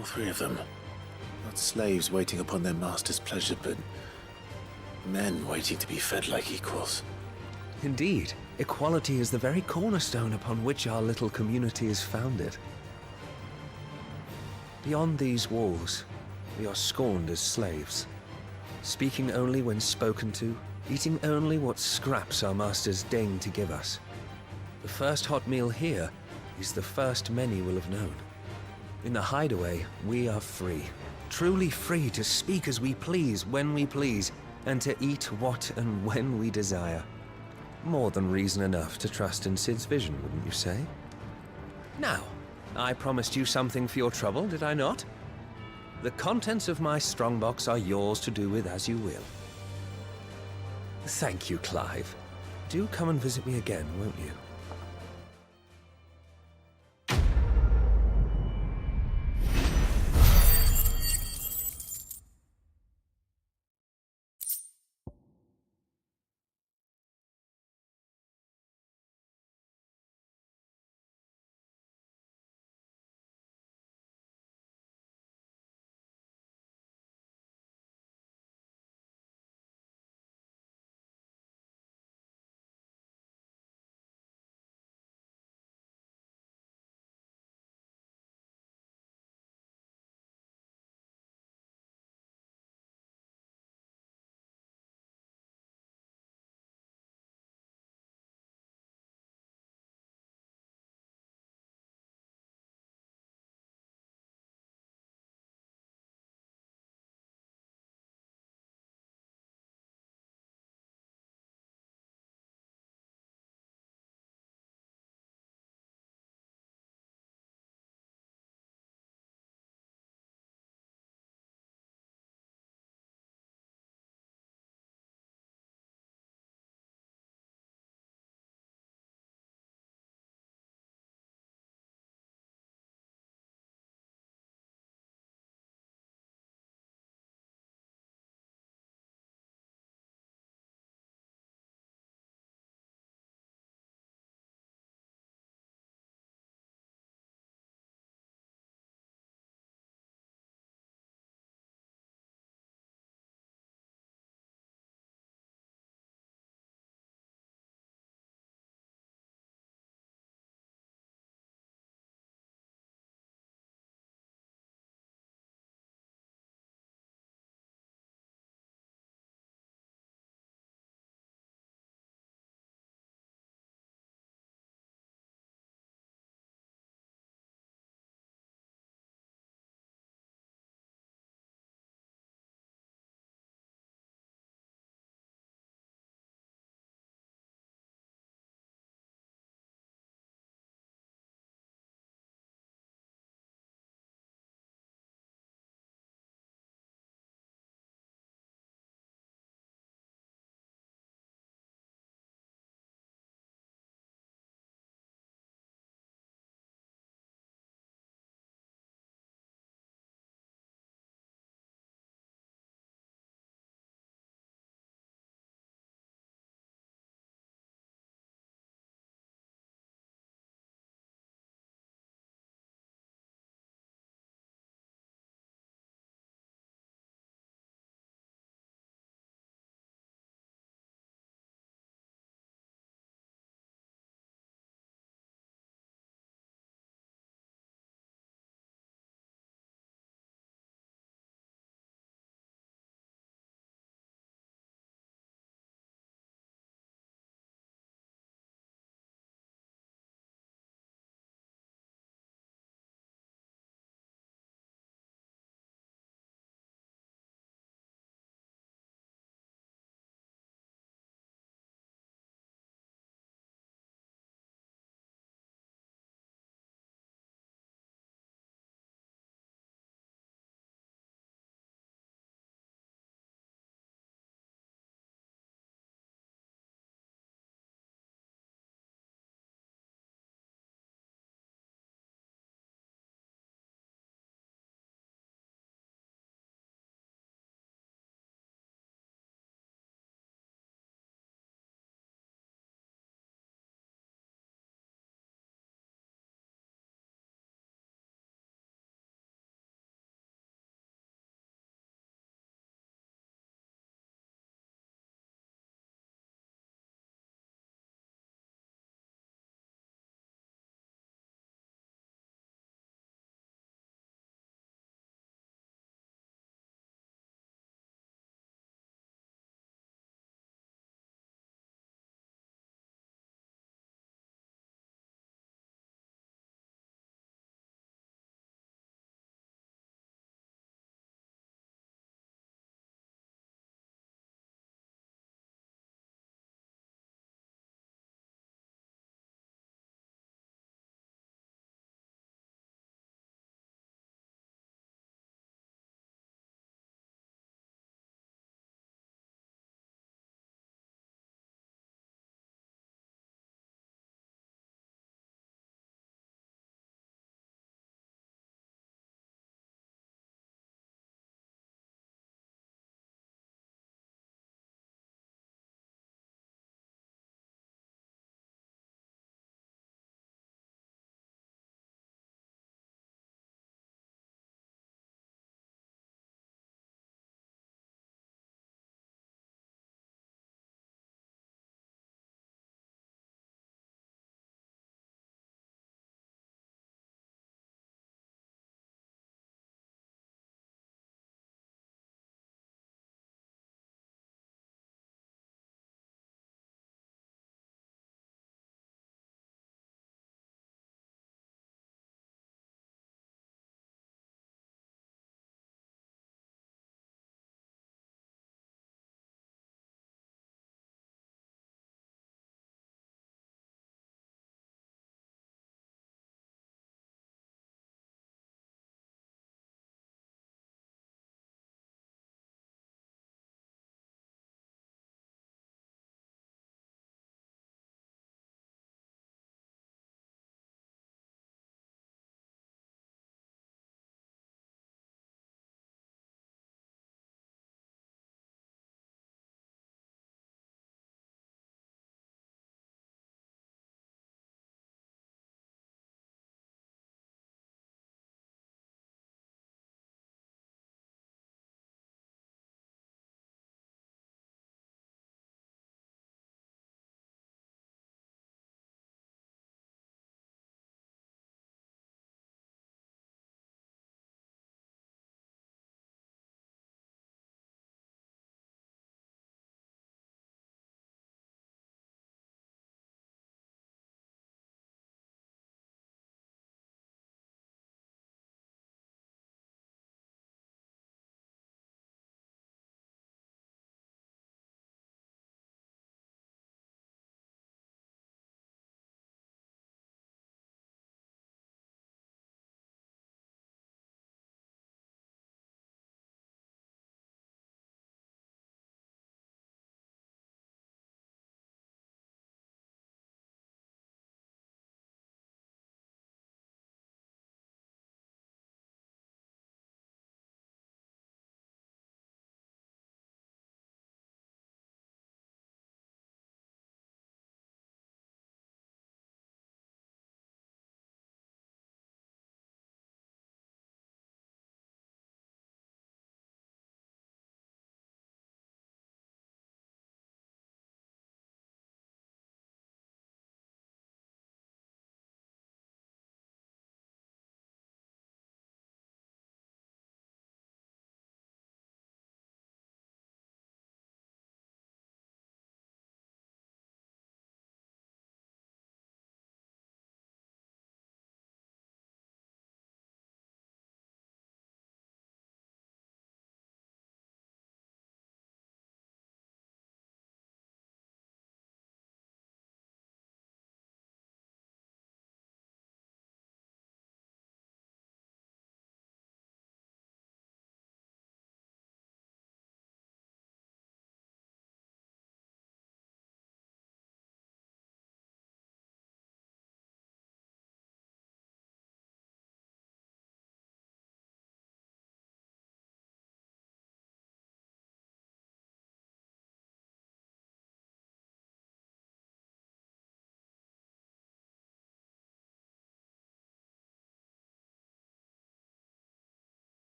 All three of them. Not slaves waiting upon their master's pleasure, but men waiting to be fed like equals. Indeed, equality is the very cornerstone upon which our little community is founded. Beyond these walls, we are scorned as slaves, speaking only when spoken to, eating only what scraps our masters deign to give us. The first hot meal here is the first many will have known. In the hideaway, we are free, truly free to speak as we please, when we please, and to eat what and when we desire. More than reason enough to trust in Sid's vision, wouldn't you say? Now, I promised you something for your trouble, did I not? The contents of my strongbox are yours to do with as you will. Thank you, Clive. Do come and visit me again, won't you?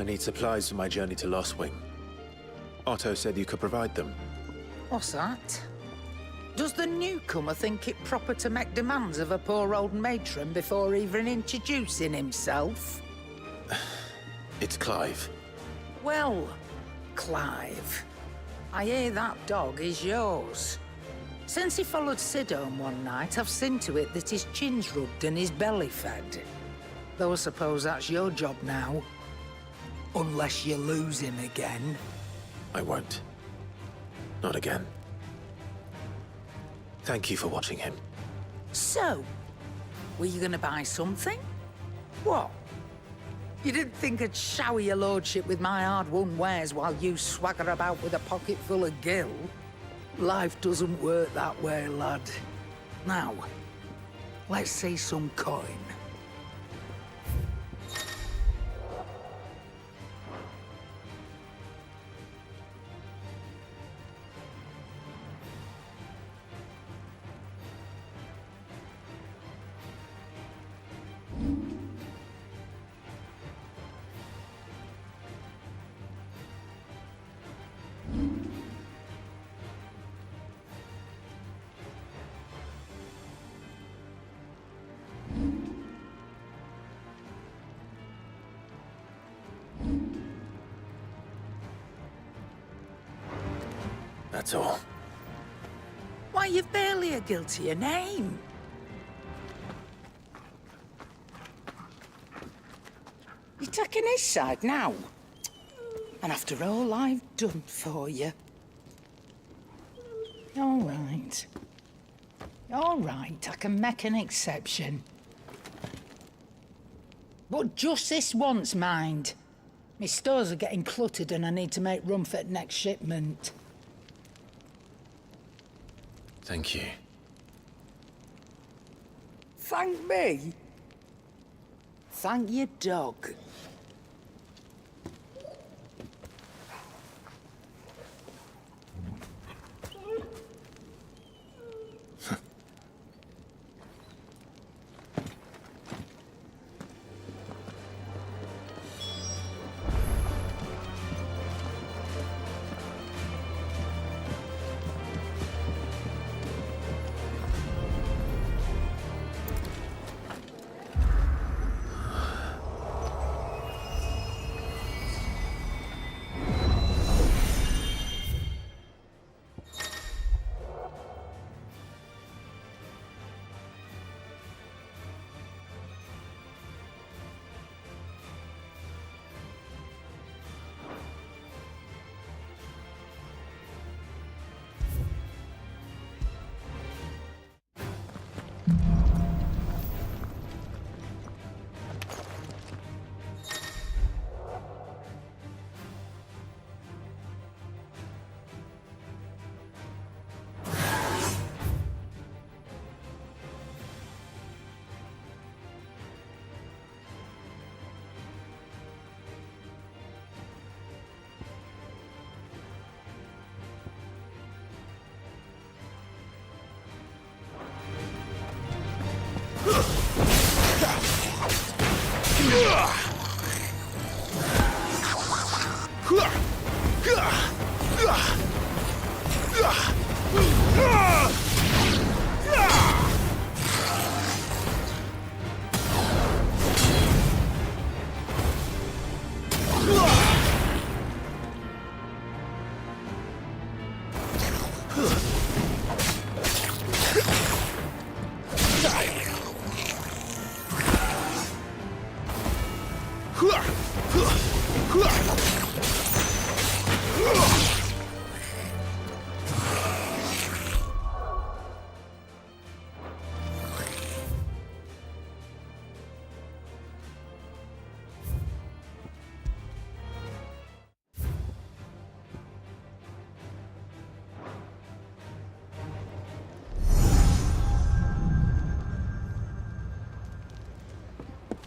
I need supplies for my journey to Lost Wing. Otto said you could provide them. What's that? Does the newcomer think it proper to make demands of a poor old matron before even introducing himself? It's Clive. Well, Clive, I hear that dog is yours. Since he followed Sid home one night, I've seen to it that his chin's rubbed and his belly fed. Though I suppose that's your job now. Unless you lose him again. I won't. Not again. Thank you for watching him. So, were you gonna buy something? What? You didn't think I'd shower your lordship with my hard-won wares while you swagger about with a pocket full of gil? Life doesn't work that way, lad. Now, let's see some coin. That's all. Why, you've barely a gil to your name. You're taking his side now? And after all I've done for you. All right. All right, I can make an exception. But just this once, mind. My stores are getting cluttered and I need to make room for the next shipment. Thank you. Thank me? Thank your dog.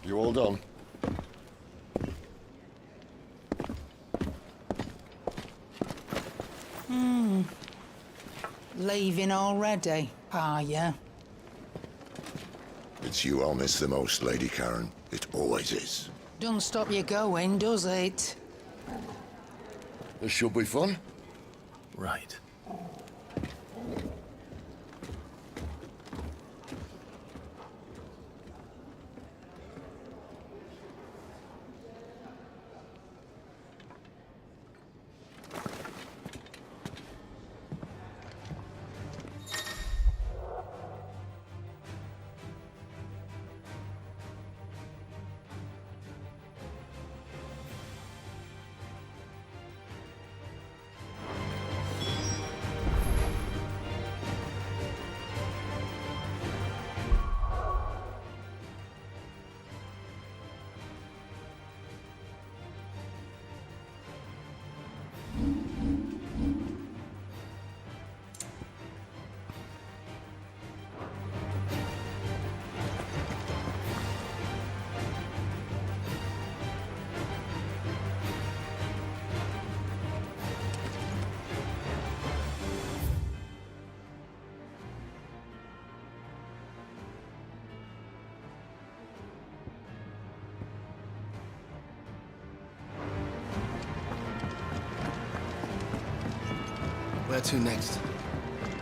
You all done? Leaving already, are you? It's you I'll miss the most, Lady Karen. It always is. Don't stop you going, does it? This should be fun. Right. Where to next?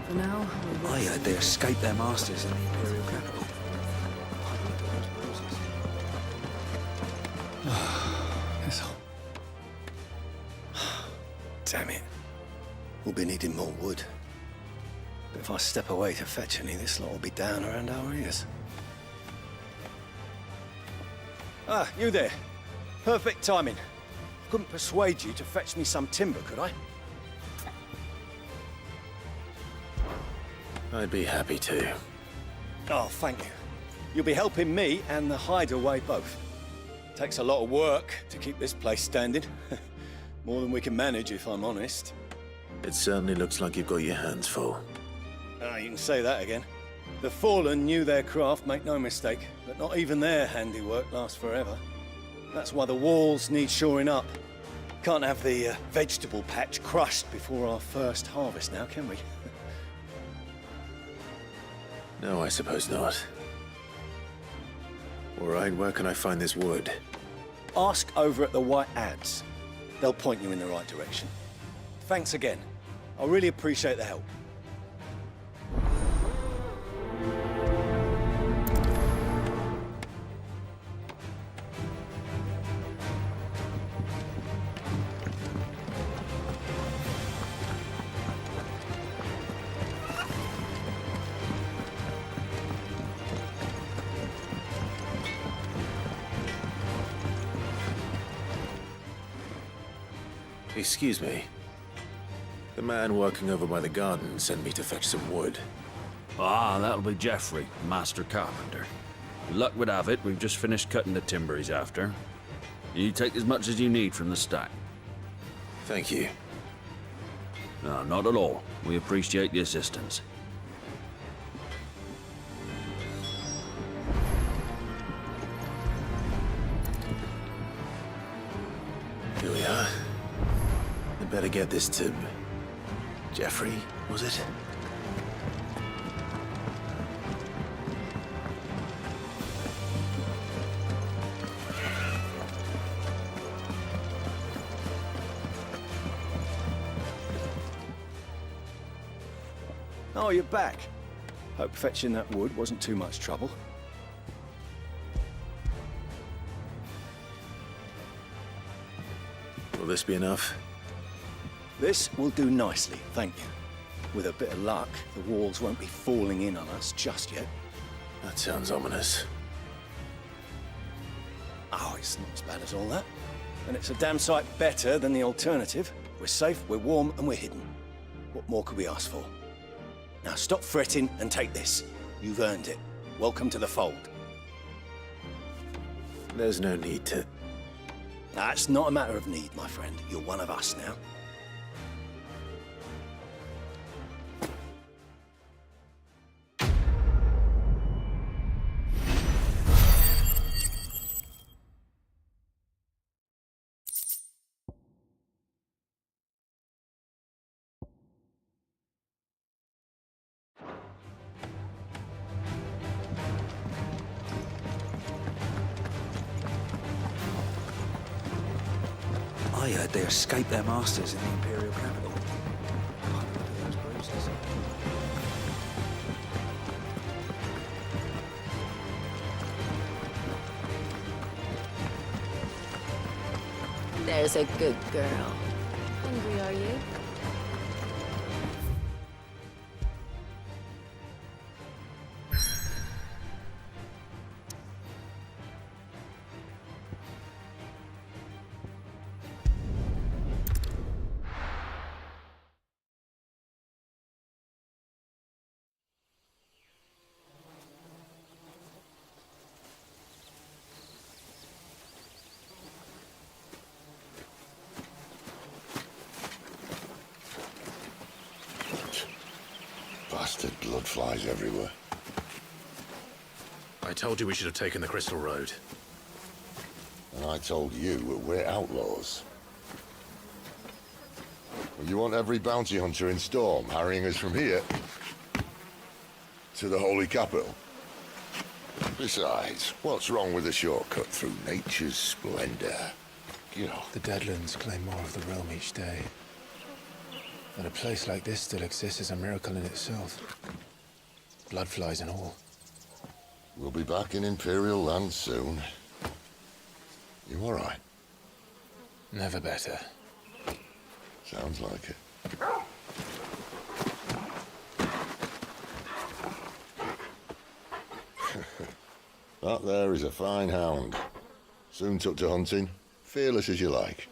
For now, I heard they escaped their masters in the Imperial capital. This'll... Damn it. We'll be needing more wood. But if I step away to fetch any, this lot will be down around our ears. Ah, you there. Perfect timing. Couldn't persuade you to fetch me some timber, could I? I'd be happy to. Oh, thank you. You'll be helping me and the hideaway both. Takes a lot of work to keep this place standing. More than we can manage, if I'm honest. It certainly looks like you've got your hands full. Ah, you can say that again. The Fallen knew their craft, make no mistake, but not even their handiwork lasts forever. That's why the walls need shoring up. Can't have the vegetable patch crushed before our first harvest now, can we? No, I suppose not. All right, where can I find this wood? Ask over at the White Ads. They'll point you in the right direction. Thanks again. I really appreciate the help. Excuse me. The man working over by the garden sent me to fetch some wood. Ah, that'll be Geoffrey, master carpenter. Luck would have it, we've just finished cutting the timber he's after. You take as much as you need from the stack. Thank you. No, not at all. We appreciate the assistance. Here we are. I'd better get this to... Geoffrey, was it? Oh, you're back. Hope fetching that wood wasn't too much trouble. Will this be enough? This will do nicely, thank you. With a bit of luck, the walls won't be falling in on us just yet. That sounds ominous. Oh, it's not as bad as all that. And it's a damn sight better than the alternative. We're safe, we're warm, and we're hidden. What more could we ask for? Now stop fretting and take this. You've earned it. Welcome to the fold. There's no need to... Now, it's not a matter of need, my friend. You're one of us now. I heard they escaped their masters in the Imperial capital. Oh, look at those bruises. There's a good girl. Hungry, are you? Bastard blood flies everywhere. I told you we should have taken the Crystal Road. And I told you we're outlaws. Well, you want every bounty hunter in Storm harrying us from here to the Holy Capital? Besides, what's wrong with a shortcut through nature's splendor? You know. The Deadlands claim more of the realm each day. That a place like this still exists is a miracle in itself. Bloodflies and all. We'll be back in Imperial land soon. You all right? Never better. Sounds like it. That there is a fine hound. Soon took to hunting. Fearless as you like.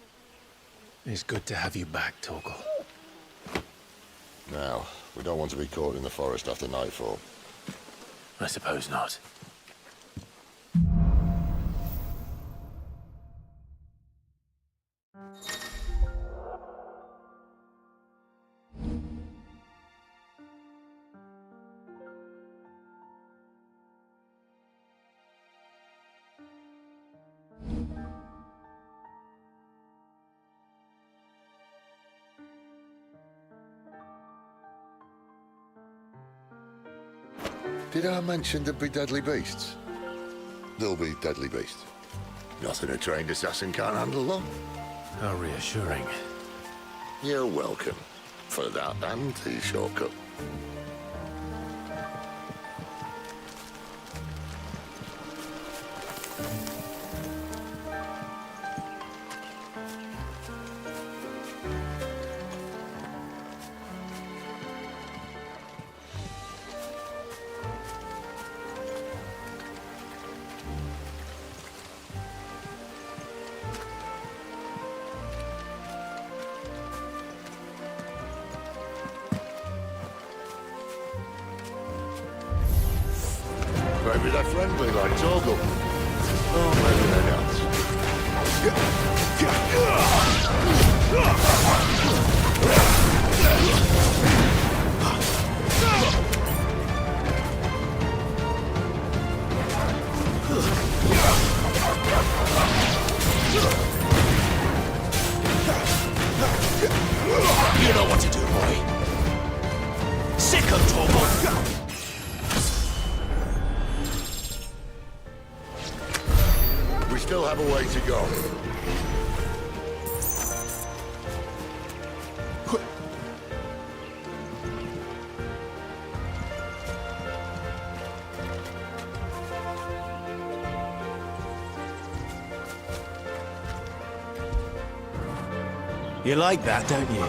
It's good to have you back, Torgal. Now, we don't want to be caught in the forest after nightfall. I suppose not. Did I mention there'd be deadly beasts? There'll be deadly beasts. Nothing a trained assassin can't handle, though. How reassuring. You're welcome. For that and the shortcut. Maybe they're friendly like Torgal. Oh, maybe they're not. You know what to do, boy. Sick of Torgal. We still have a way to go. You like that, don't you?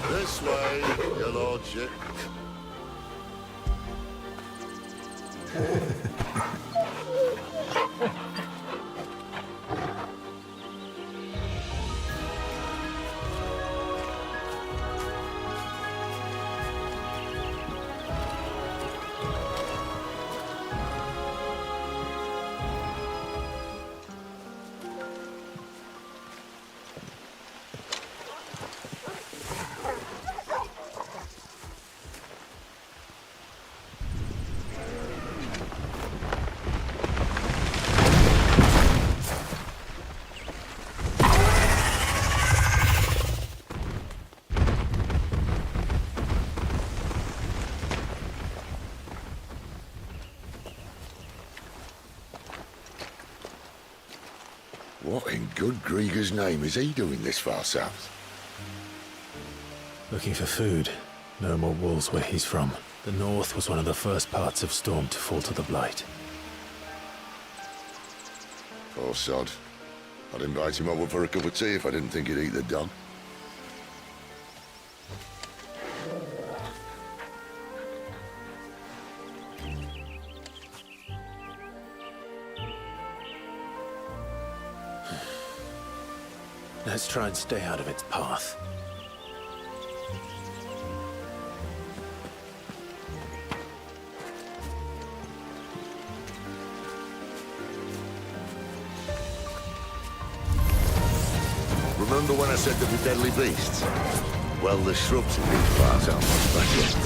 This way, your lordship. What in good Grieger's name is he doing this far south? Looking for food. No more wolves where he's from. The north was one of the first parts of Storm to fall to the Blight. Poor sod. I'd invite him over for a cup of tea if I didn't think he'd eat the dog. Let's try and stay out of its path. Remember when I said there were deadly beasts? Well, the shrubs in these parts aren't much better.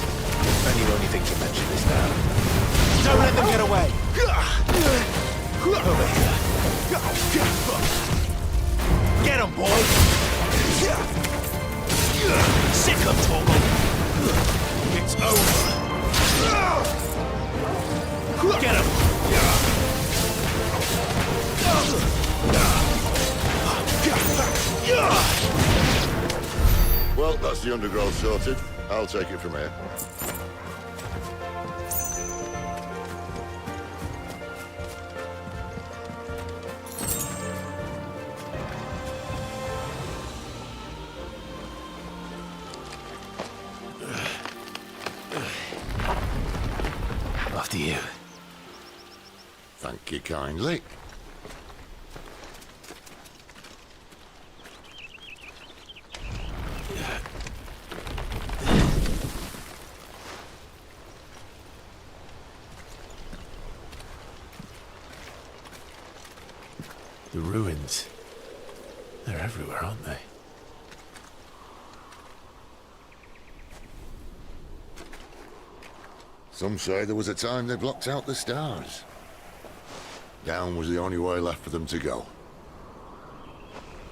And you only think to mention this now. Don't let them get away! Over here. Get him, boy! Sick of Torgal! It's over! Get him! Well, that's the undergrowth sorted. I'll take it from here. After you. Thank you kindly. The ruins. They're everywhere, aren't they? Some say there was a time they blocked out the stars. Down was the only way left for them to go.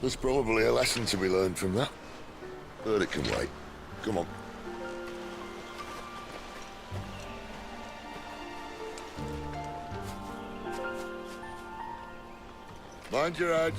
There's probably a lesson to be learned from that. But it can wait. Come on. Mind your head.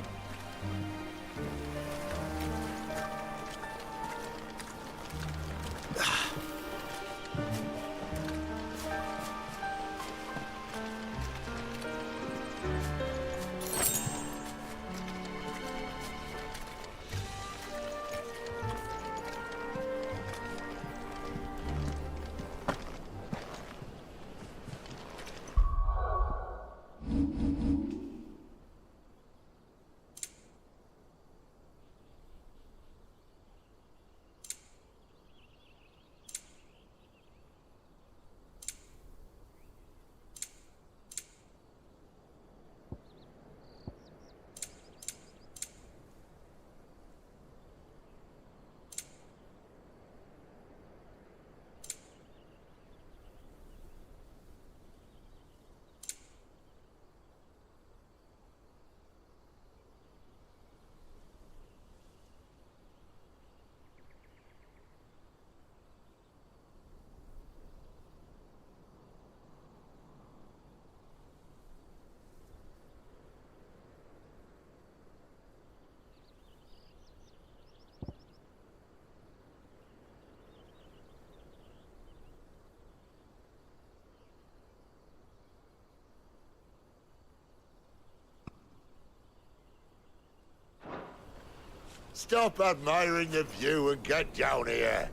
Stop admiring the view and get down here.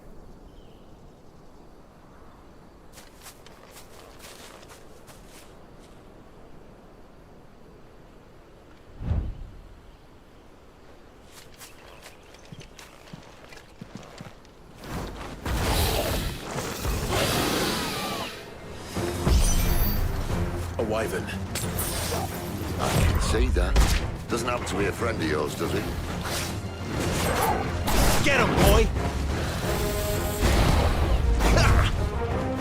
A wyvern. I can see that. Doesn't happen to be a friend of yours, does it? Get him, boy!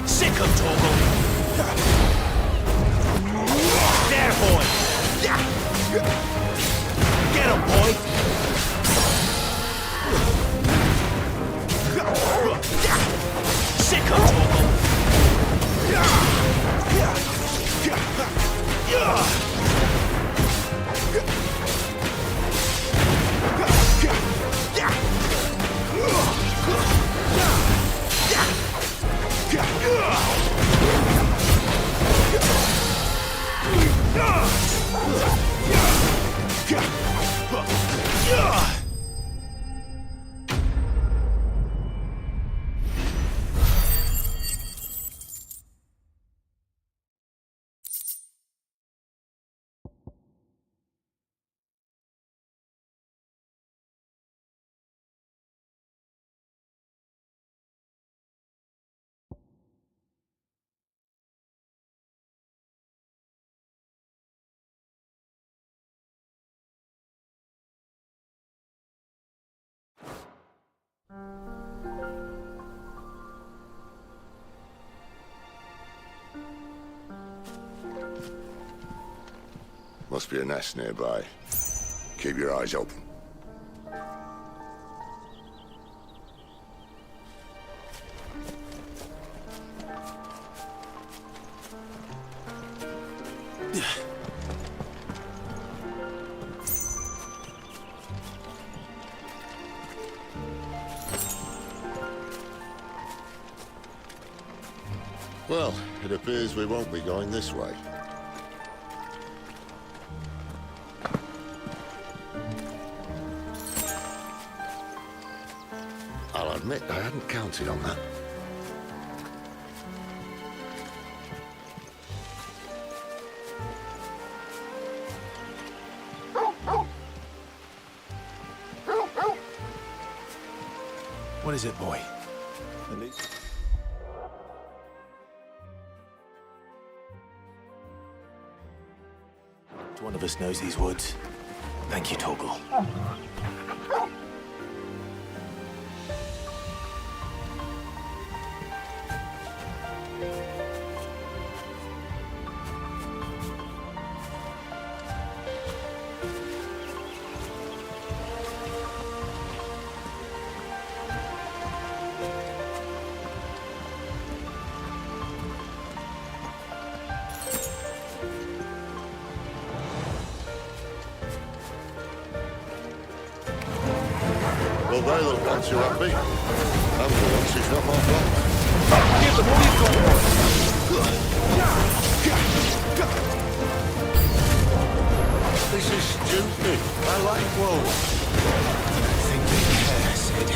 Sick of Torgal! There, boy! Get him, boy! Sick of Torgal! Must be a nest nearby. Keep your eyes open. Well, it appears we won't be going this way. I'll admit I hadn't counted on that. What is it, boy? One of us knows these woods. Thank you, Torgal. Well, they look once you're happy. And for once it's not my fault. Give them all you've got. This is stupid. I like wolves. I think they care, Sid.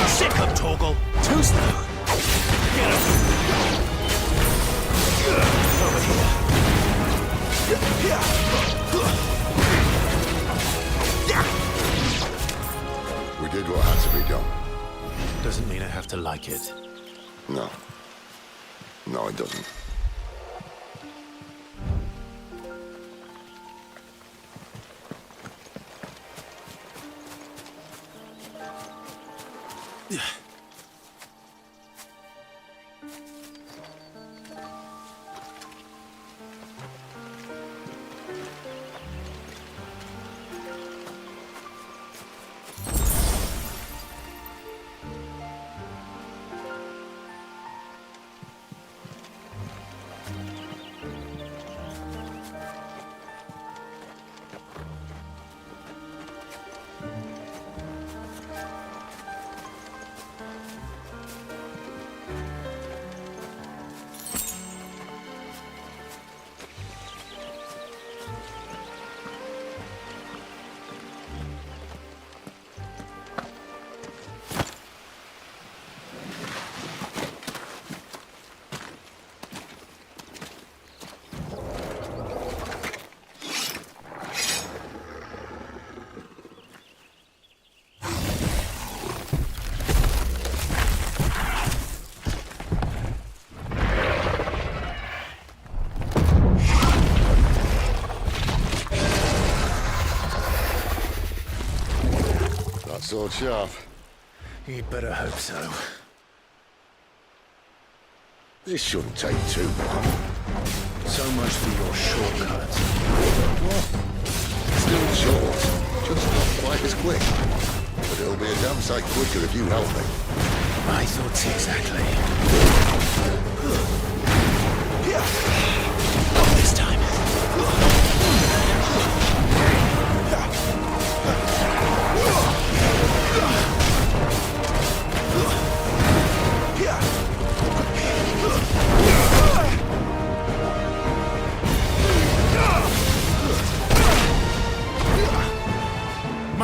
Sick of Torgal. Too slow. Get him. Over We did what had to be done. Doesn't mean I have to like it. No. No, it doesn't. Sword sharp. You'd better hope so. This shouldn't take too long. So much for your shortcut. Still short, just not quite as quick. But it'll be a damn sight quicker if you help me. My thoughts exactly. Not this time.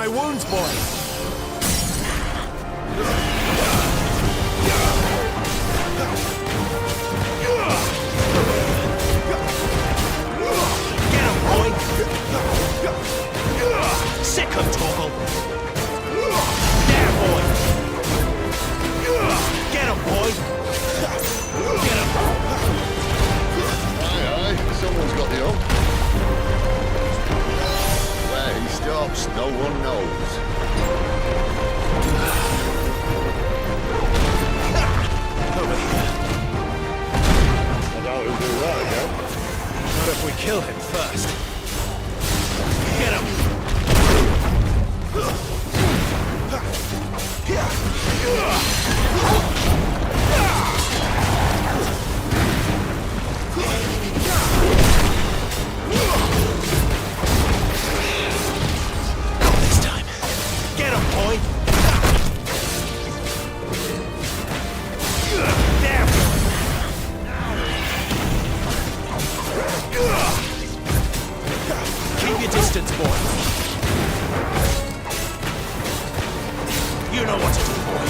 my wounds, boy! Get him, boy! Sick of Torgal! There, boy! Get him, boy! Get him! Aye, someone's got the hook. Where he stops, no one knows. Over here. I doubt he'll do that again. Not if we kill him first. Get him! Not this time. Get him, boy! There, boy! Keep your distance, boy. You know what to do, boy.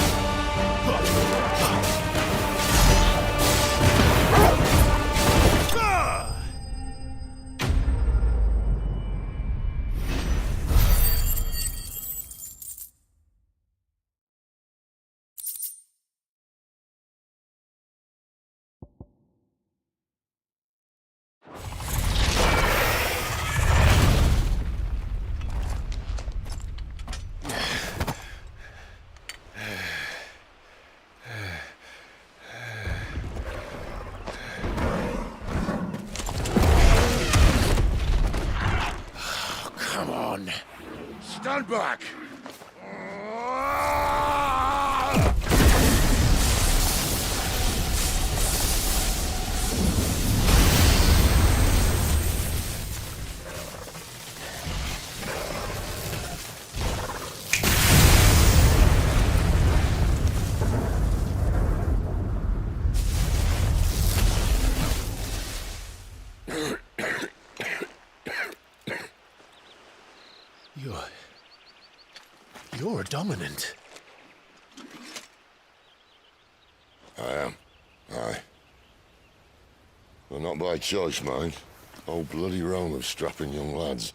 Come on. Stand back! You're dominant. I am. Aye. Well, not by choice, mind. Whole bloody realm of strapping young lads.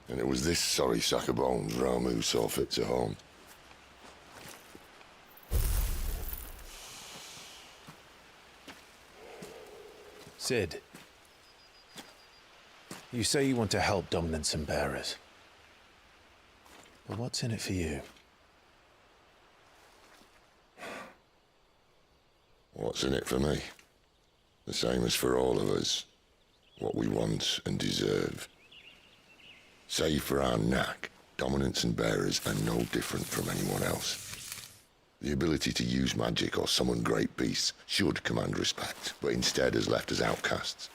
And it was this sorry sack of bones Ramu saw fit to home. Sid, you say you want to help dominants and bearers. But what's in it for you? What's in it for me? The same as for all of us. What we want and deserve. Save for our knack, dominants and bearers are no different from anyone else. The ability to use magic or summon great beasts should command respect, but instead has left us outcasts.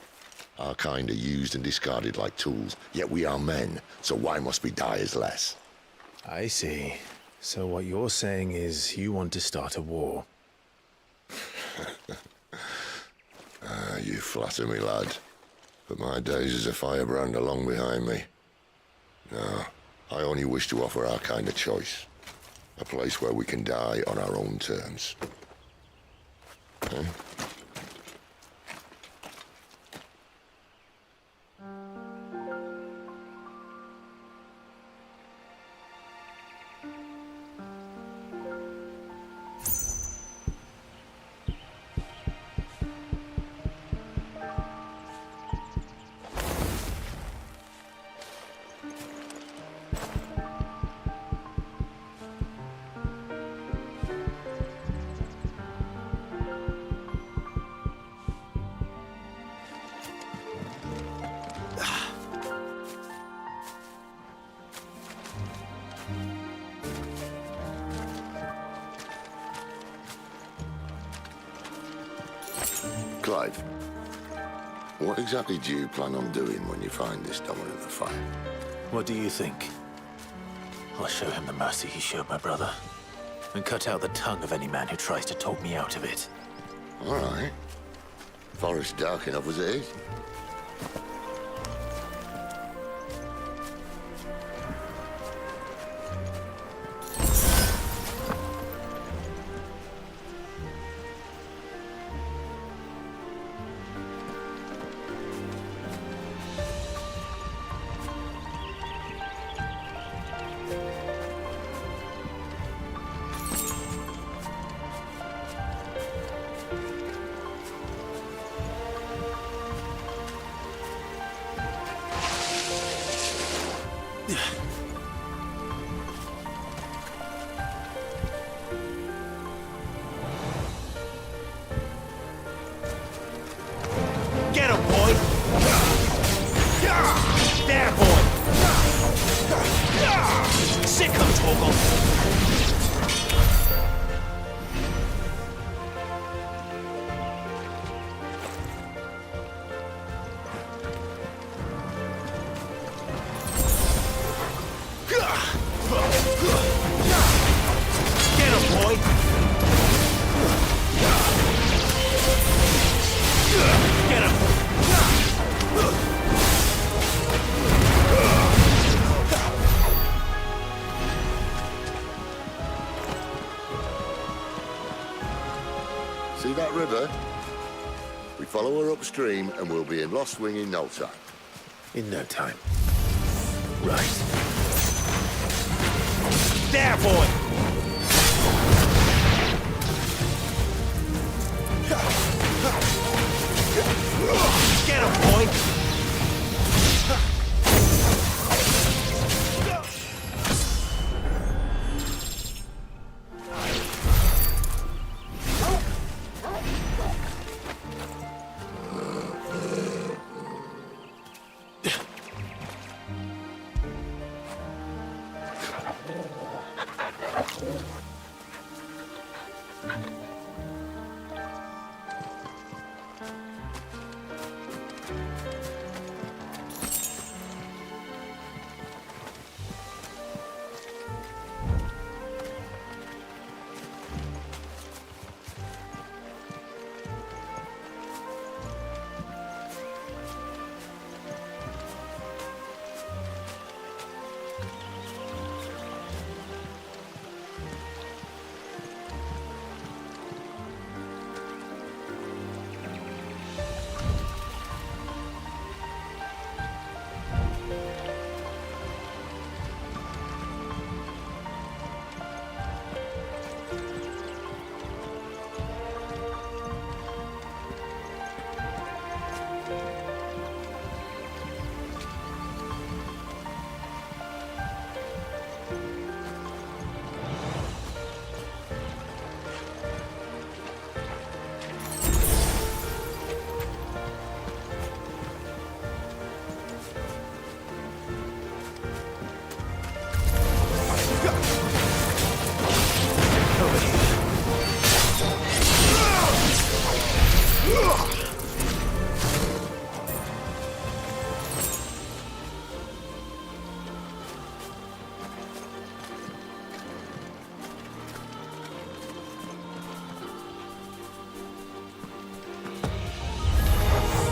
Our kind are used and discarded like tools, yet we are men, so why must we die as less? I see. So what you're saying is you want to start a war. You flatter me, lad. But my days as a firebrand are long behind me. No, I only wish to offer our kind a choice. A place where we can die on our own terms. Eh? Clive, what exactly do you plan on doing when you find this dominant of fire? What do you think? I'll show him the mercy he showed my brother, and cut out the tongue of any man who tries to talk me out of it. All right. Forest dark enough as it is. Get him, boy! There, boy! Sick him, Torgal! Get him, boy! Get him! See that river? We follow her upstream and we'll be in Lost Wing in no time. In no time. Right. There, boy! Get him, boy!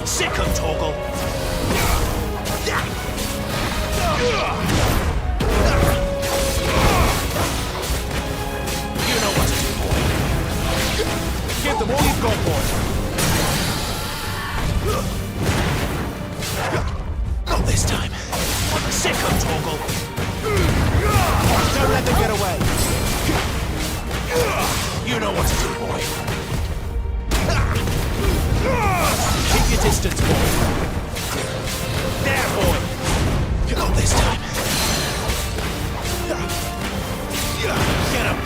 Sick him, Torgal! You know what to do, boy. Give them all you've got, boy. Not this time. Sick him, Torgal! Don't let them get away. You know what to do, boy. Keep your distance, boy. There, boy. You got this time. Get him.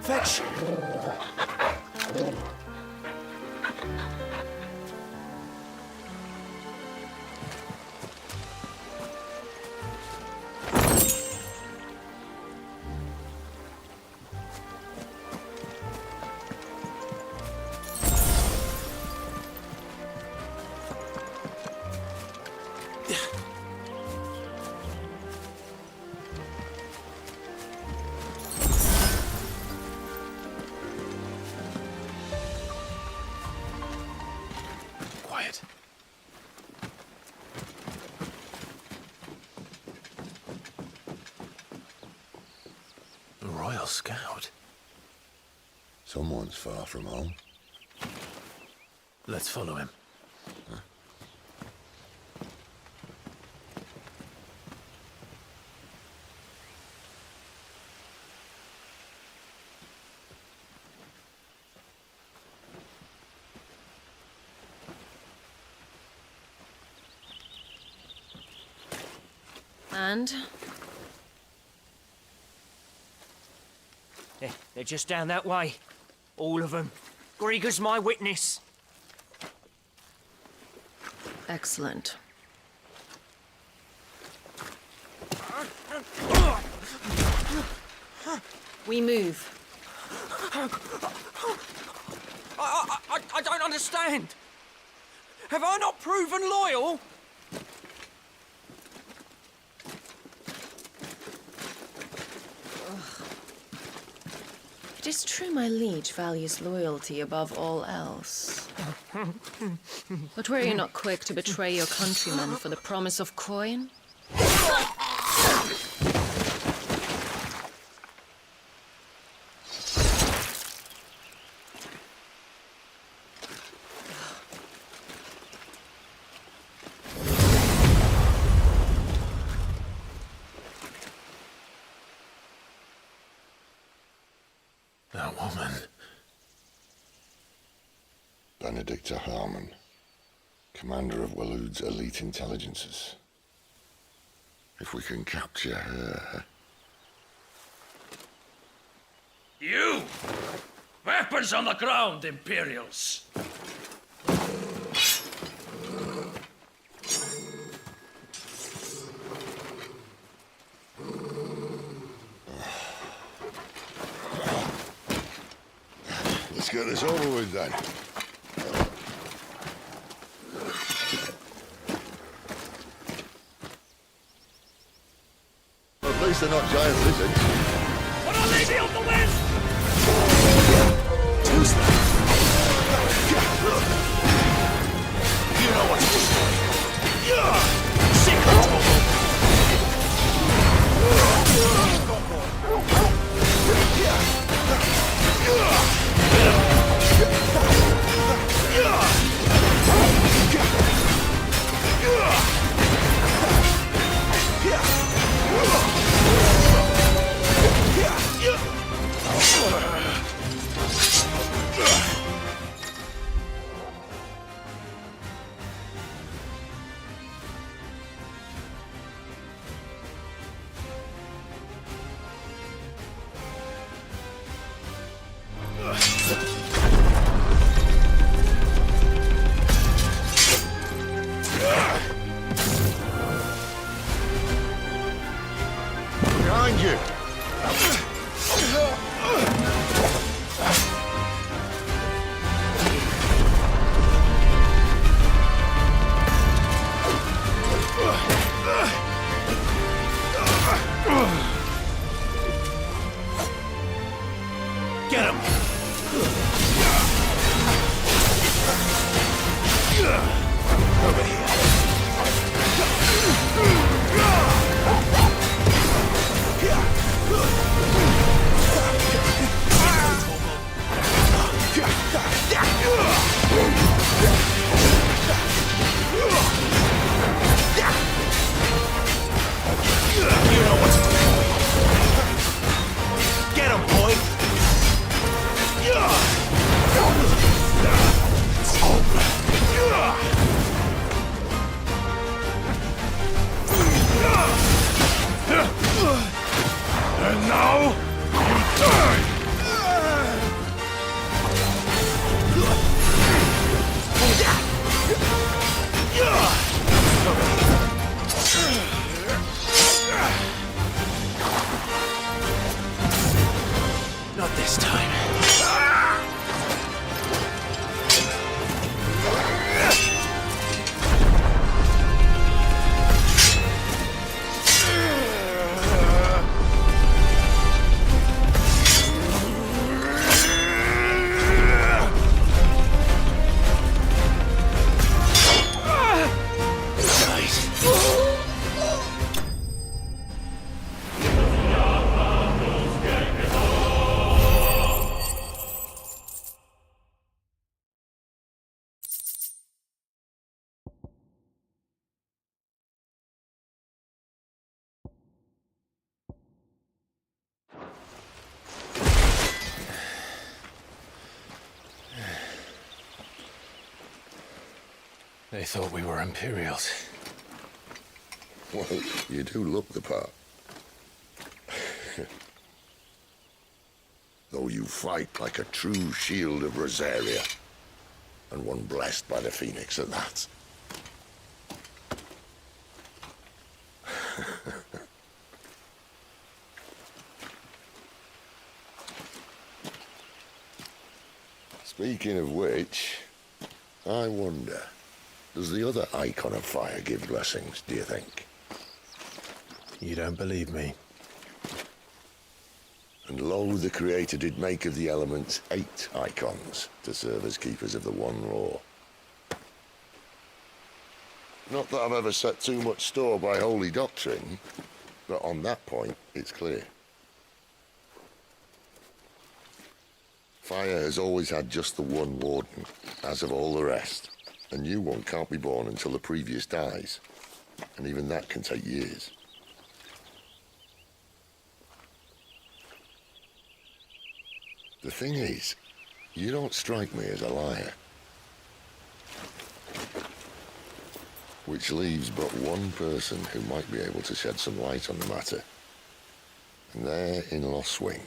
Fetch. Quiet. A Royal Scout. Someone's far from home. Let's follow him. And? They're just down that way. All of them. Grieger's my witness. Excellent. We move. I don't understand. Have I not proven loyal? It is true my liege values loyalty above all else. But were you not quick to betray your countrymen for the promise of coin? That woman. Benedicta Harmon, commander of Waloed's elite intelligences. If we can capture her... You! Weapons on the ground, Imperials! Let's get this over with then. At least they're not giant lizards. What are they on the wind? You know what to do. Sick of Behind you! Get him! Over here. You know what to do. Get him, boy! And now, you die! Not this time. They thought we were Imperials. Well, you do look the part. Though you fight like a true shield of Rosaria. And one blessed by the Phoenix at that. Speaking of which, I wonder, does the other icon of fire give blessings, do you think? You don't believe me? And lo, the Creator did make of the elements 8 icons to serve as keepers of the one law. Not that I've ever set too much store by holy doctrine, but on that point, it's clear. Fire has always had just the one warden, as of all the rest. A new one can't be born until the previous dies, and even that can take years. The thing is, you don't strike me as a liar. Which leaves but one person who might be able to shed some light on the matter. And they're in Lost Swing.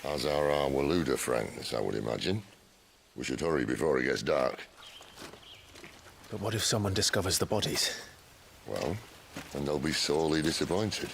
As are our Waluda friends, I would imagine. We should hurry before it gets dark. But what if someone discovers the bodies? Well, and they'll be sorely disappointed.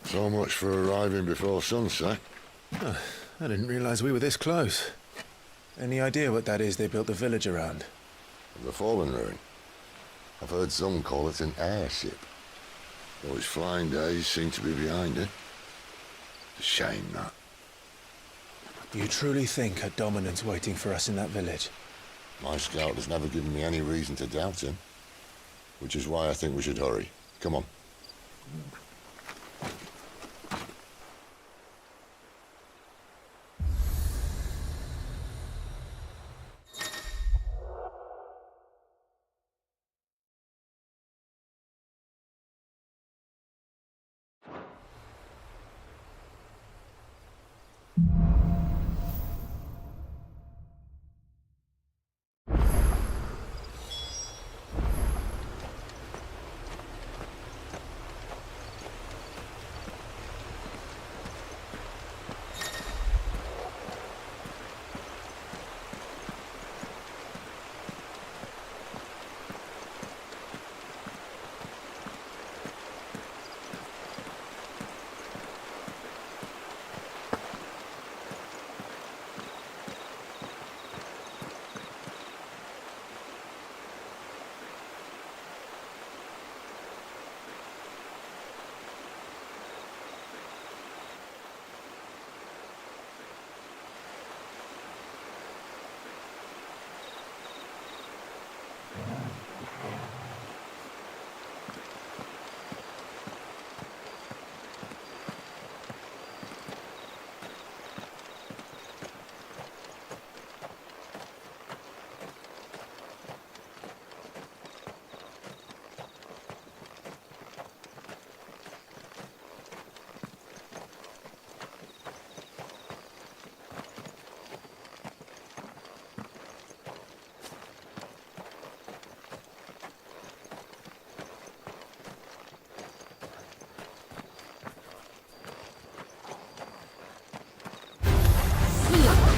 So much for arriving before sunset. I didn't realize we were this close. Any idea what that is they built the village around? The fallen ruin. I've heard some call it an airship. Though its flying days seem to be behind it. It's a shame, that. You truly think a dominant's waiting for us in that village? My scout has never given me any reason to doubt him. Which is why I think we should hurry. Come on.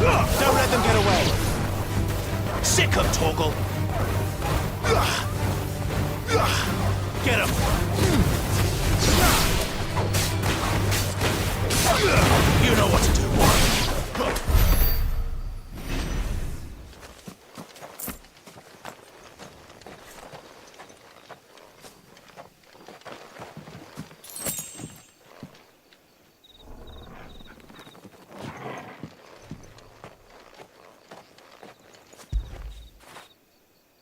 Don't let them get away! Sick 'em, Torgal! Get him! You know what to do.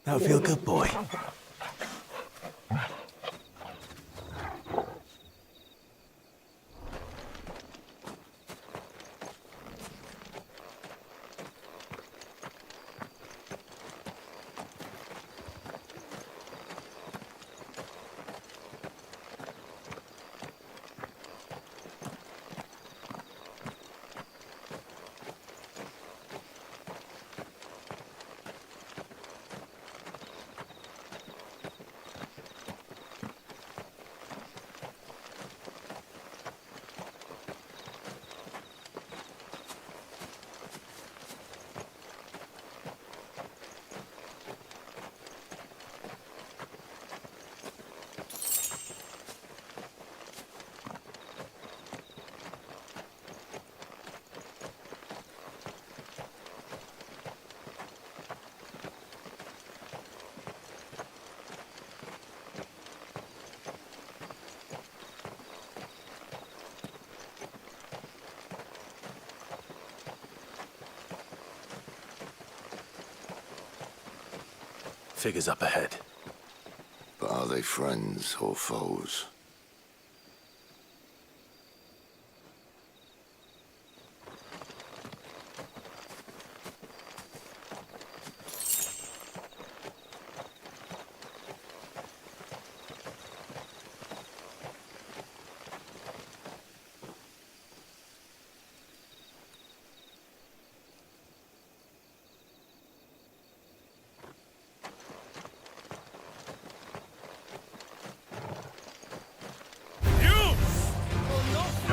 That'll feel good, boy. Figures up ahead. But are they friends or foes?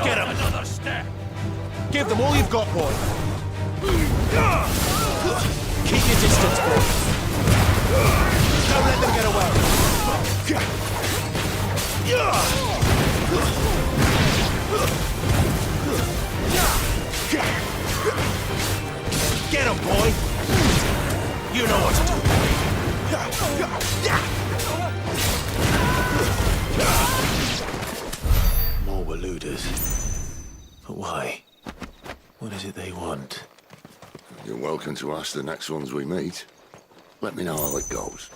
Get him! Another step! Give them all you've got, boy! Keep your distance, boy! Don't let them get away! Get him, boy! You know what to do! More Waluders. But why? What is it they want? You're welcome to ask the next ones we meet. Let me know how it goes.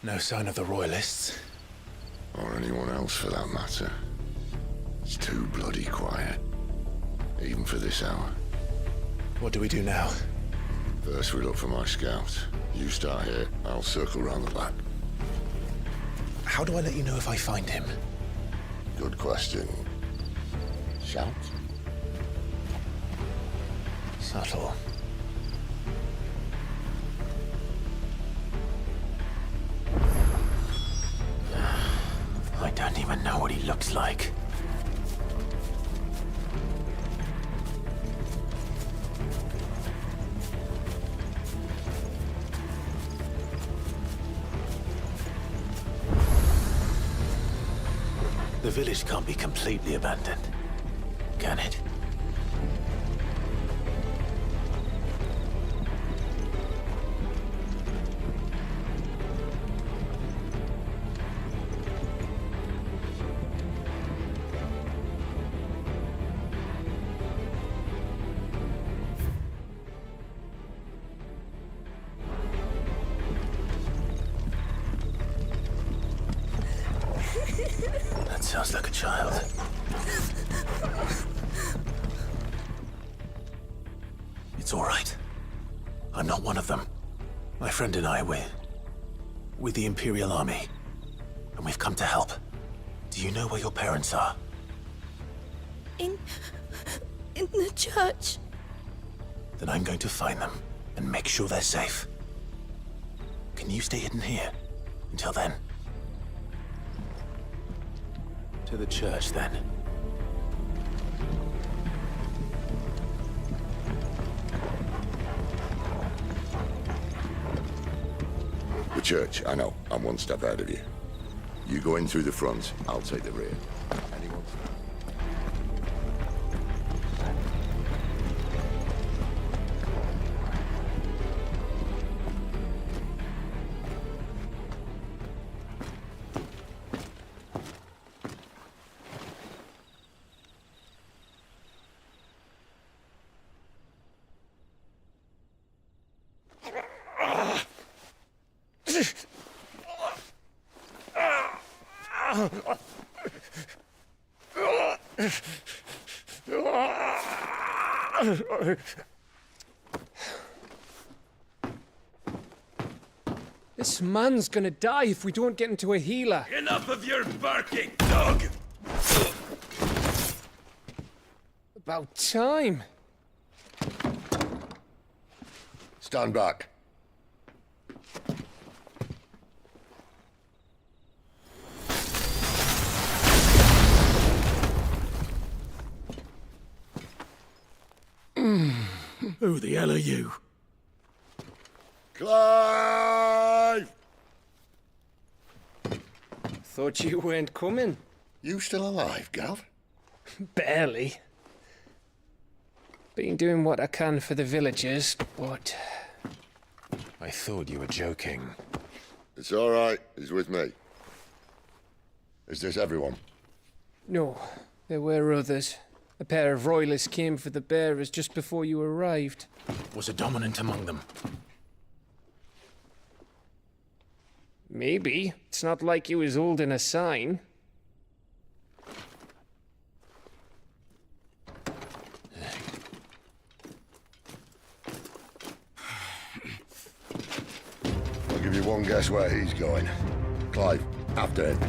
No sign of the Royalists. Or anyone else for that matter. It's too bloody quiet. Even for this hour. What do we do now? First we look for my scout. You start here, I'll circle round the back. How do I let you know if I find him? Good question. Shout? Subtle. I don't even know what he looks like. The village can't be completely abandoned, can it? That sounds like a child. It's all right. I'm not one of them. My friend and I, we're with the Imperial Army. And we've come to help. Do you know where your parents are? In the church. Then I'm going to find them and make sure they're safe. Can you stay hidden here until then? To the church, then. The church, I know. I'm one step ahead of you. You go in through the front, I'll take the rear. Anyone? This man's gonna die if we don't get into a healer. Enough of your barking, dog! About time. Stand back. Who the hell are you? Clive! Thought you weren't coming. You still alive, Gav? Barely. Been doing what I can for the villagers, but... I thought you were joking. It's all right. He's with me. Is this everyone? No, there were others. A pair of royalists came for the bearers just before you arrived. Was a dominant among them? Maybe. It's not like he was holding a sign. I'll give you one guess where he's going. Clive, after him.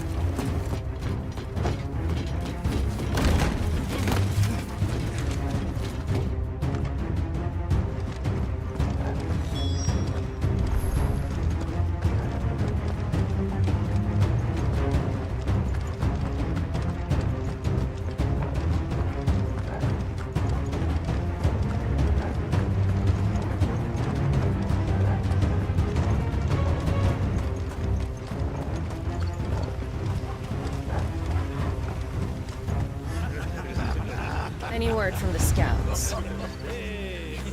Any word from the scouts?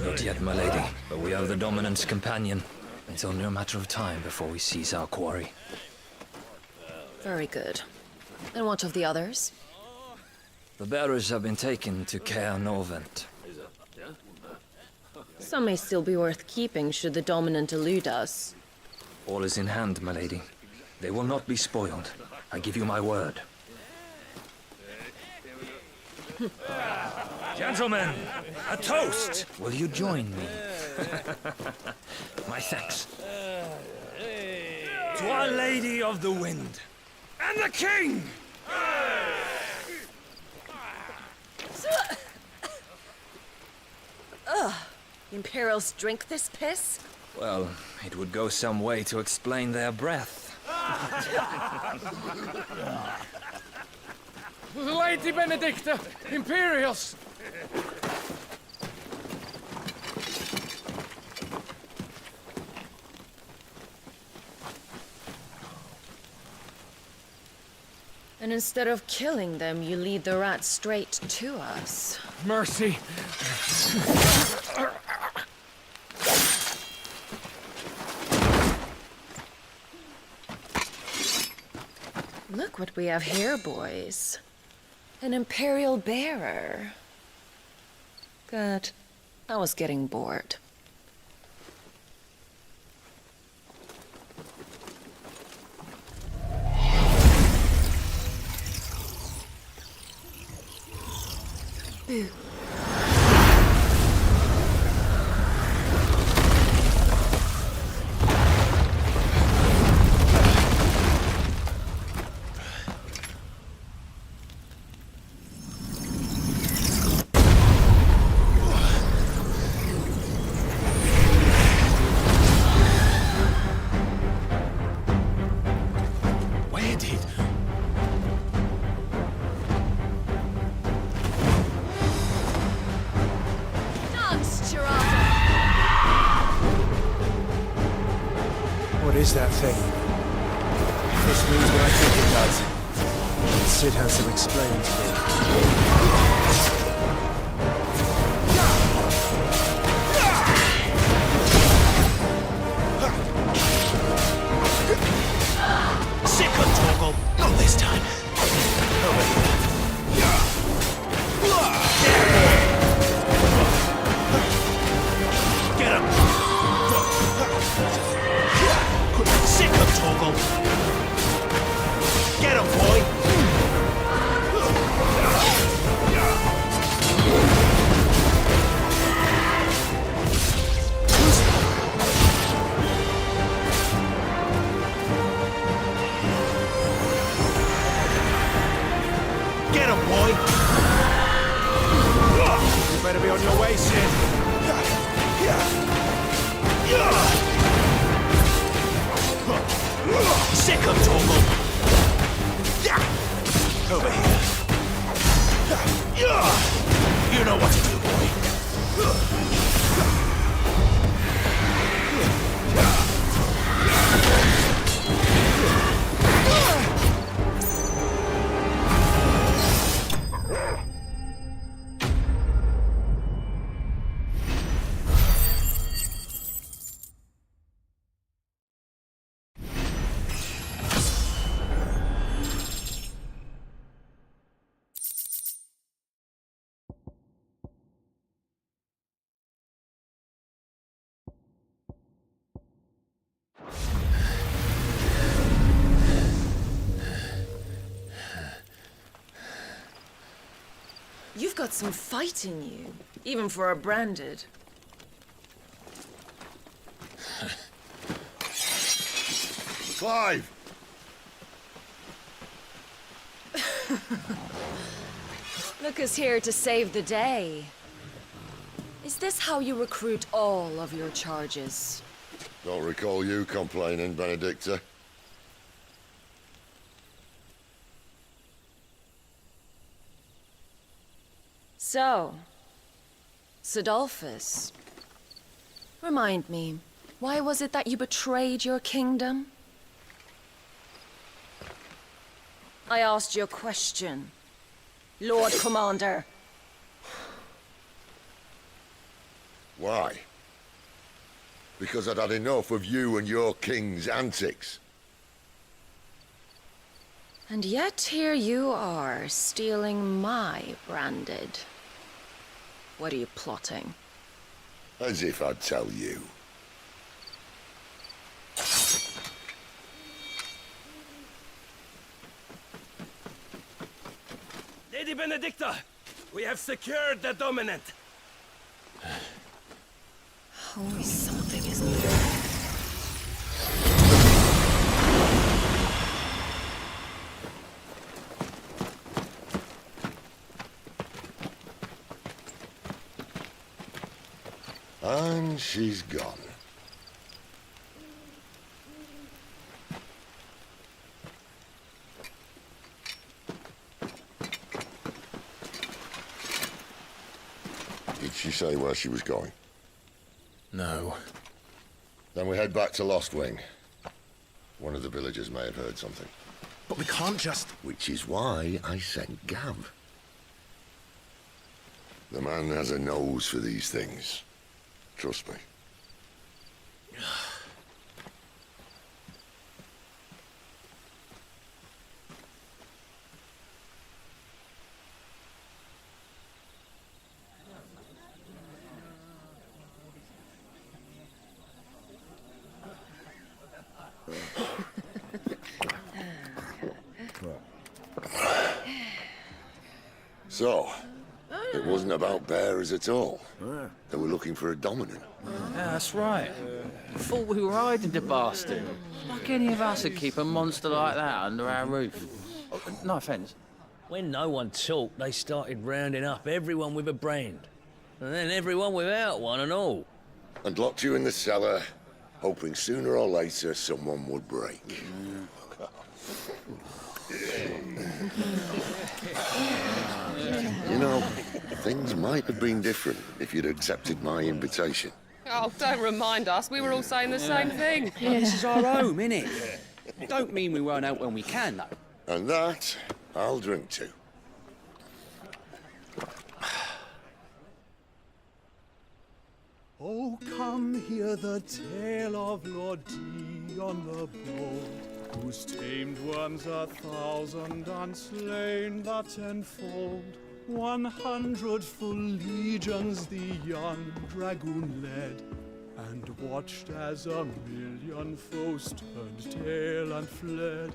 Not yet, my lady, but we have the Dominant's companion. It's only a matter of time before we seize our quarry. Very good. And what of the others? The bearers have been taken to Caer Novent. Some may still be worth keeping should the Dominant elude us. All is in hand, my lady. They will not be spoiled. I give you my word. Gentlemen, a toast! Will you join me? My thanks. To Our Lady of the Wind and the King! Imperials drink this piss? Well, it would go some way to explain their breath. Lady Benedicta! Imperials! And instead of killing them, you lead the rats straight to us. Mercy. Look what we have here, boys. An Imperial bearer. Good. I was getting bored. Boo. Where did... What is that thing? If this means what I think it does, Sid has to explain to me. Sick of Torgal! Not this time! Over here. Get him! Sick of Torgal! Get him, boy! Get him, boy! You better be on your way, Sid. Sick of Torgal! Over here. You know what to do, boy. You've got some fight in you, even for a branded. Clive! Look who's here to save the day. Is this how you recruit all of your charges? Don't recall you complaining, Benedicta. So, Sidolphus, remind me, why was it that you betrayed your kingdom? I asked you a question, Lord Commander. Why? Because I'd had enough of you and your king's antics. And yet here you are, stealing my branded. What are you plotting? As if I'd tell you. Lady Benedicta, we have secured the dominant. Always something, isn't there? And she's gone. Did she say where she was going? No. Then we head back to Lost Wing. One of the villagers may have heard something. But we can't just... Which is why I sent Gav. The man has a nose for these things. Trust me. So, it wasn't about bearers at all. They were looking for a dominant. Yeah, that's right. Thought we were hiding the bastard. Like any of us would keep a monster like that under our roof. No offence. When no one talked, they started rounding up everyone with a brand. And then everyone without one and all. And locked you in the cellar, hoping sooner or later someone would break. You know, things might have been different if you'd accepted my invitation. Oh, don't remind us. We were all saying the same thing. Yeah, this is our home, innit? Don't mean we won't out when we can, though. And that, I'll drink to. Oh, come hear the tale of Lord D on the bold, who's tamed worms 1,000 and slain the tenfold. 100 full legions the young dragoon led, and watched as 1,000,000 foes turned tail and fled.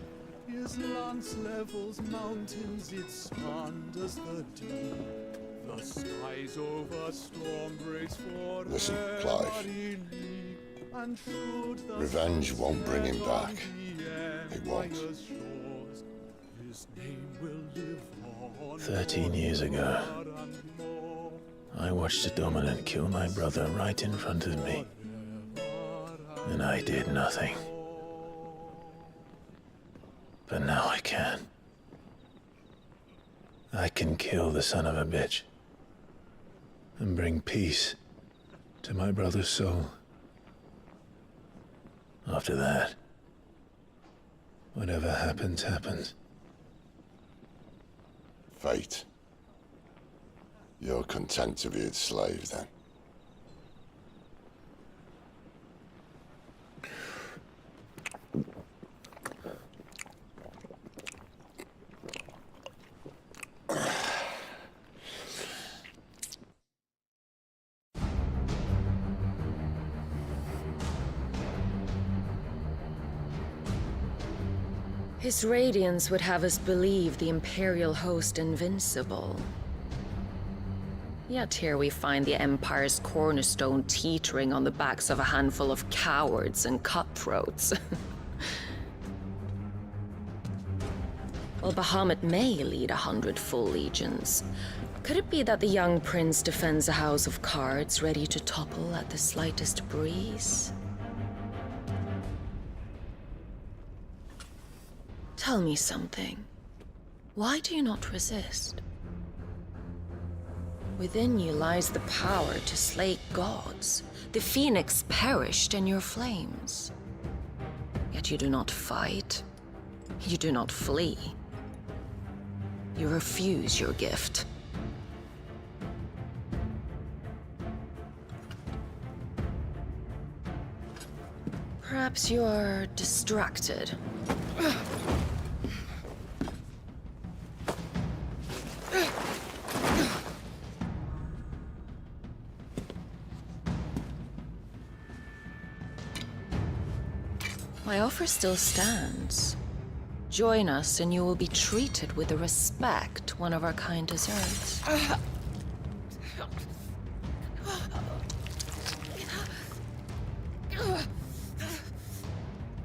His lance levels mountains, it spanders the deep. The skies over storm breaks for Listen, Clive. Revenge won't bring him back. It won't. 13 years ago, I watched a dominant kill my brother right in front of me. And I did nothing. But now I can. I can kill the son of a bitch and bring peace to my brother's soul. After that, whatever happens, happens. Fate. You're content to be its slave, then? His radiance would have us believe the Imperial host invincible. Yet here we find the Empire's cornerstone teetering on the backs of a handful of cowards and cutthroats. While Bahamut may lead 100 full legions, could it be that the young prince defends a house of cards ready to topple at the slightest breeze? Tell me something. Why do you not resist? Within you lies the power to slay gods. The phoenix perished in your flames. Yet you do not fight. You do not flee. You refuse your gift. Perhaps you are distracted. My offer still stands. Join us and you will be treated with the respect one of our kind deserves.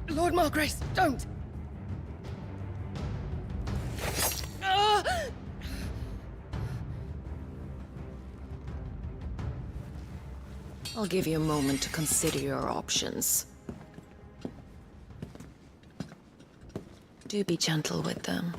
Lord Margrace, don't! I'll give you a moment to consider your options. Do be gentle with them.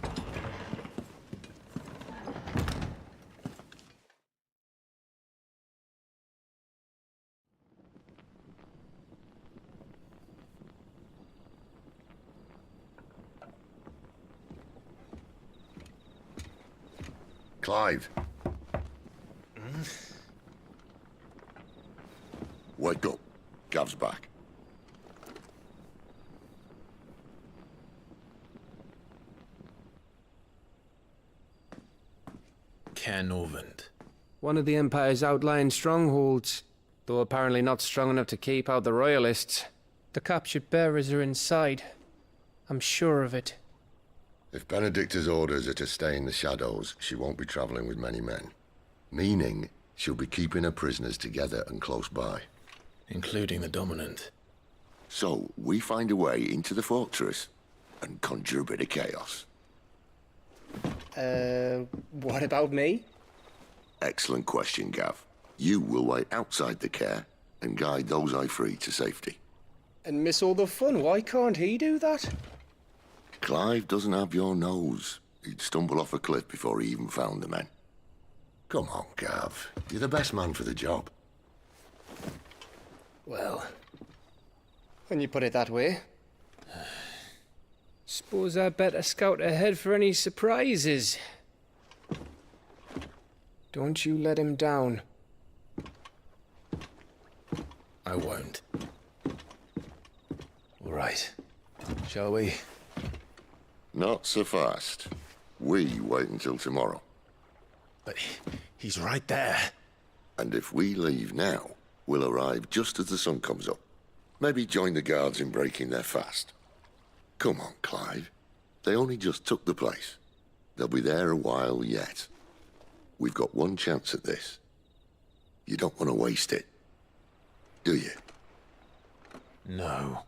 Clive. Wake up. Gav's back. Cairnorvend. One of the Empire's outlying strongholds, though apparently not strong enough to keep out the Royalists. The captured bearers are inside. I'm sure of it. If Benedicta's orders are to stay in the shadows, she won't be traveling with many men. Meaning, she'll be keeping her prisoners together and close by. Including the Dominant. So, we find a way into the fortress and conjure a bit of chaos. What about me? Excellent question, Gav. You will wait outside the care and guide those I free to safety. And miss all the fun. Why can't he do that? Clive doesn't have your nose. He'd stumble off a cliff before he even found the men. Come on, Gav. You're the best man for the job. Well, when you put it that way. Suppose I better scout ahead for any surprises. Don't you let him down. I won't. All right. Shall we? Not so fast. We wait until tomorrow. But he's right there. And if we leave now, we'll arrive just as the sun comes up. Maybe join the guards in breaking their fast. Come on, Clive. They only just took the place. They'll be there a while yet. We've got one chance at this. You don't want to waste it, do you? No.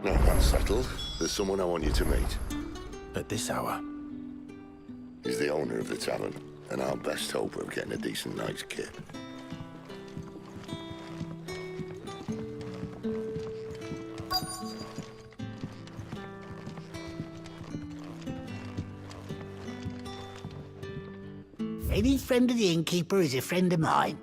Now that's settled, there's someone I want you to meet. At this hour? He's the owner of the tavern, and our best hope of getting a decent night's kip. Any friend of the innkeeper is a friend of mine.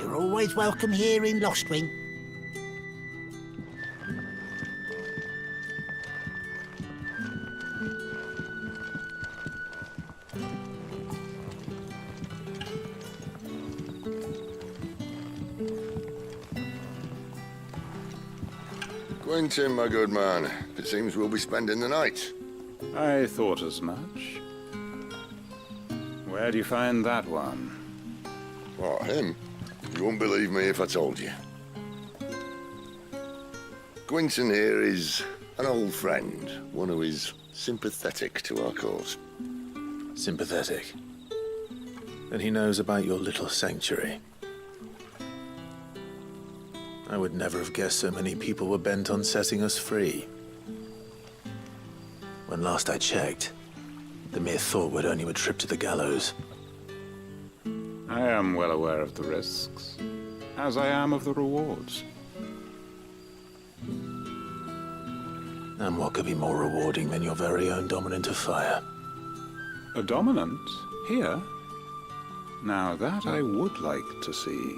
You're always welcome here in Lostwing. Quentin, my good man, it seems we'll be spending the night. I thought as much. Where do you find that one? What, him? You wouldn't believe me if I told you. Quentin here is an old friend, one who is sympathetic to our cause. Sympathetic? And he knows about your little sanctuary. I would never have guessed so many people were bent on setting us free. When last I checked, the mere thought would earn you a trip to the gallows. I am well aware of the risks, as I am of the rewards. And what could be more rewarding than your very own dominant of fire? A dominant? Here? Now that I would like to see.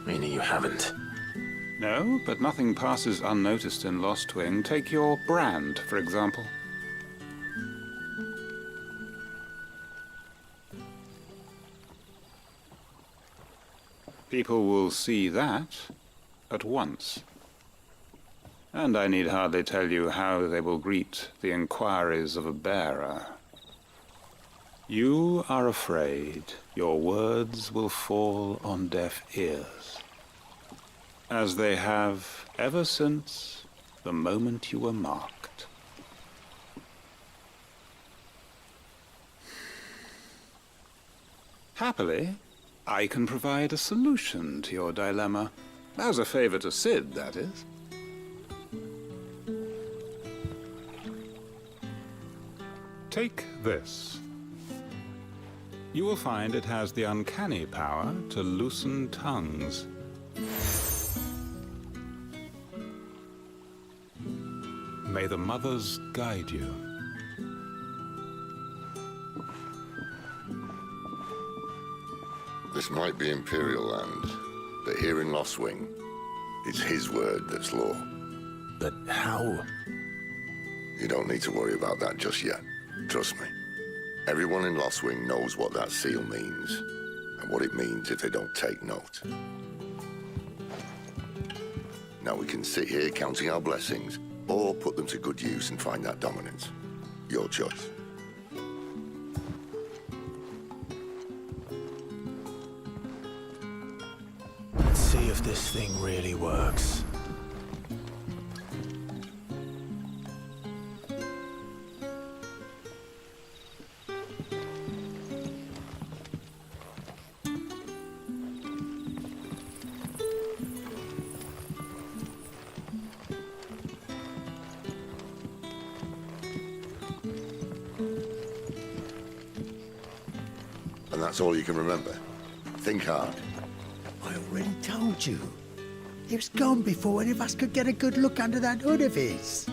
Meaning you haven't? No, but nothing passes unnoticed in Lostwing. Take your brand, for example. People will see that at once. And I need hardly tell you how they will greet the inquiries of a bearer. You are afraid your words will fall on deaf ears, as they have ever since the moment you were marked. Happily, I can provide a solution to your dilemma. As a favor to Sid, that is. Take this. You will find it has the uncanny power to loosen tongues. May the mothers guide you. This might be Imperial land, but here in Lostwing, it's his word that's law. But how? You don't need to worry about that just yet. Trust me. Everyone in Lostwing knows what that seal means, and what it means if they don't take note. Now we can sit here counting our blessings, or put them to good use and find that dominance. Your choice. if this thing really works. And that's all you can remember. Think hard. I already told you. It was gone before any of us could get a good look under that hood of his.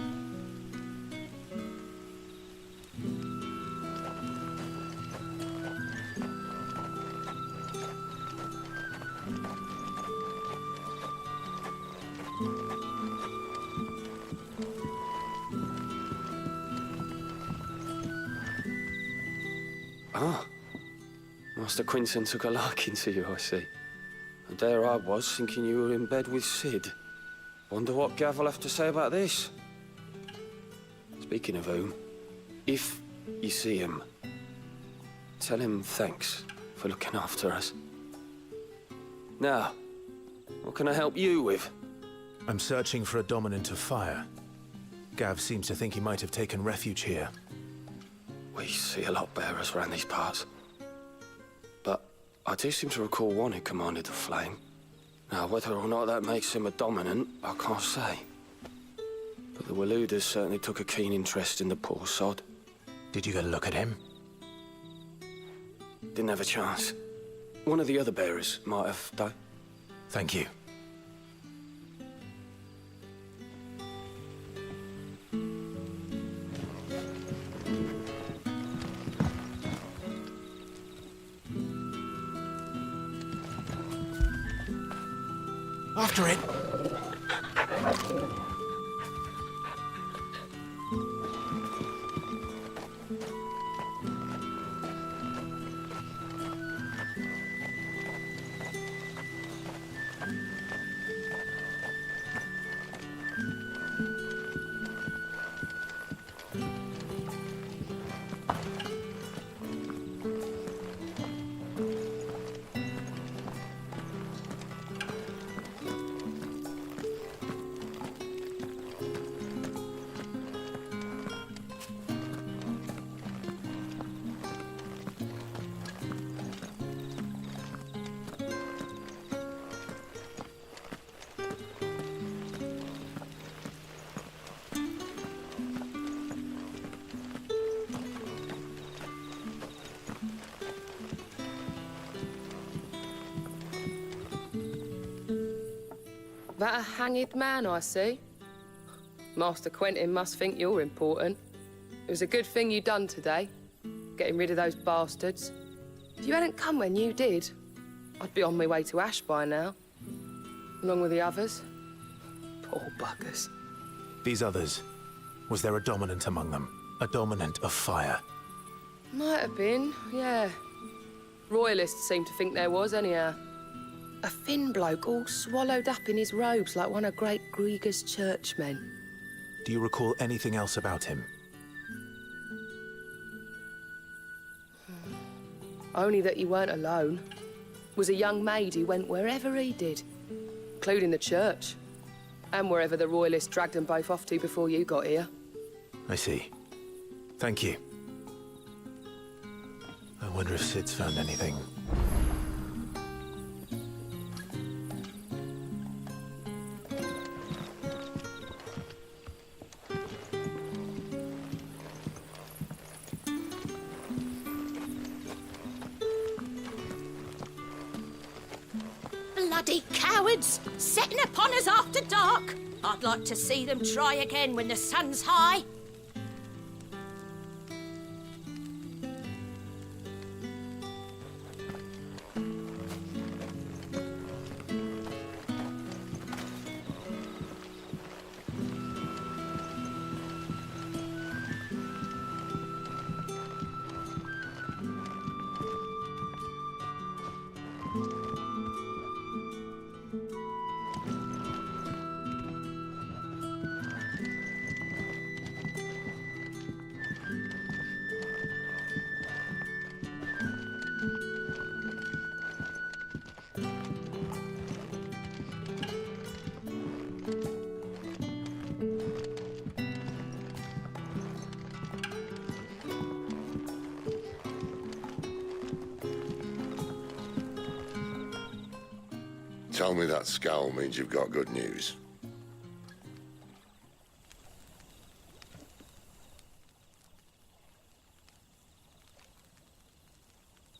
Ah. Master Quinton took a liking to you, I see. And there I was, thinking you were in bed with Sid. Wonder what Gav will have to say about this. Speaking of whom, if you see him, tell him thanks for looking after us. Now, what can I help you with? I'm searching for a dominant of fire. Gav seems to think he might have taken refuge here. We see a lot bearers around these parts. But I do seem to recall one who commanded the flame. Now, whether or not that makes him a dominant, I can't say. But the Waluders certainly took a keen interest in the poor sod. Did you get a look at him? Didn't have a chance. One of the other bearers might have, though. Thank you. After it! That a hanged man, I see. Master Quentin must think you're important. It was a good thing you done today, getting rid of those bastards. If you hadn't come when you did, I'd be on my way to Ash by now, along with the others. Poor buggers. These others, was there a dominant among them? A dominant of fire? Might have been, yeah. Royalists seem to think there was, anyhow. A thin bloke all swallowed up in his robes like one of Great Grieger's churchmen. Do you recall anything else about him? Only that he weren't alone. Was a young maid who went wherever he did, including the church, and wherever the Royalists dragged them both off to before you got here. I see. Thank you. I wonder if Sid's found anything. Bloody cowards! Setting upon us after dark! I'd like to see them try again when the sun's high. Tell me that scowl means you've got good news.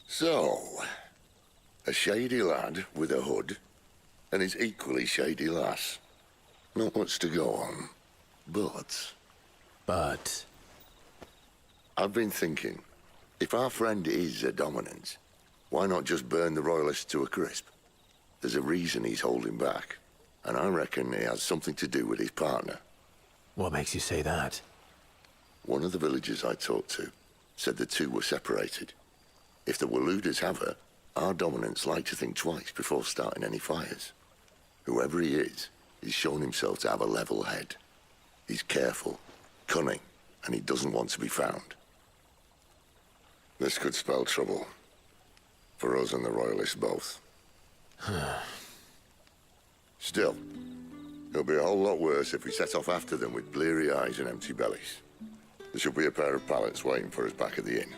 So, a shady lad with a hood, and his equally shady lass. Not much to go on, but... But... I've been thinking, if our friend is a dominant, why not just burn the Royalists to a crisp? There's a reason he's holding back, and I reckon it has something to do with his partner. What makes you say that? One of the villagers I talked to said the two were separated. If the Waluders have her, our dominants like to think twice before starting any fires. Whoever he is, he's shown himself to have a level head. He's careful, cunning, and he doesn't want to be found. This could spell trouble. For us and the Royalists both. Still, it'll be a whole lot worse if we set off after them with bleary eyes and empty bellies. There should be a pair of pallets waiting for us back at the inn.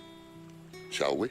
Shall we?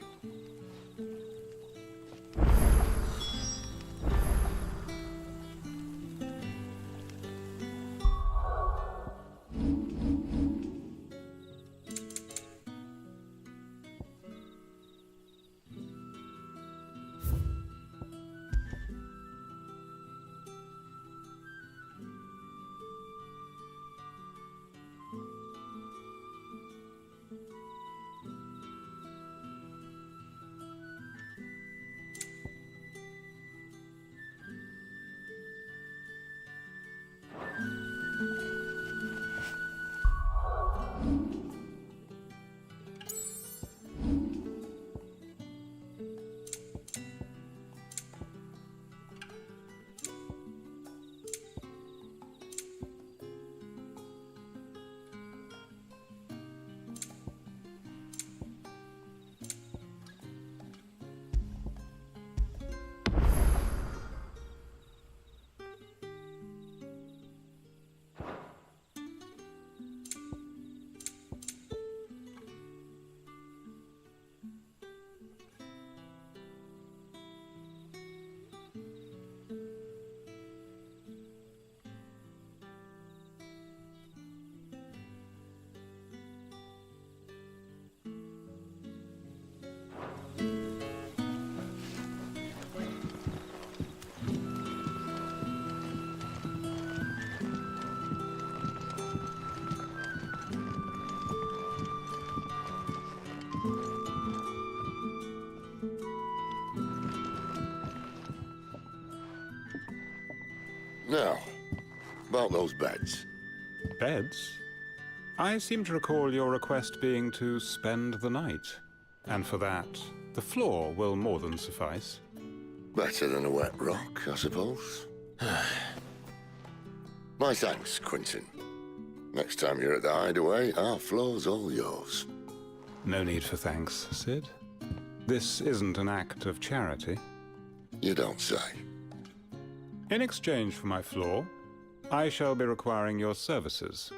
Now, about those beds. Beds? I seem to recall your request being to spend the night. And for that, the floor will more than suffice. Better than a wet rock, I suppose. My thanks, Quentin. Next time you're at the hideaway, our floor's all yours. No need for thanks, Sid. This isn't an act of charity. You don't say. In exchange for my floor, I shall be requiring your services.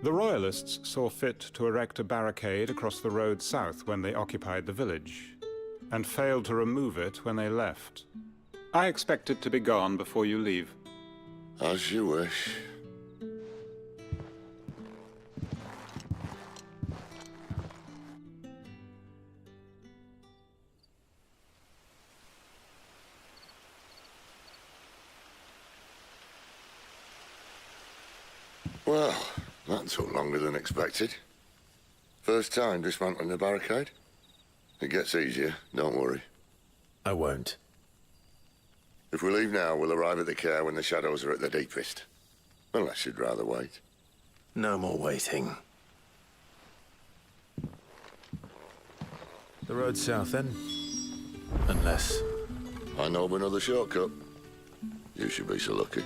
The Royalists saw fit to erect a barricade across the road south when they occupied the village, and failed to remove it when they left. I expect it to be gone before you leave. As you wish. Well, that took longer than expected. First time dismantling the barricade? It gets easier, don't worry. I won't. If we leave now, we'll arrive at the care when the shadows are at their deepest. Unless you'd rather wait. No more waiting. The road south, then? Unless... I know of another shortcut. You should be so lucky.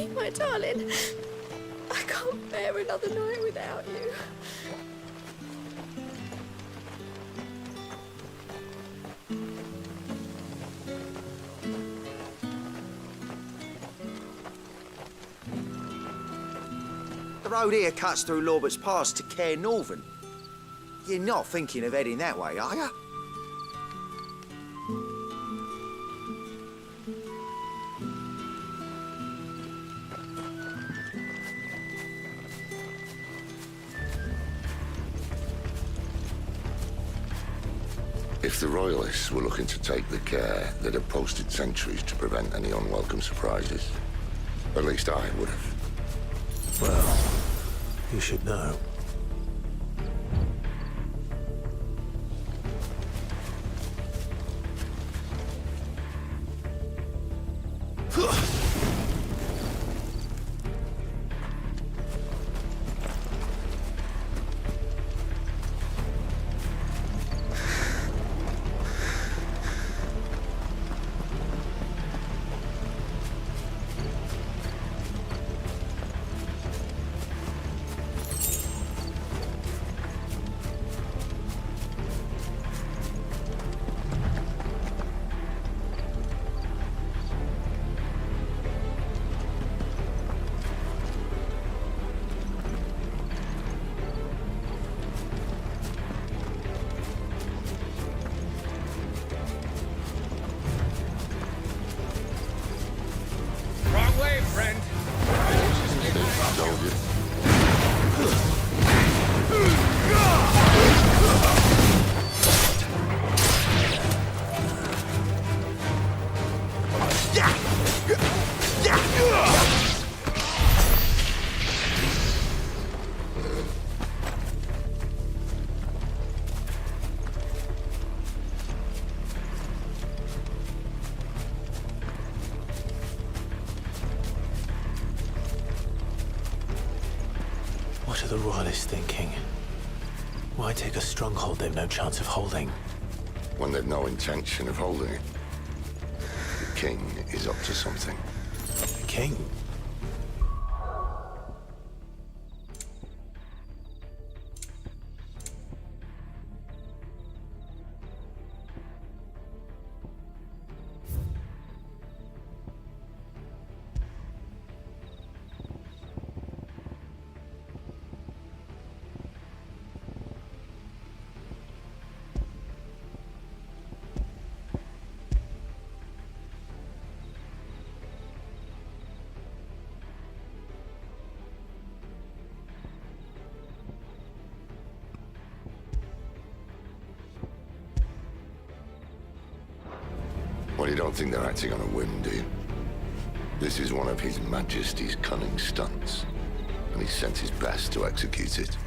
me, my darling. I can't bear another night without you. The road here cuts through Lorbert's Pass to Care Northern. You're not thinking of heading that way, are you? If the Royalists were looking to take the care, they'd have posted sentries to prevent any unwelcome surprises. At least I would have. Well, you should know. What are the Royalists thinking? Why take a stronghold they've no chance of holding? When they've no intention of holding it. The king is up to something. The king? Well, you don't think they're acting on a whim, do you? This is one of His Majesty's cunning stunts, and he sent his best to execute it.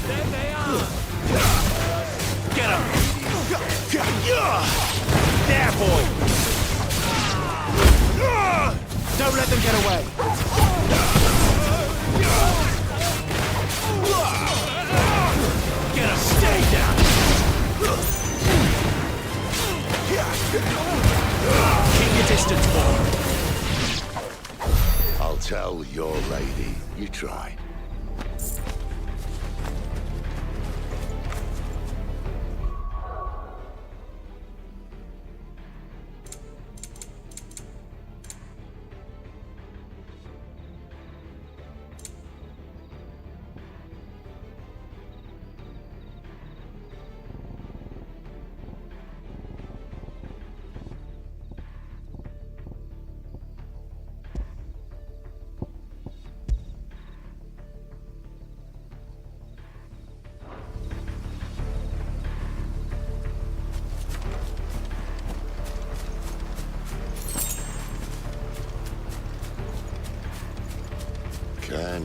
There they are! Get him! There, boy! Don't let them get away! Get him! Stay down! Keep your distance, boy! I'll tell your lady. You try.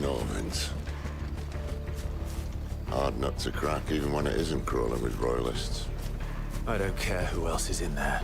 Normans. Hard nut to crack, even when it isn't crawling with royalists. I don't care who else is in there.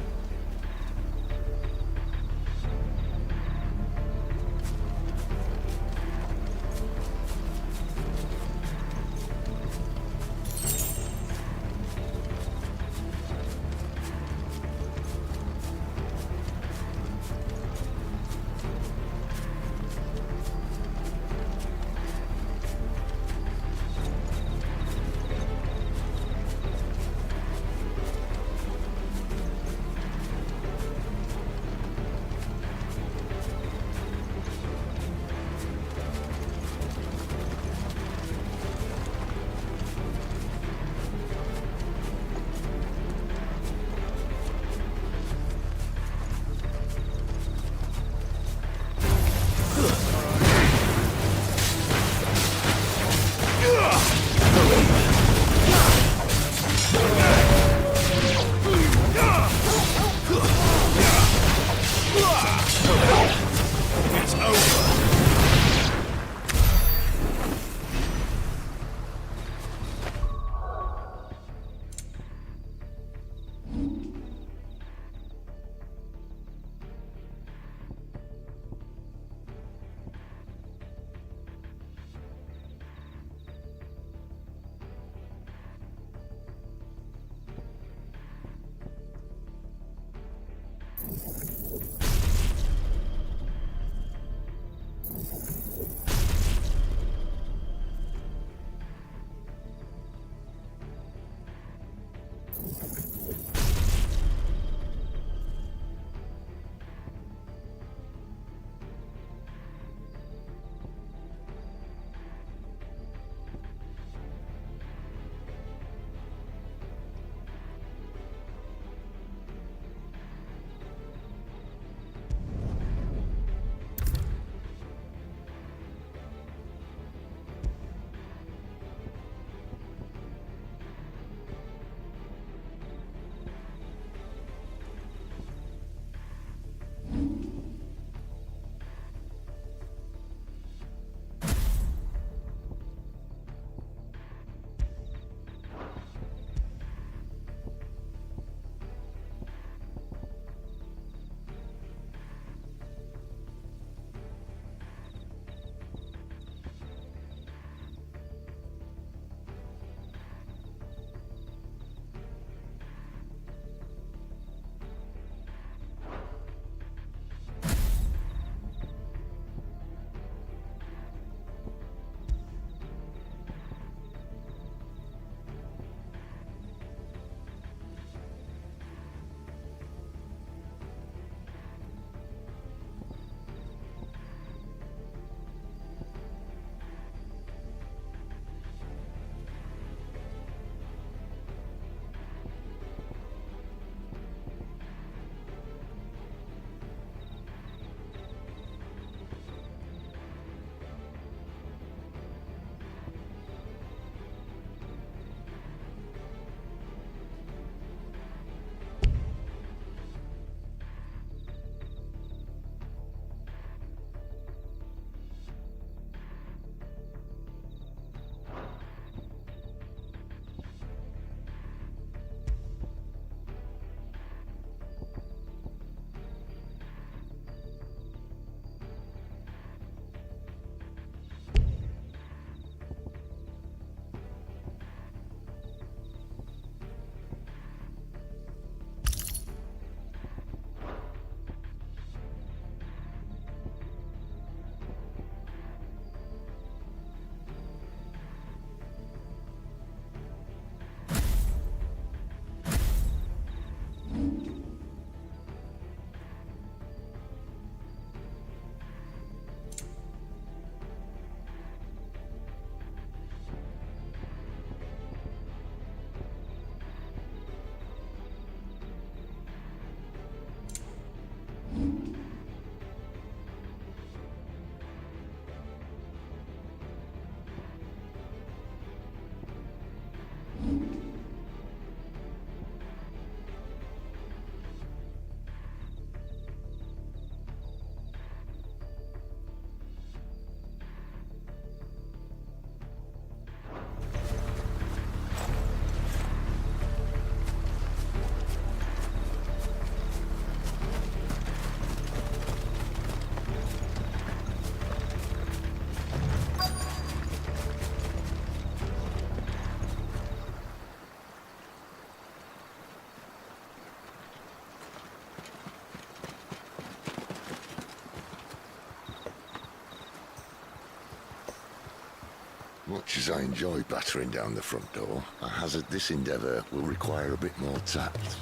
Much as I enjoy battering down the front door, I hazard this endeavour will require a bit more tact.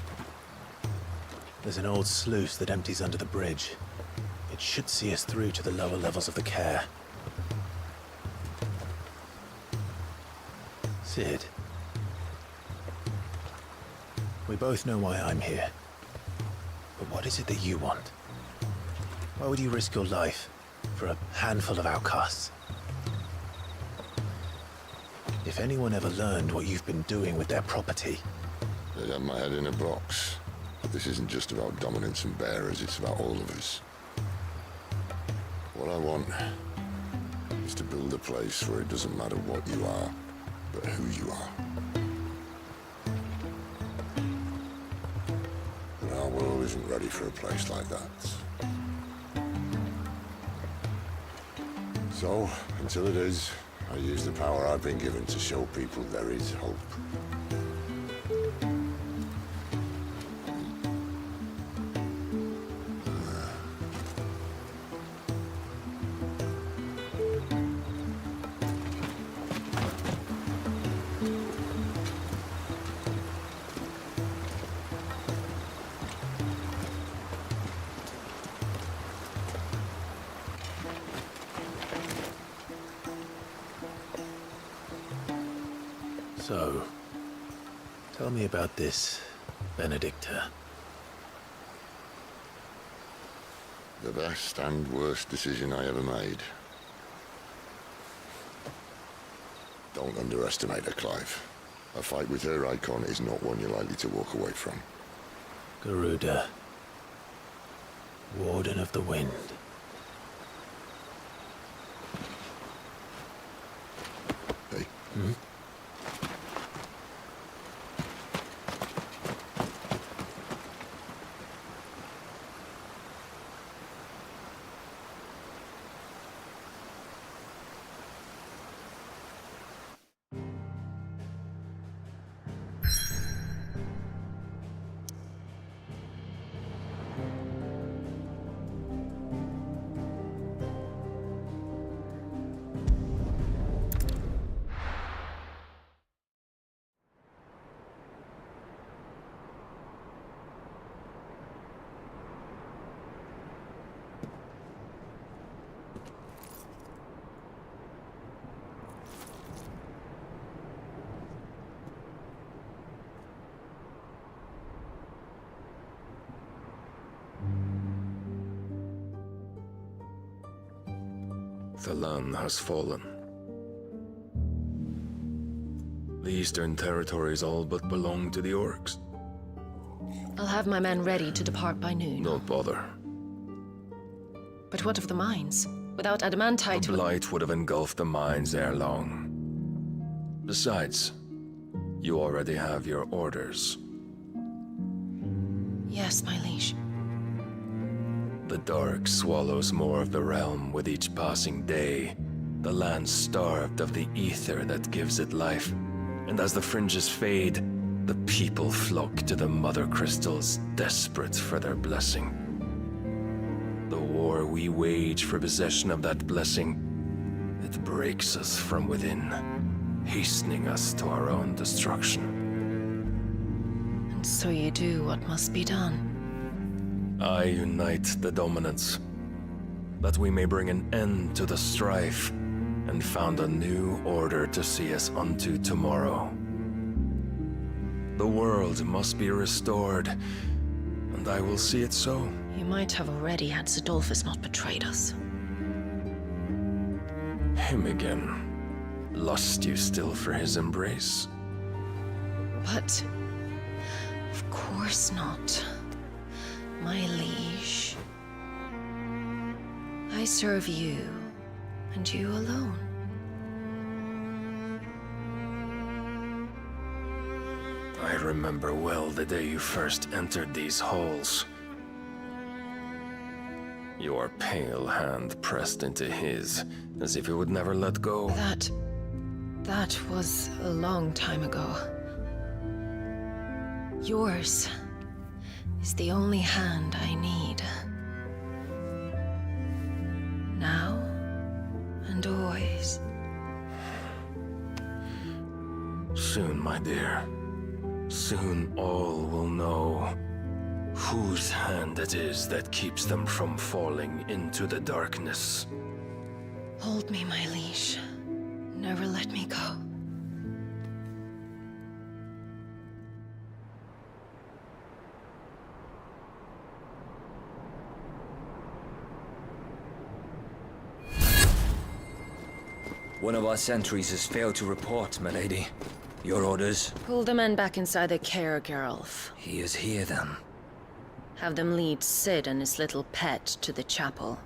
There's an old sluice that empties under the bridge. It should see us through to the lower levels of the care. Sid. We both know why I'm here. But what is it that you want? Why would you risk your life for a handful of outcasts? If anyone ever learned what you've been doing with their property... They'd have my head in a box. But this isn't just about dominance and bearers, it's about all of us. What I want is to build a place where it doesn't matter what you are, but who you are. And our world isn't ready for a place like that. So, until it is, I use the power I've been given to show people there is hope. So, tell me about this Benedicta. The best and worst decision I ever made. Don't underestimate her, Clive. A fight with her icon is not one you're likely to walk away from. Garuda. Warden of the Wind. Hey? Hmm? The land has fallen. The Eastern Territories all but belong to the Orcs. I'll have my men ready to depart by noon. Don't bother. But what of the mines? Without adamantite... The blight would have engulfed the mines ere long. Besides, you already have your orders. Yes, my liege. The dark swallows more of the realm with each passing day. The land starved of the ether that gives it life. And as the fringes fade, the people flock to the mother crystals, desperate for their blessing. The war we wage for possession of that blessing, it breaks us from within, hastening us to our own destruction. And so you do what must be done. I unite the dominants, that we may bring an end to the strife, and found a new order to see us unto tomorrow. The world must be restored, and I will see it so. You might have already had Zidolphus not betrayed us. Him again. Lust you still for his embrace? But... of course not. My liege. I serve you, and you alone. I remember well the day you first entered these halls. Your pale hand pressed into his, as if it would never let go. That was a long time ago. Yours is the only hand I need. Now and always. Soon, my dear. Soon all will know whose hand it is that keeps them from falling into the darkness. Hold me, my liege. Never let me go. One of our sentries has failed to report, my lady. Your orders? Pull the men back inside the care, Geralf. He is here, then. Have them lead Sid and his little pet to the chapel.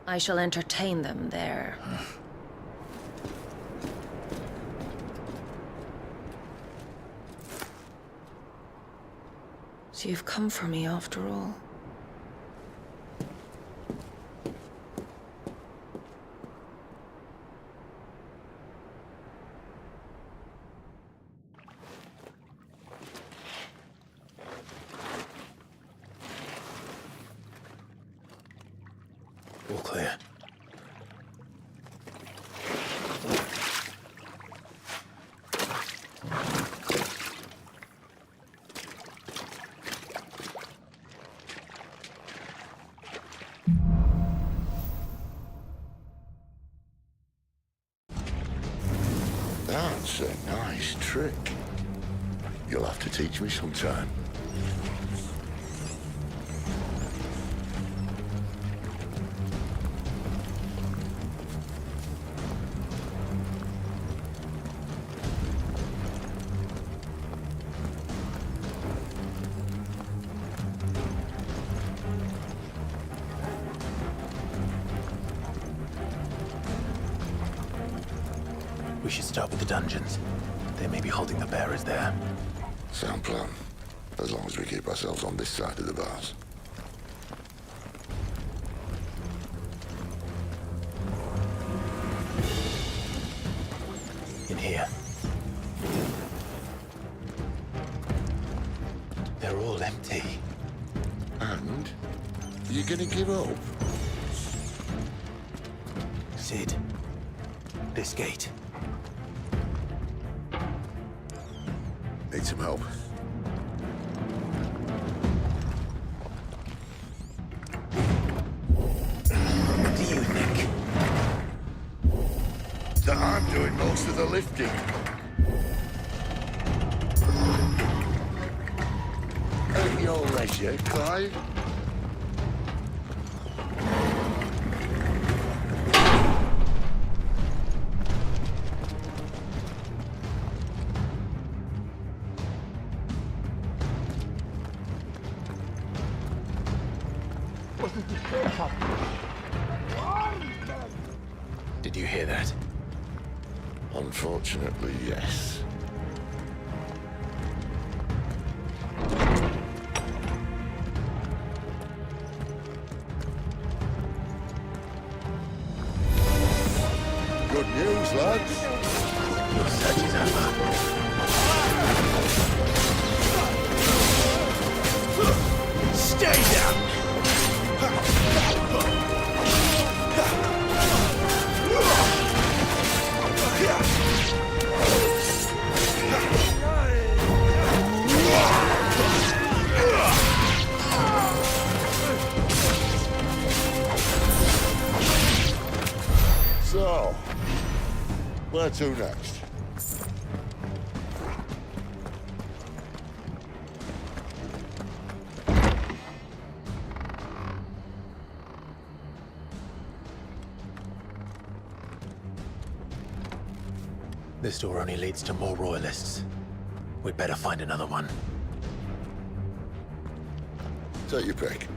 I shall entertain them there. So you've come for me after all. All clear. That's a nice trick. You'll have to teach me sometime. We should start with the dungeons. They may be holding the bearers there. Sound plan. As long as we keep ourselves on this side of the bars. In here. They're all empty. And? You gonna give up? Sid. This gate. Need some help. What do you think? That I'm doing most of the lifting. At your leisure, Clive. Did you hear that? Unfortunately, yes. Good news, lads. Your search is over. Stay down! So, where to next? This door only leads to more royalists. We'd better find another one. Take your pick.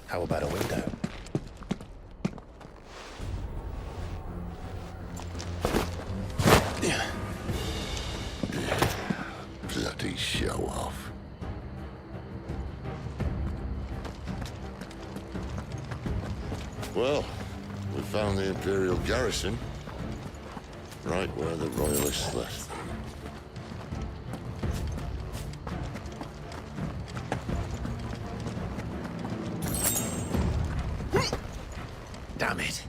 How about a window? Bloody show off. Well, we found the Imperial garrison. Right where the Royalists left them. Damn it.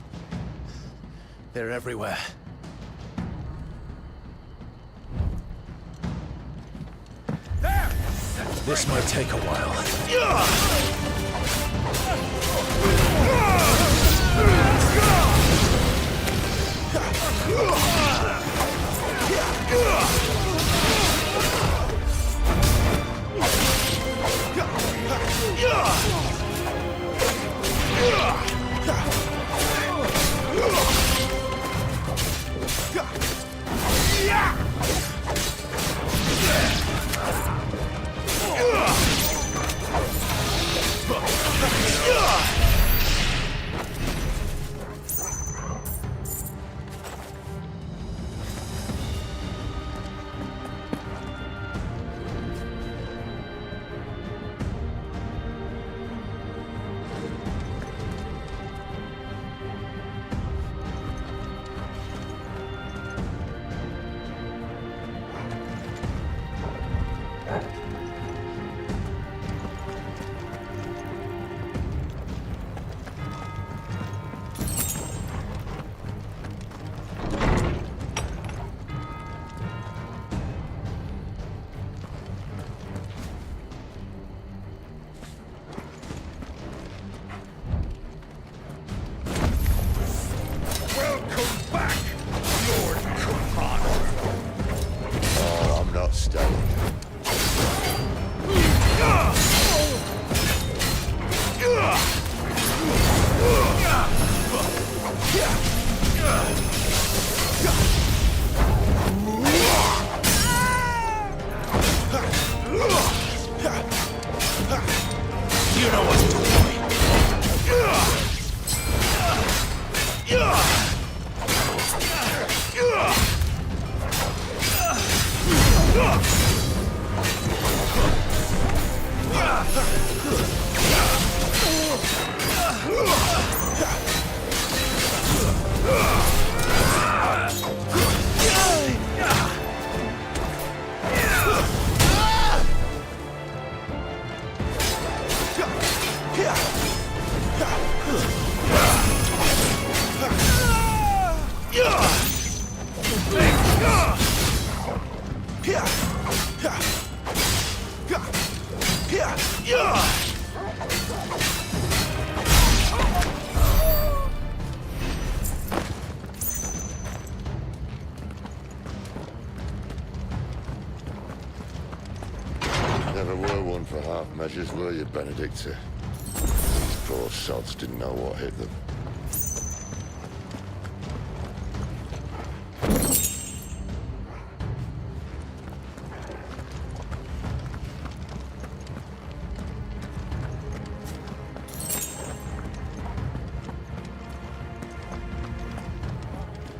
They're everywhere. There! This might take a while. Oh, I'm not staying. You know what's to Never were one for half measures, were you, Benedicta? These poor sods didn't know what hit them.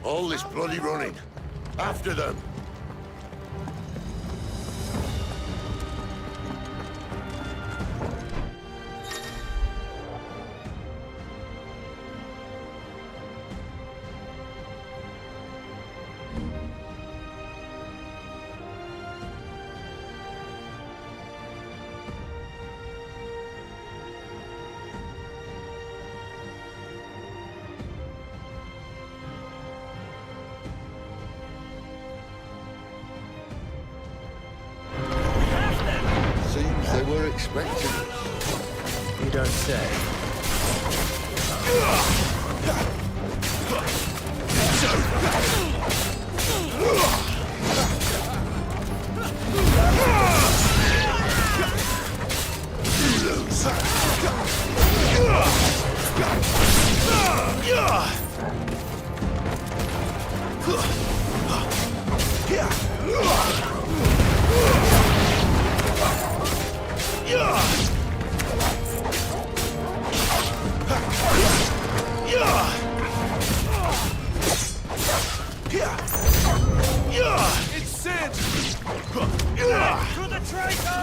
All this bloody running. After them! Seems they were expecting us. You don't say. It's Sid! To the traitor!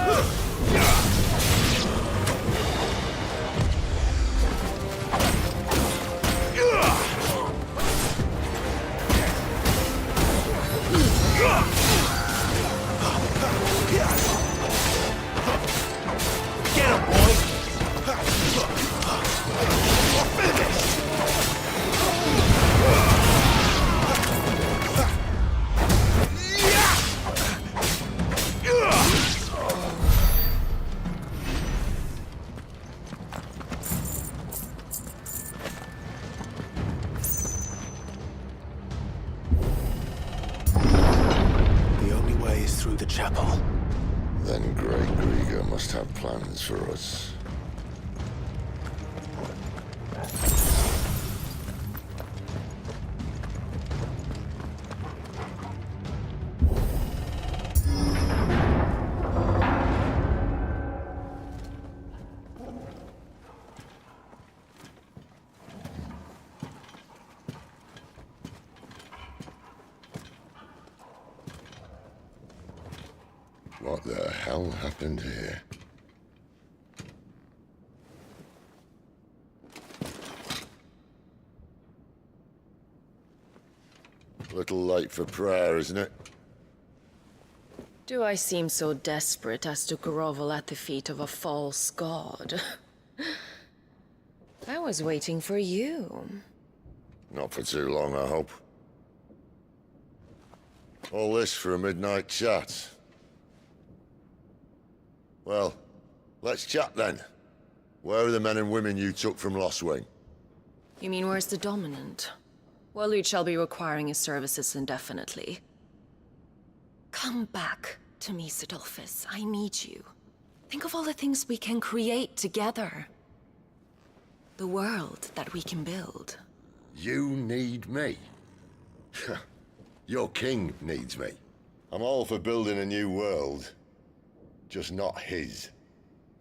Get him, boy! We're finished! is through the chapel. Then Great Grieger must have plans for us. What the hell happened here? Little late for prayer, isn't it? Do I seem so desperate as to grovel at the feet of a false god? I was waiting for you. Not for too long, I hope. All this for a midnight chat. Well, let's chat then. Where are the men and women you took from Lost Wing? You mean where's the dominant? Well, you shall be requiring his services indefinitely. Come back to me, Sidolphus. I need you. Think of all the things we can create together. The world that we can build. You need me? Your king needs me. I'm all for building a new world. Just not his.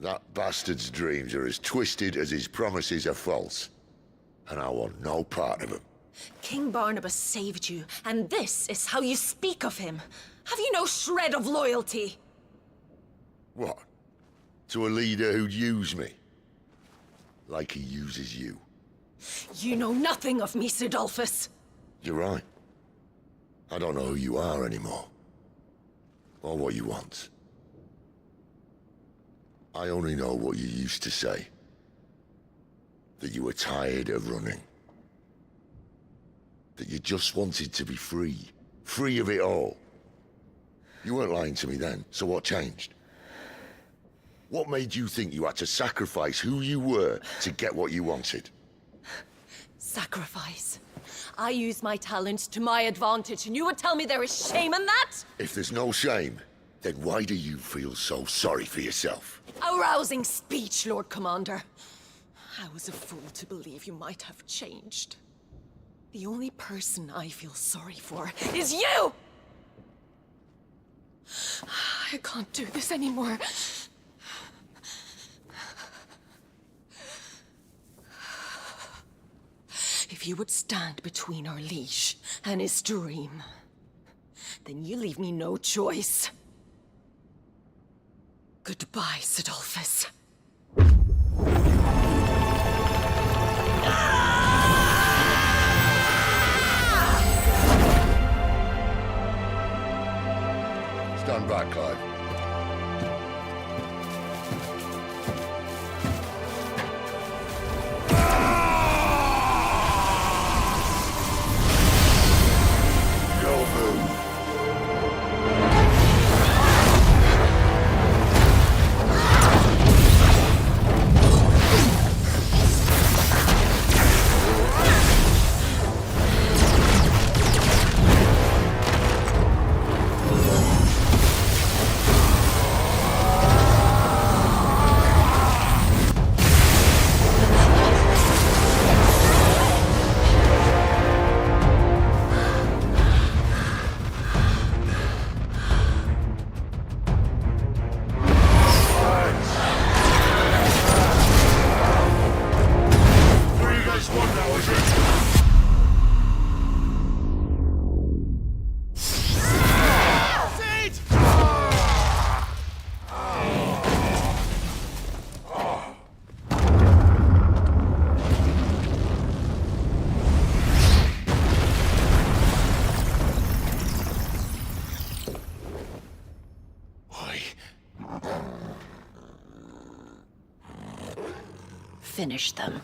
That bastard's dreams are as twisted as his promises are false. And I want no part of them. King Barnabas saved you, and this is how you speak of him. Have you no shred of loyalty? What? To a leader who'd use me? Like he uses you. You know nothing of me, Sidolphus. You're right. I don't know who you are anymore. Or what you want. I only know what you used to say. That you were tired of running. That you just wanted to be free. Free of it all. You weren't lying to me then, so what changed? What made you think you had to sacrifice who you were to get what you wanted? Sacrifice. I use my talents to my advantage, and you would tell me there is shame in that? If there's no shame, then why do you feel so sorry for yourself? A rousing speech, Lord Commander. I was a fool to believe you might have changed. The only person I feel sorry for is you! I can't do this anymore. If you would stand between our liege and his dream, then you leave me no choice. Goodbye, Sidolphus. Stand back, Clive. Your move. Finish them.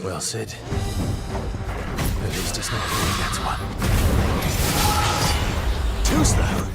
Well, Sid. At least it's not going to get one. Too slow.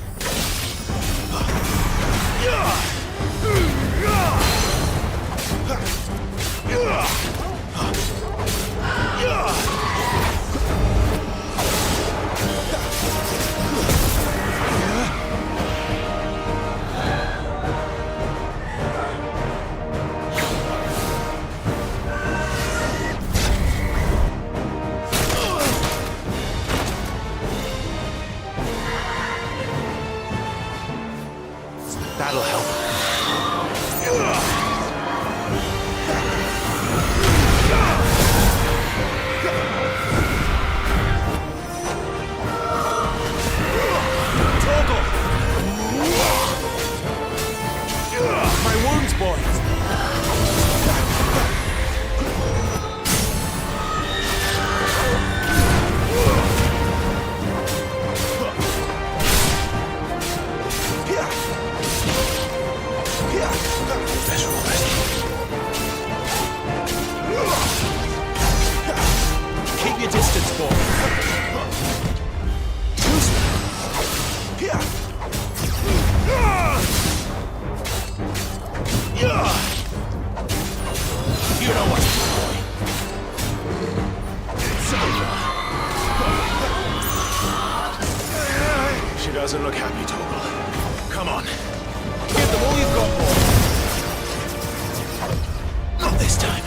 Not this time.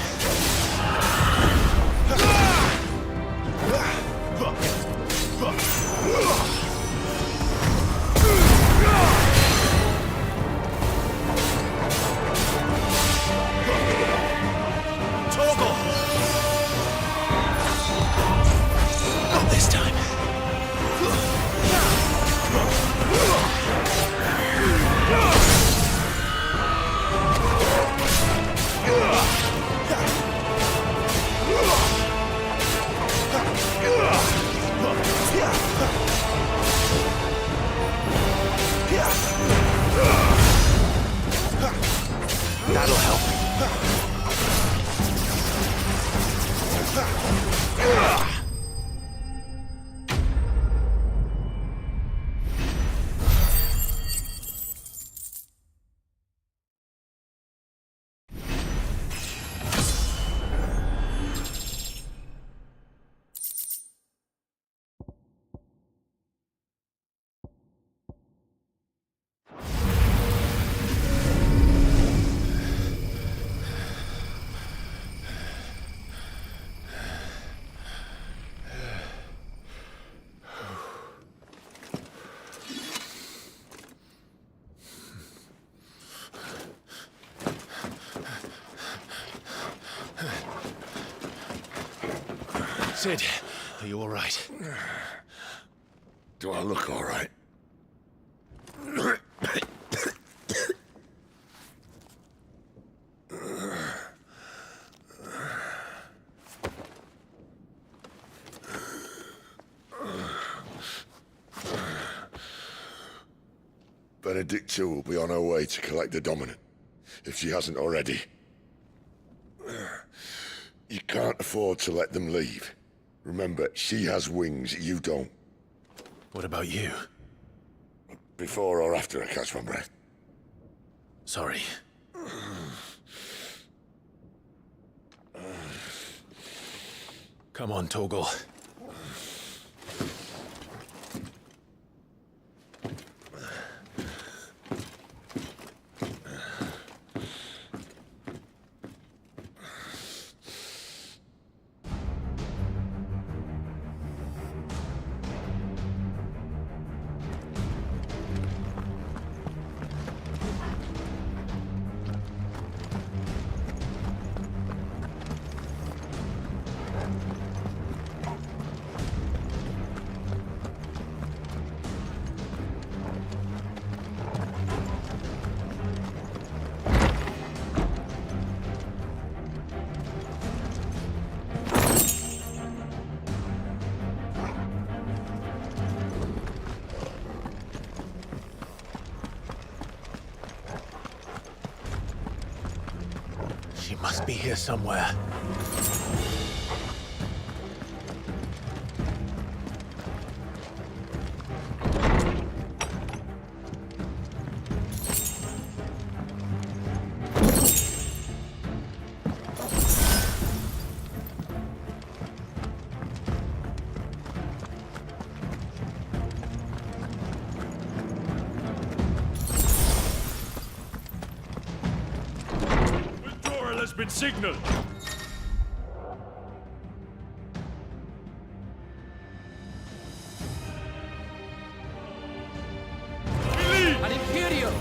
Torgal! Not this time. That'll help. Sid, are you all right? Do I look all right? Benedicta will be on her way to collect the Dominant, if she hasn't already. You can't afford to let them leave. Remember, she has wings, you don't. What about you? Before or after I catch my breath? Sorry. Come on, Torgal. She must be here somewhere. Has been signaled. An Imperial!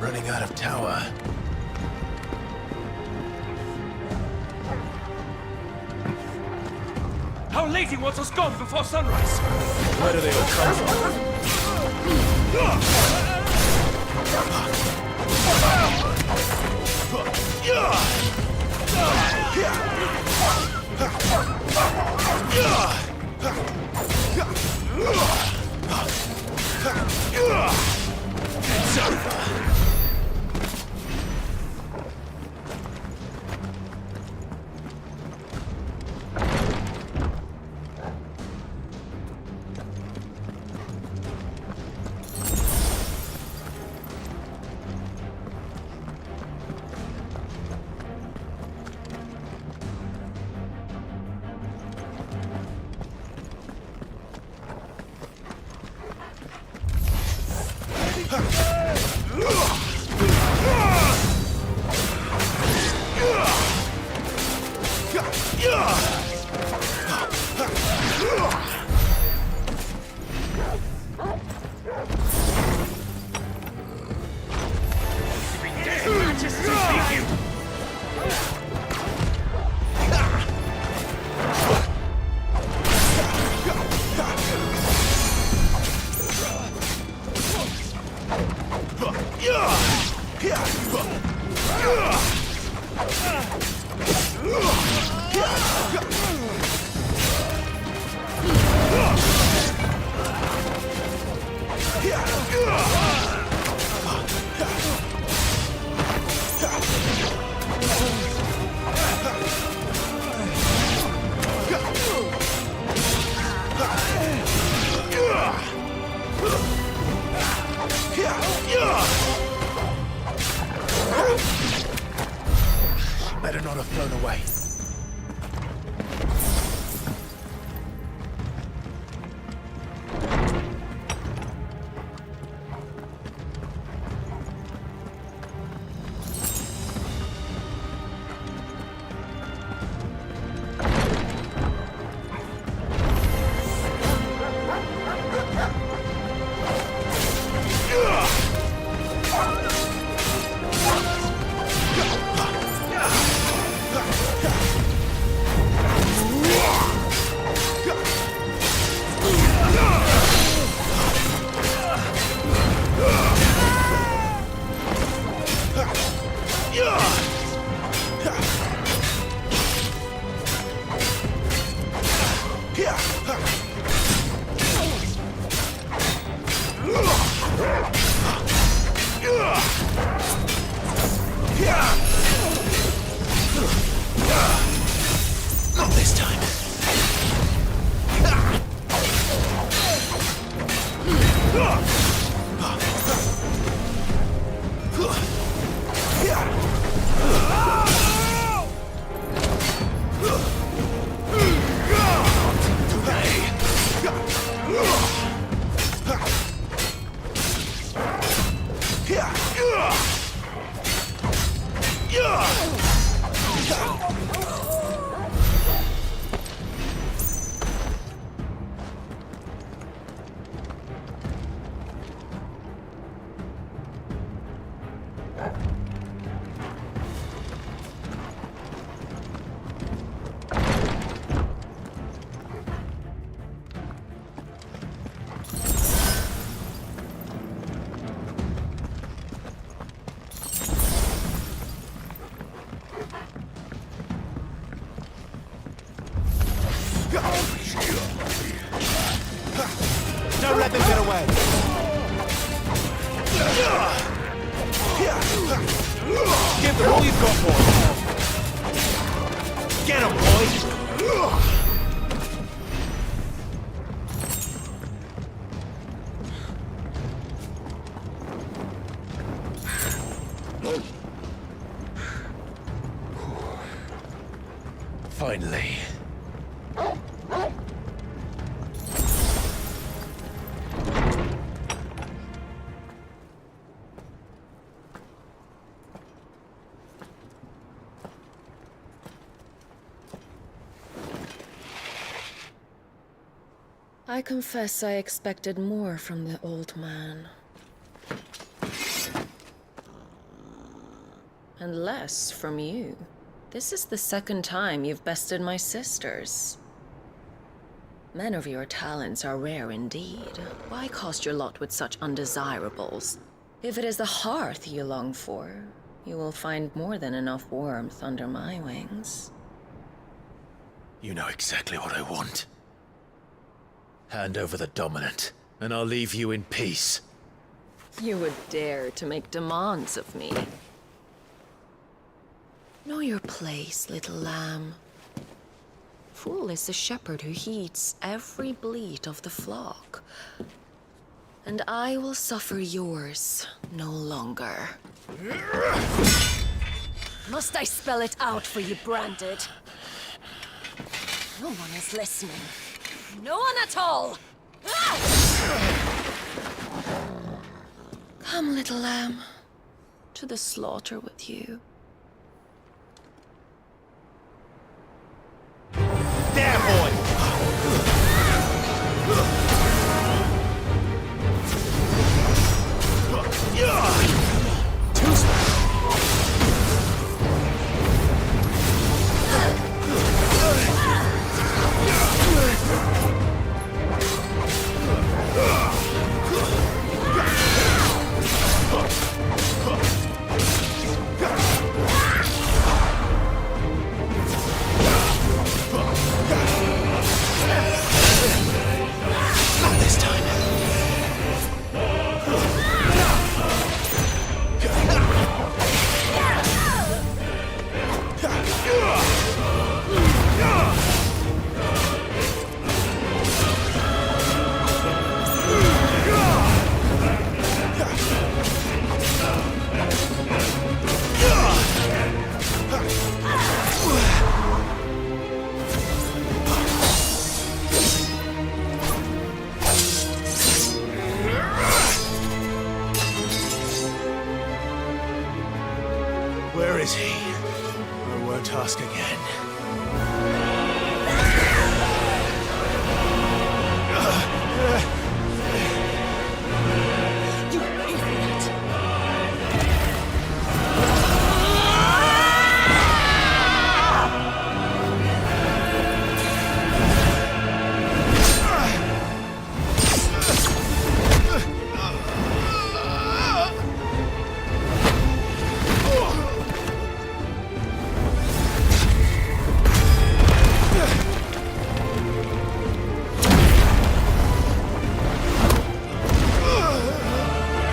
Running out of tower. Our lady wants us gone before sunrise. Where do they all come from? It's over. Better not have flown away. Not this time. Don't let them get away. Give them all you've got, boys. Get them, boys. Finally. I confess I expected more from the old man. And less from you. This is the second time you've bested my sisters. Men of your talents are rare indeed. Why cast your lot with such undesirables? If it is the hearth you long for, you will find more than enough warmth under my wings. You know exactly what I want. Hand over the dominant, and I'll leave you in peace. You would dare to make demands of me. Know your place, little lamb. Fool is the shepherd who heeds every bleat of the flock. And I will suffer yours no longer. Must I spell it out for you, Branded? No one is listening. No one at all! Come, little lamb, to the slaughter with you. There, boy! Where is he? I won't ask again. You idiot!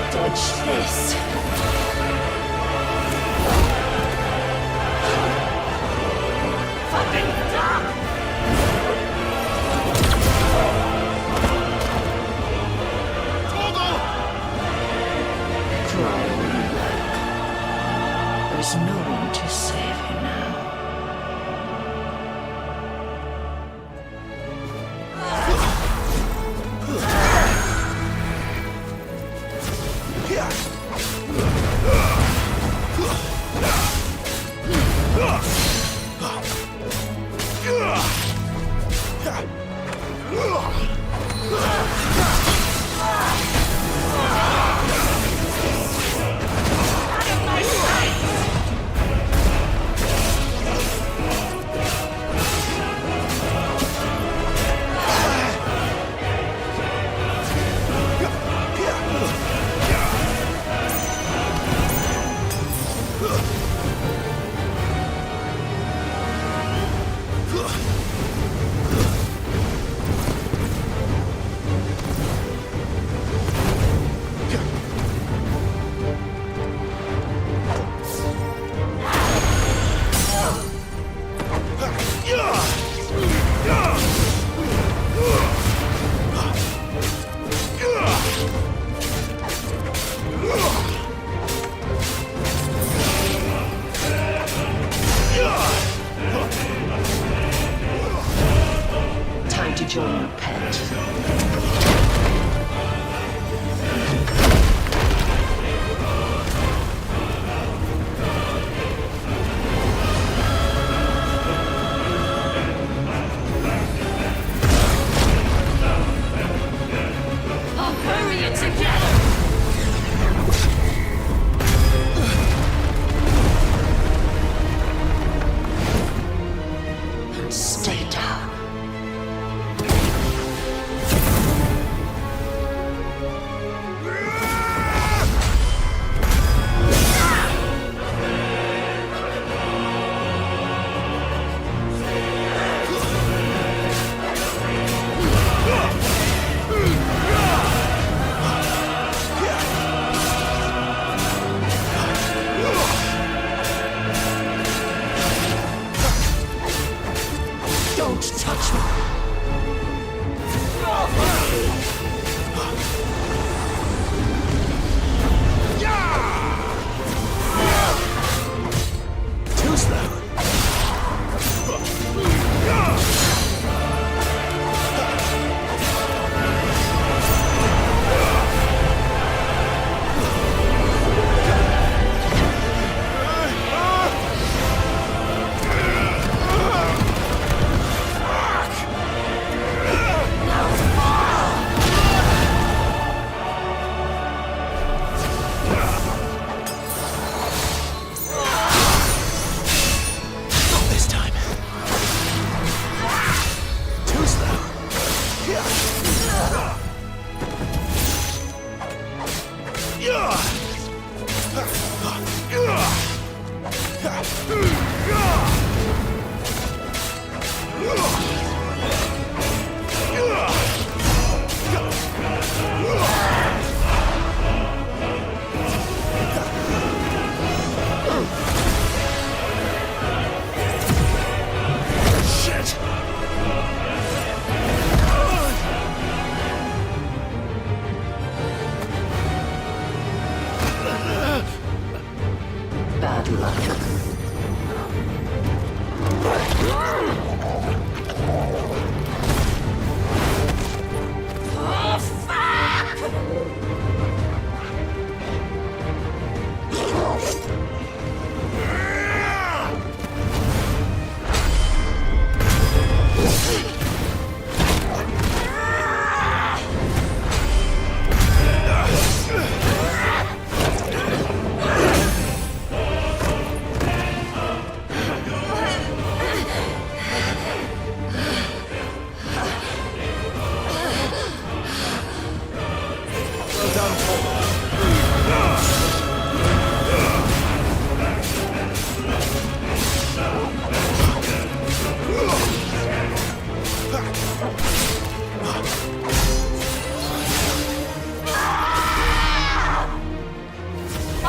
Dodge this. Fucking stop! Cry when you like. There's no one to save you now.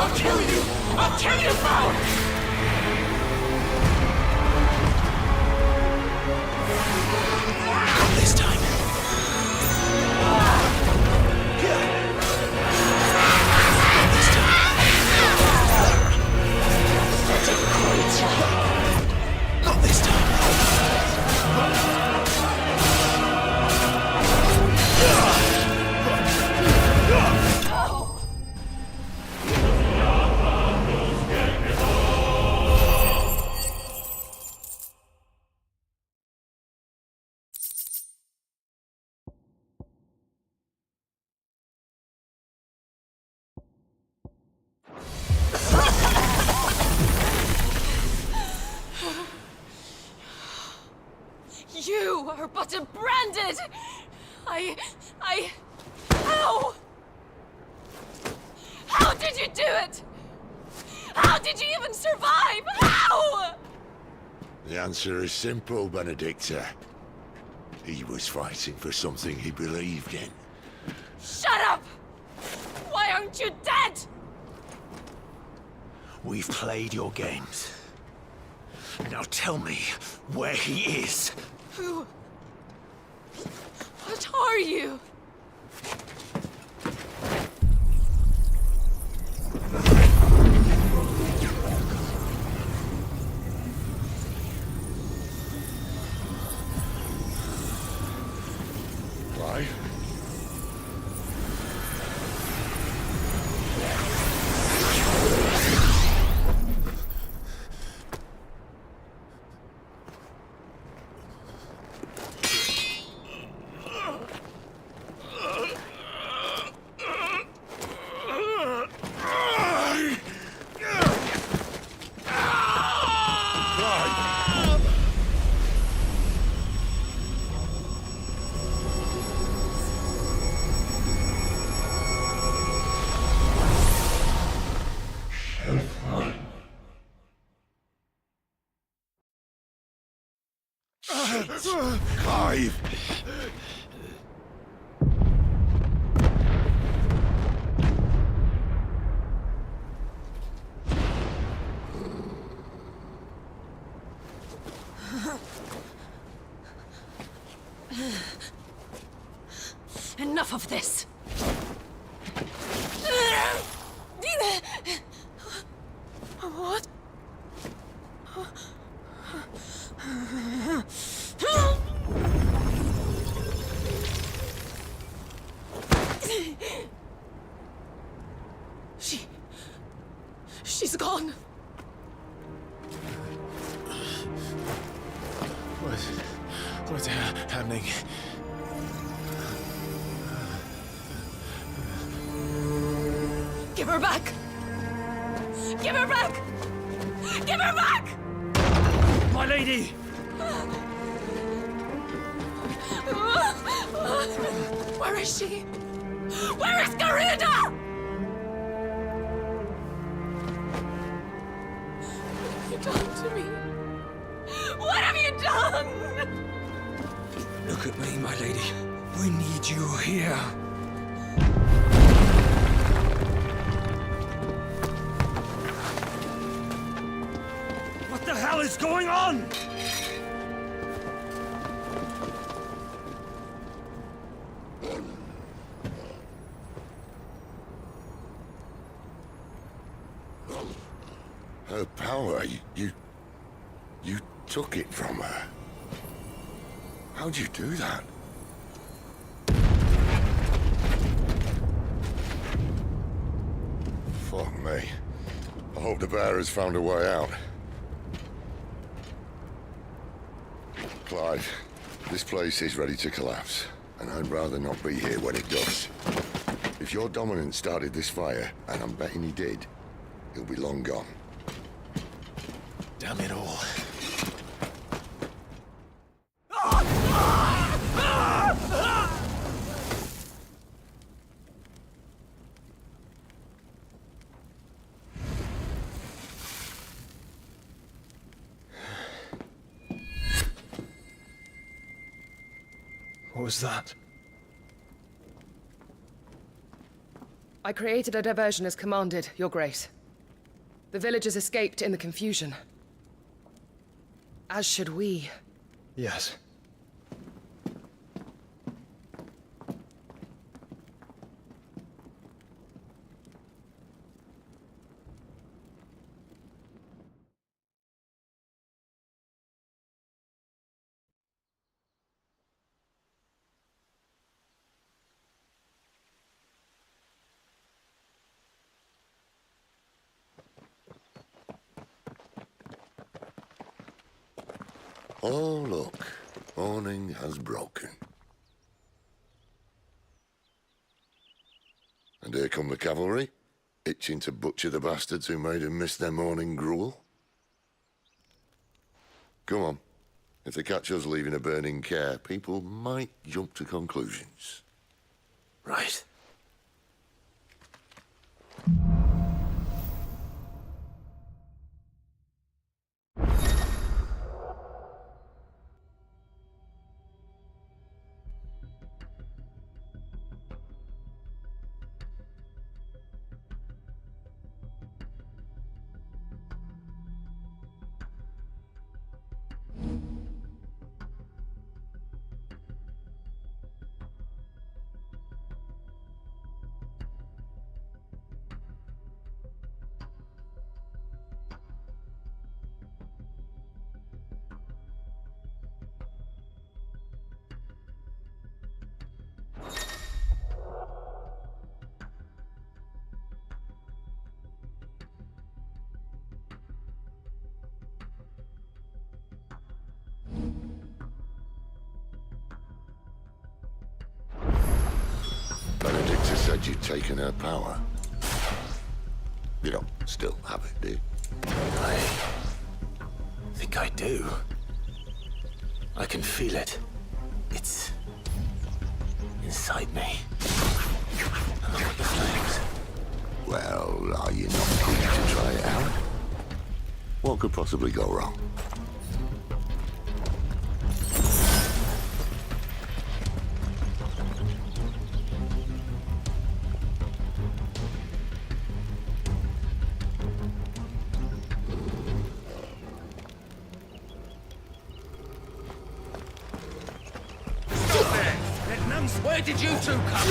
I'll kill you! I'll kill you, Bound! Not this time. Not this You are but a branded! How? How did you do it? How did you even survive? How? The answer is simple, Benedicta. He was fighting for something he believed in. Shut up! Why aren't you dead? We've played your games. Now tell me where he is. Who? What are you? Why? Clive! Enough of this! What? She's gone. What's happening? Give her back! Give her back! Give her back! My lady! Where is she? Where is Garuda? What have you done to me? What have you done? Look at me, my lady. We need you here. What the hell is going on? Her power, you took it from her. How'd you do that? Fuck me. I hope the bear has found a way out. Clive, this place is ready to collapse, and I'd rather not be here when it does. If your dominant started this fire, and I'm betting he did, he'll be long gone. Damn it all. What was that? I created a diversion as commanded, Your Grace. The villagers escaped in the confusion. As should we. Yes. Oh, look. Morning has broken. And here come the cavalry, itching to butcher the bastards who made them miss their morning gruel. Come on. If they catch us leaving a burning care, people might jump to conclusions. Right. Benedicta said you'd taken her power. You don't still have it, do you? I think I do. I can feel it. It's inside me. Along with the flames. Well, are you not keen to try it out? What could possibly go wrong? Where did you two come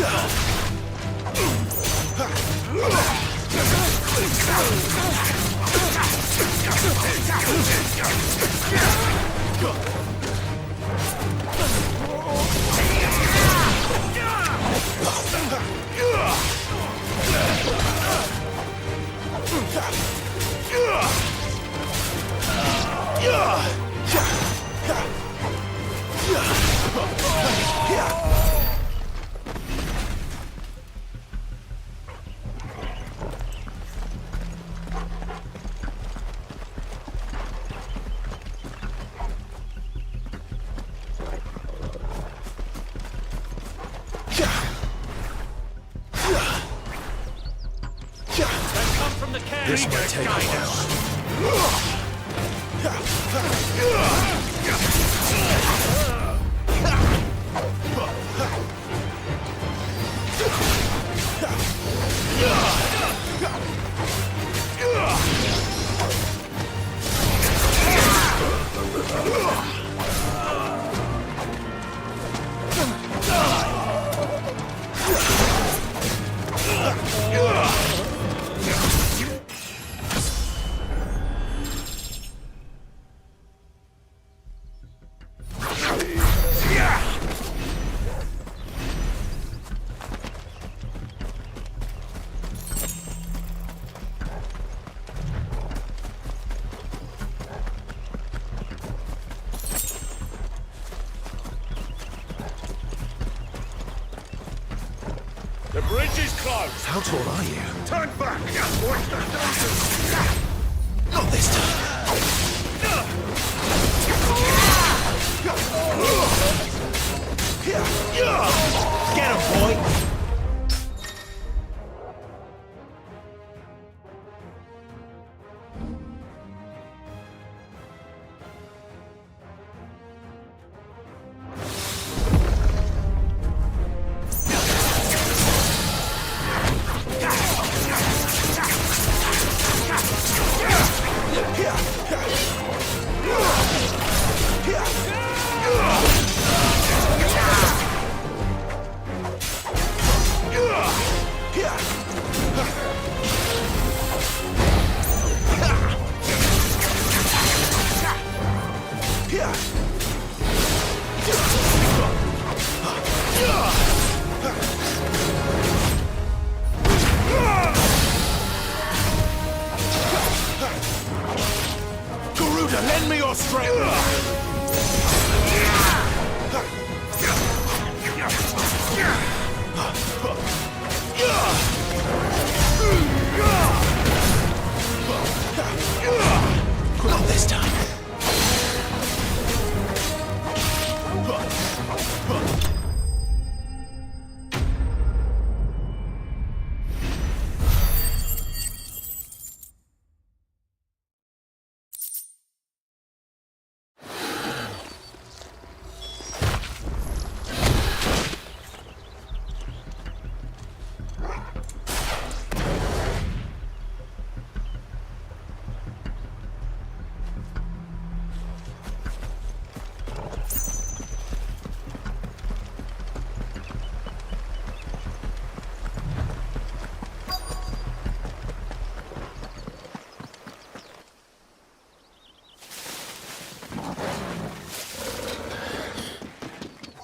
This might take a while. Bridge is closed. How tall are you? Turn back. Not this time. Get him, boy! Garuda, lend me your strength. Not this time.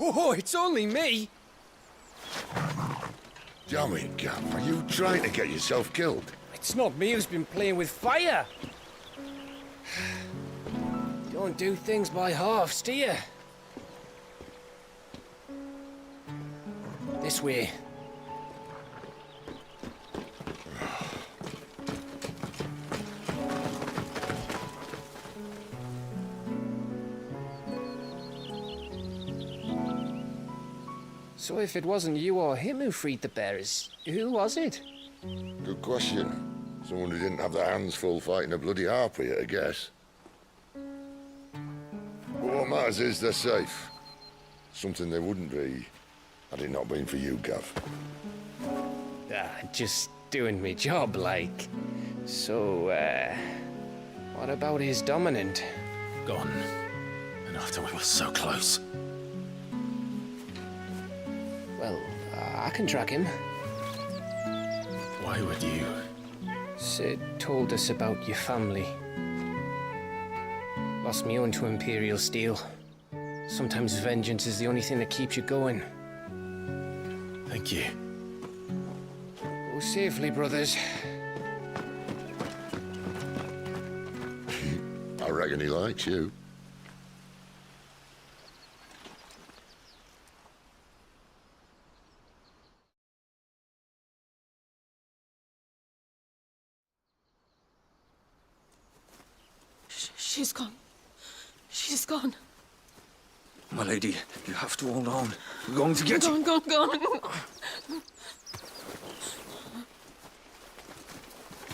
Oh, it's only me! Damn it, Gav. Are you trying to get yourself killed? It's not me who's been playing with fire! Don't do things by halves, do you? This way. So if it wasn't you or him who freed the bearers, who was it? Good question. Someone who didn't have their hands full fighting a bloody harpy, I guess. But what matters is they're safe. Something they wouldn't be had it not been for you, Gav. Just doing me job, like. So, what about his dominant? Gone. And after we were so close. Well, I can track him. Why would you? Sid told us about your family. Lost me own to Imperial steel. Sometimes vengeance is the only thing that keeps you going. Thank you. Go safely, brothers. I reckon he likes you. She's gone. She's gone. My lady, you have to hold on. We're going to get you. Gone.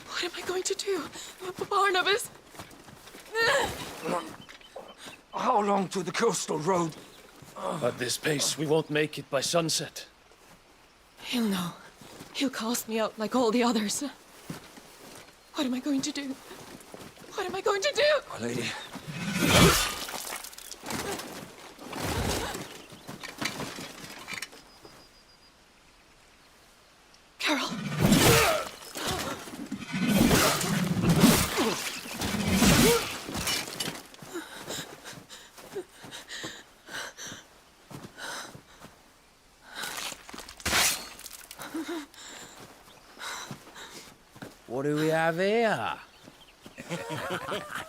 What am I going to do? Barnabas? How long to the coastal road? At this pace, we won't make it by sunset. He'll know. He'll cast me out like all the others. What am I going to do? What am I going to do? My lady. Carol. What do we have here?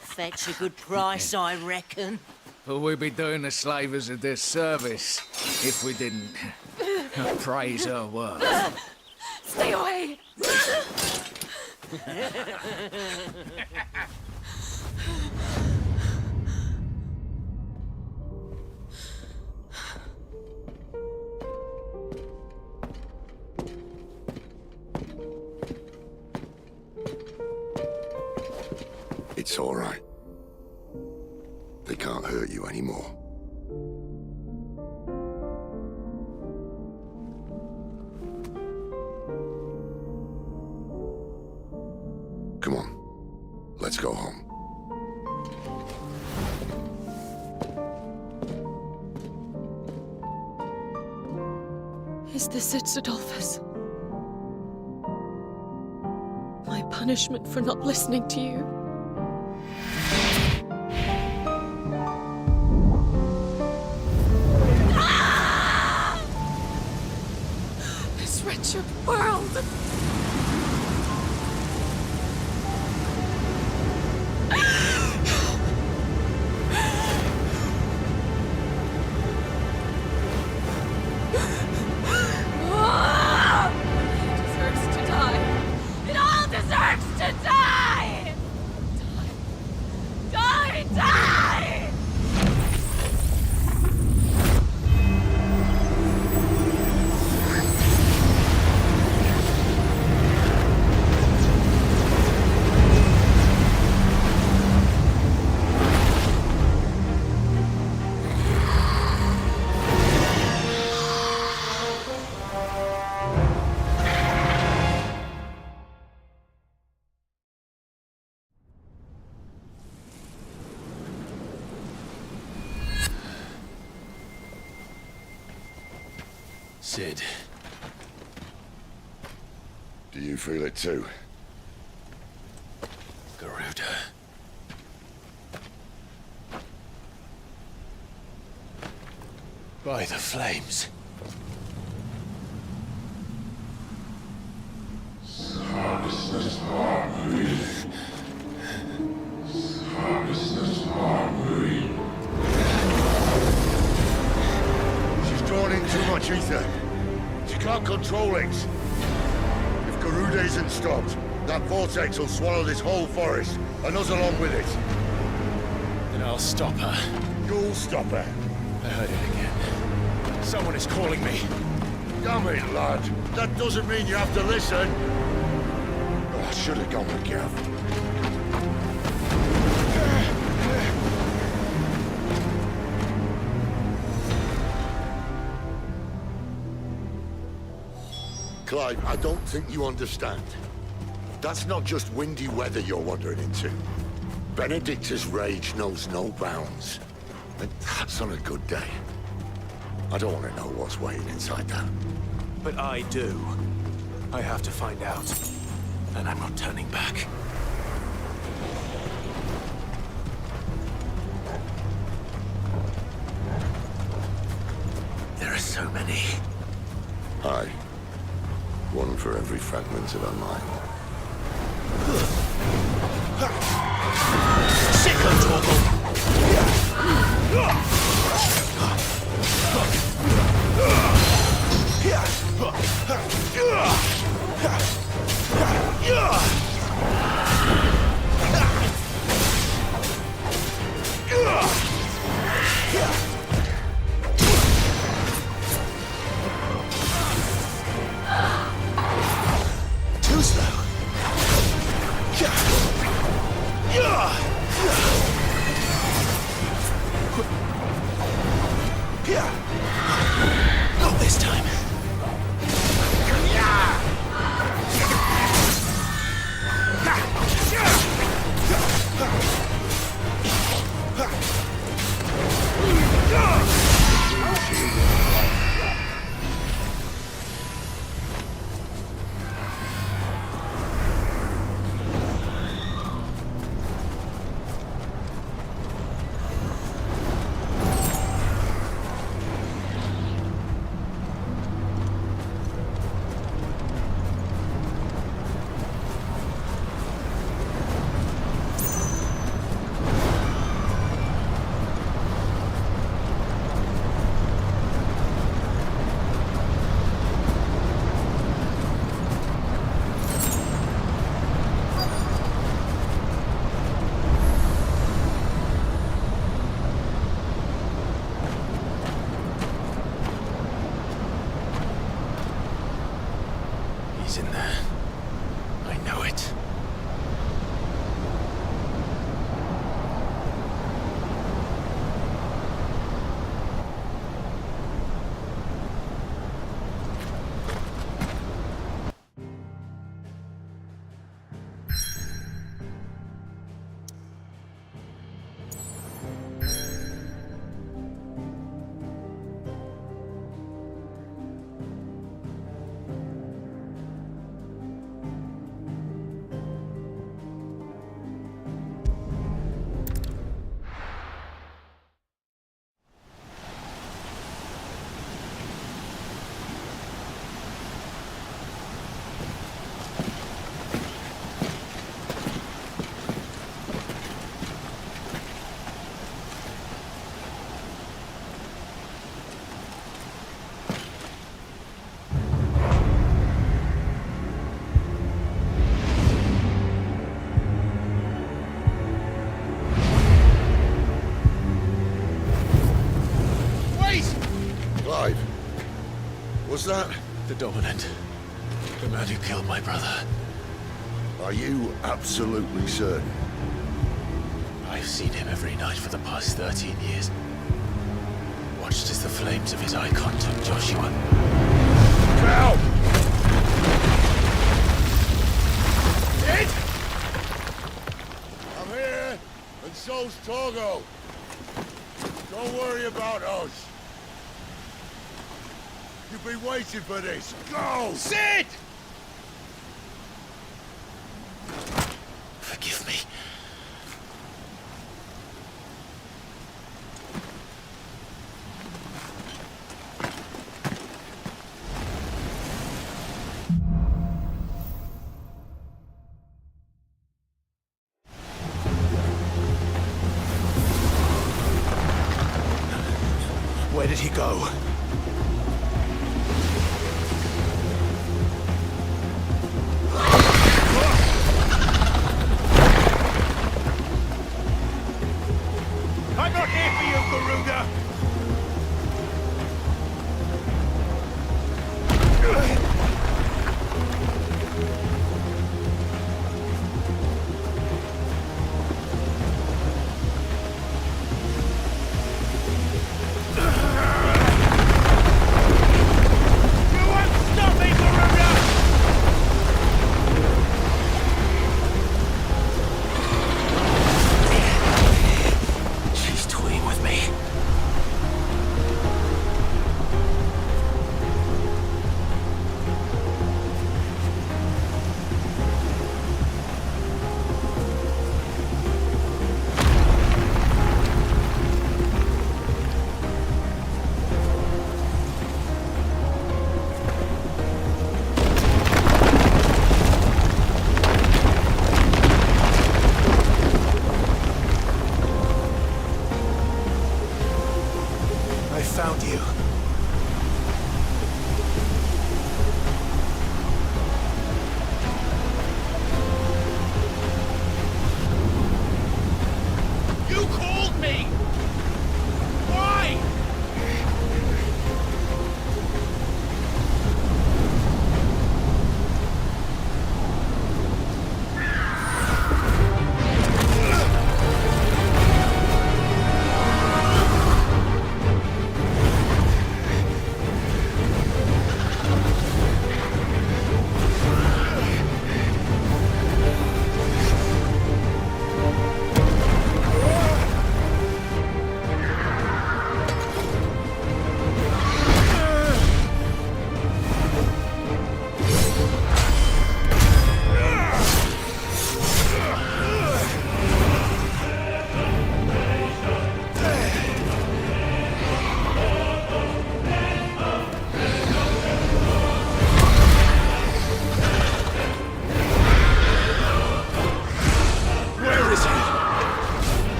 Fetch a good price, I reckon. But we'd be doing the slavers a disservice if we didn't praise her work. Stay away! It's all right. They can't hurt you anymore. Come on. Let's go home. Is this it, Adolphus? My punishment for not listening to you? This wretched world! Deserves to die. It all deserves to die! Die! Die! Sid. Do you feel it too? Garuda. By the flames. She's drawn in too much ether. She can't control it. If Garuda isn't stopped, that vortex will swallow this whole forest, and us along with it. Then I'll stop her. You'll stop her. I heard it again. Someone is calling me. Damn it, lad. That doesn't mean you have to listen. Oh, I should have gone with Gav. Clive, I don't think you understand. That's not just windy weather you're wandering into. Benedicta's rage knows no bounds. And that's on a good day. I don't want to know what's waiting inside that. But I do. I have to find out. And I'm not turning back. There are so many. Aye. One for every fragment of our mind. Too slow. Not this time. was that? The Dominant. The man who killed my brother. Are you absolutely certain? I've seen him every night for the past 13 years. Watched as the flames of his icon took Joshua. Cal! Dead? I'm here, and so's Torgo. Don't worry about us. You've been waiting for this. Go! Sid! Forgive me. Where did he go? I'm not here for you, Garuda!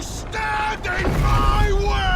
stand in my way!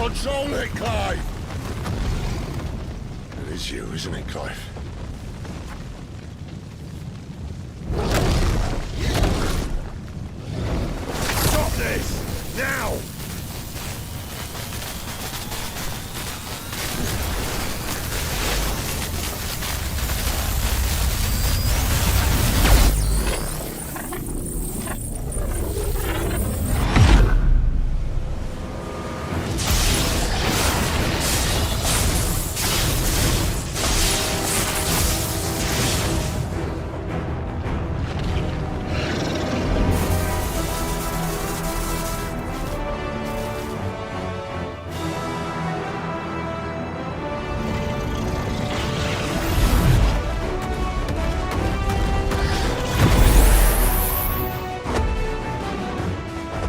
Control it, Clive! It is you, isn't it, Clive? Stop this! Now!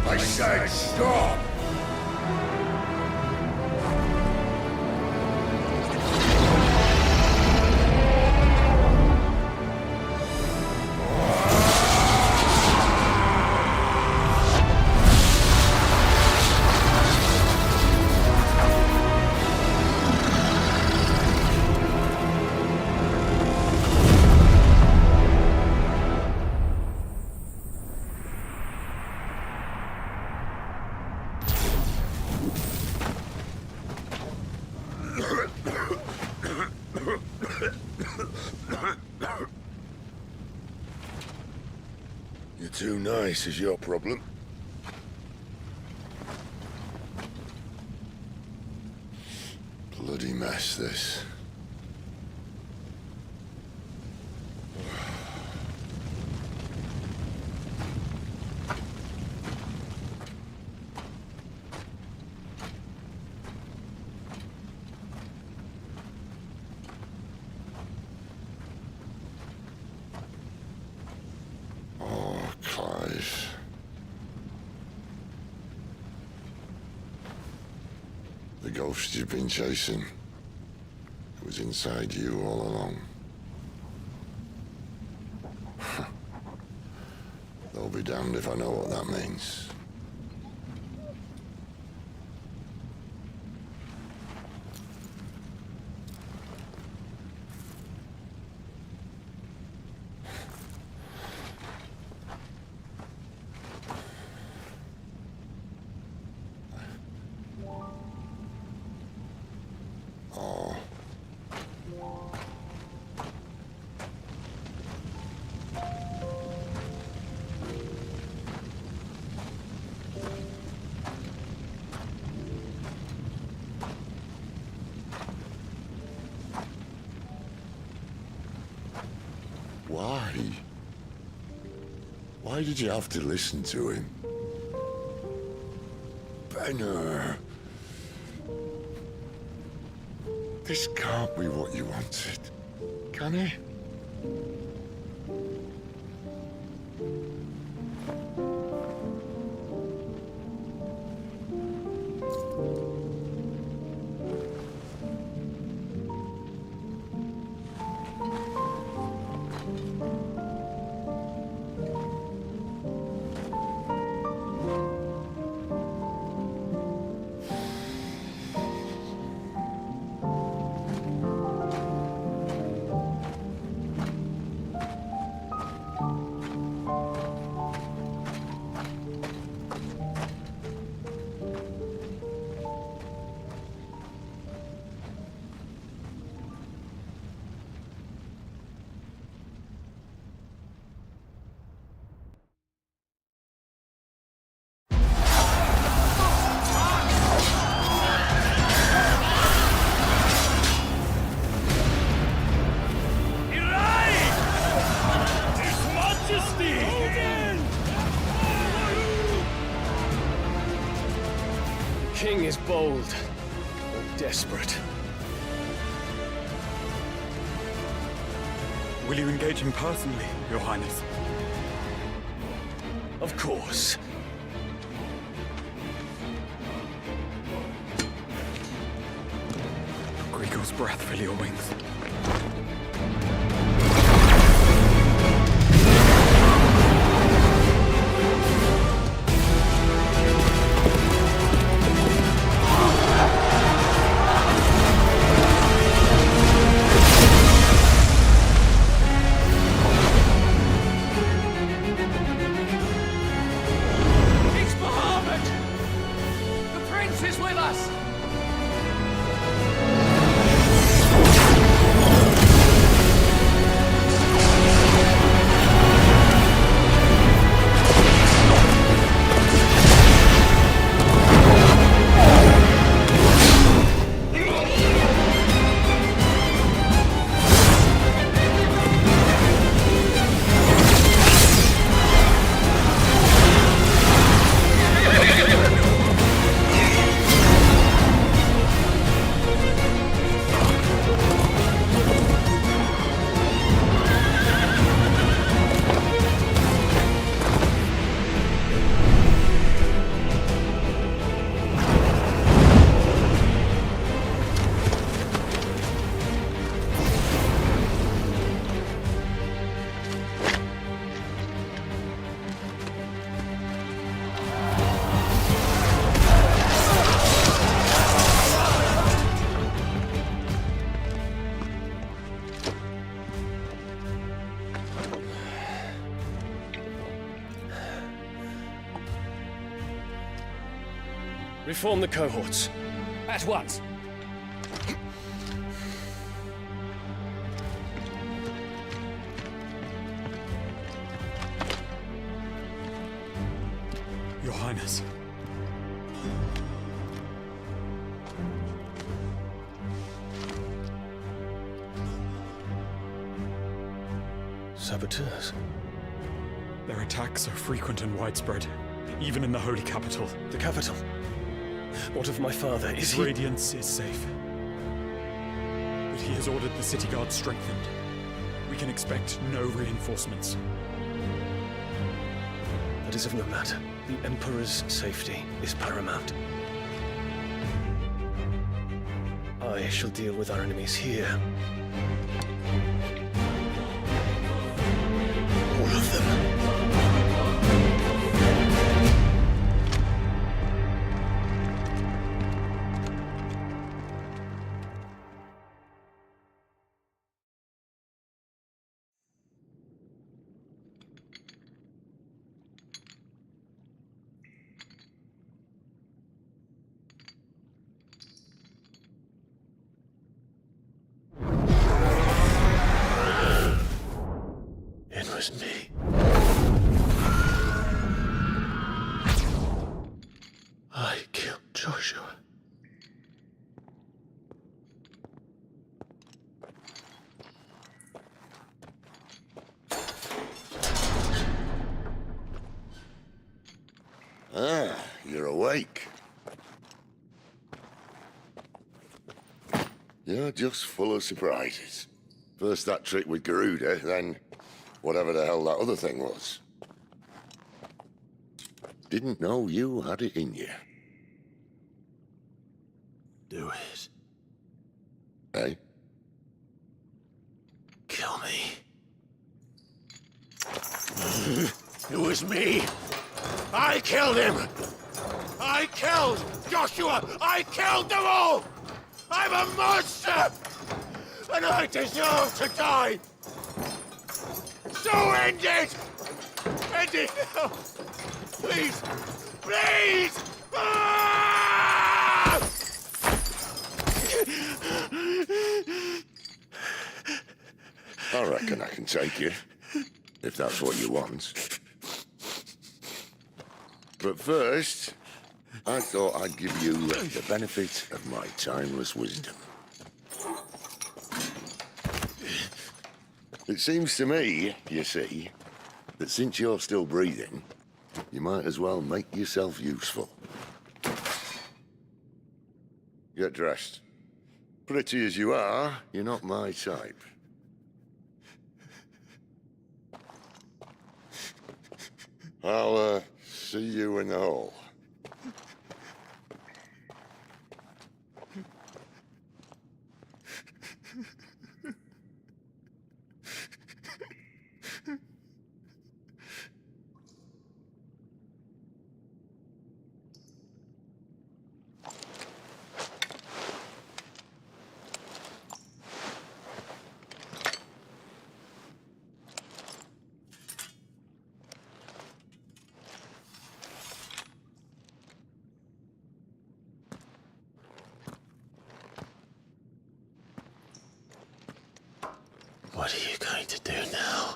I said stop! You're too nice is your problem. Bloody mess, this. Clive. The ghost you've been chasing was inside you all along. They'll be damned if I know what that means. Why? Why did you have to listen to him? Benner. This can't be what you wanted, can it? King is bold, or desperate. Will you engage him personally, Your Highness? Of course. Griego's breath fill your wings. Force is with us! Reform the cohorts. At once. Your Highness. Saboteurs. Their attacks are frequent and widespread, even in the Holy Capital. The capital? What of my father? Is His he... Radiance is safe. But he has ordered the city guard strengthened. We can expect no reinforcements. That is of no matter. The Emperor's safety is paramount. I shall deal with our enemies here. All of them. It was me. I killed Joshua. Ah, you're awake. You're just full of surprises. First that trick with Garuda, then whatever the hell that other thing was. Didn't know you had it in you. Do it. Eh? Kill me. It was me. I killed him. I killed Joshua. I killed them all. I'm a monster. And I deserve to die. So end it. End it now. Please. Please. Ah! I reckon I can take you, if that's what you want. But first, I thought I'd give you the benefit of my timeless wisdom. It seems to me, you see, that since you're still breathing, you might as well make yourself useful. Get dressed. Pretty as you are, you're not my type. I'll, see you in the hall. What are you going to do now?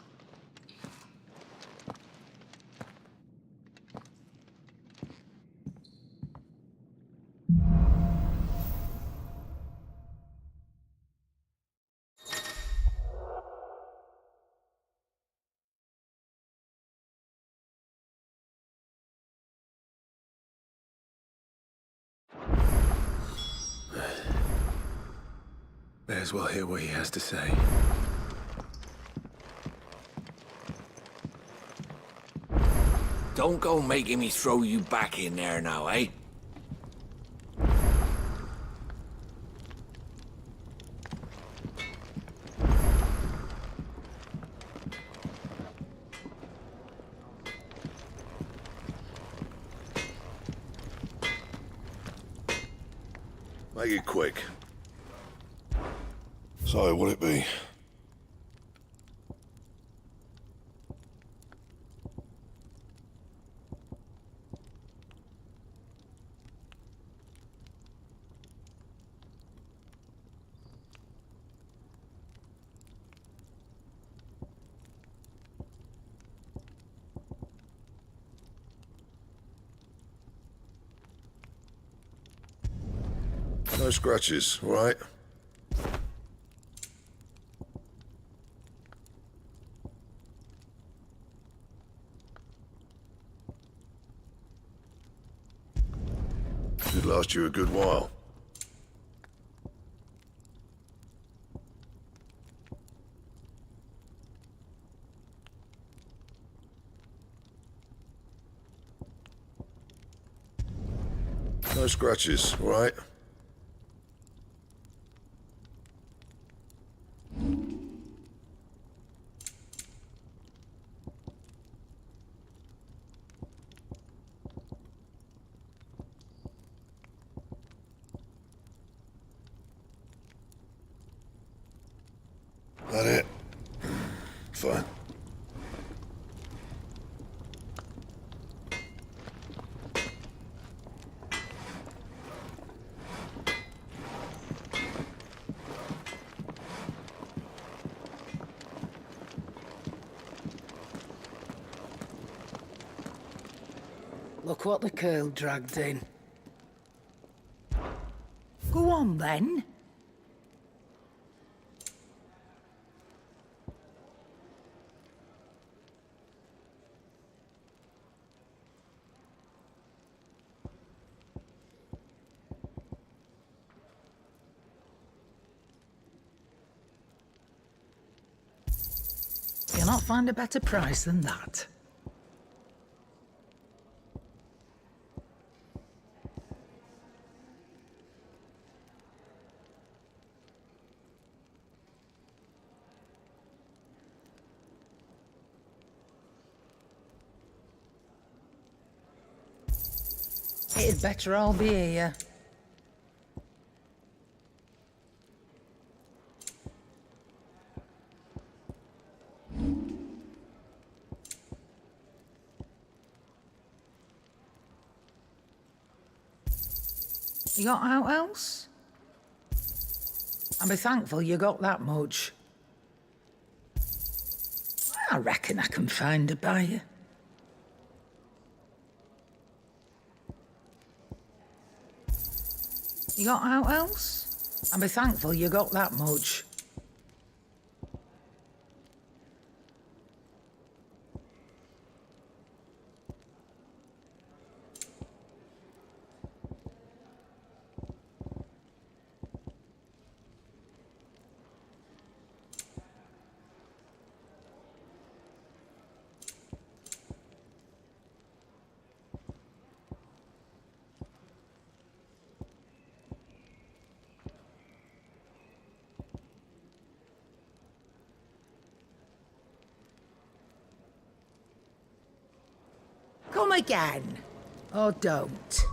May as well hear what he has to say. Don't go making me throw you back in there now, eh? Make it quick. So, what'd it be? No scratches, all right? Should last you a good while. No scratches, all right? That it? Fine. Look what the curl dragged in. Go on, then. You'll not find a better price than that. It'd better all be here. You got out else? And be thankful you got that much. I reckon I can find a buyer. You got out else? And be thankful you got that much. Come again. Or don't.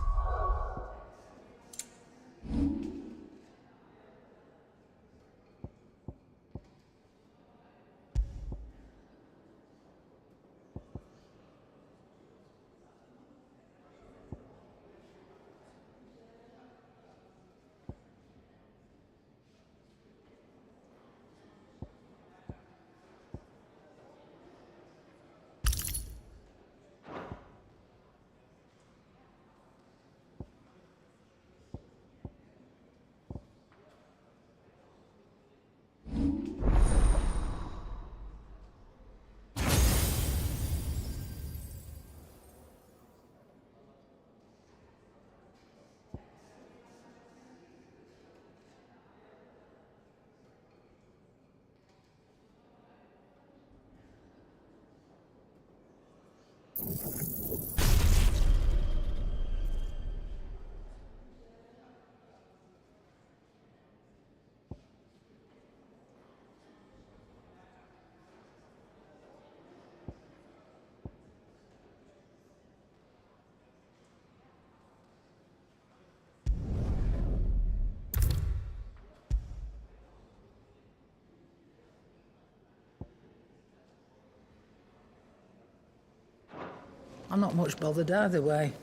I'm not much bothered either way.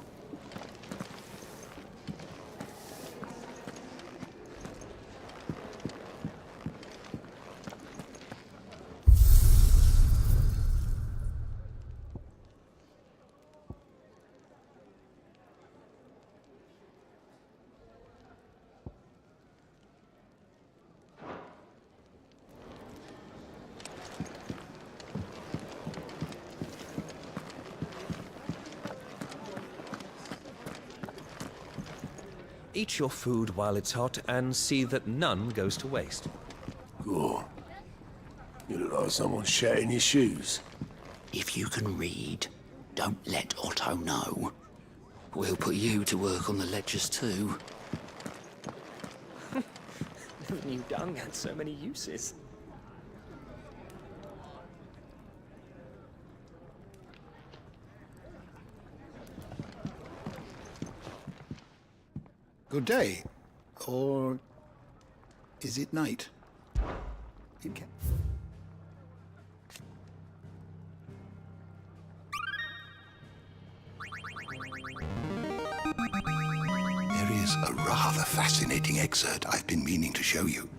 Eat your food while it's hot and see that none goes to waste. Cool. You look like someone shat in your shoes. If you can read, don't let Otto know. We'll put you to work on the ledgers too. Never knew dung had so many uses. Good day. Or is it night? Okay. There is a rather fascinating excerpt I've been meaning to show you.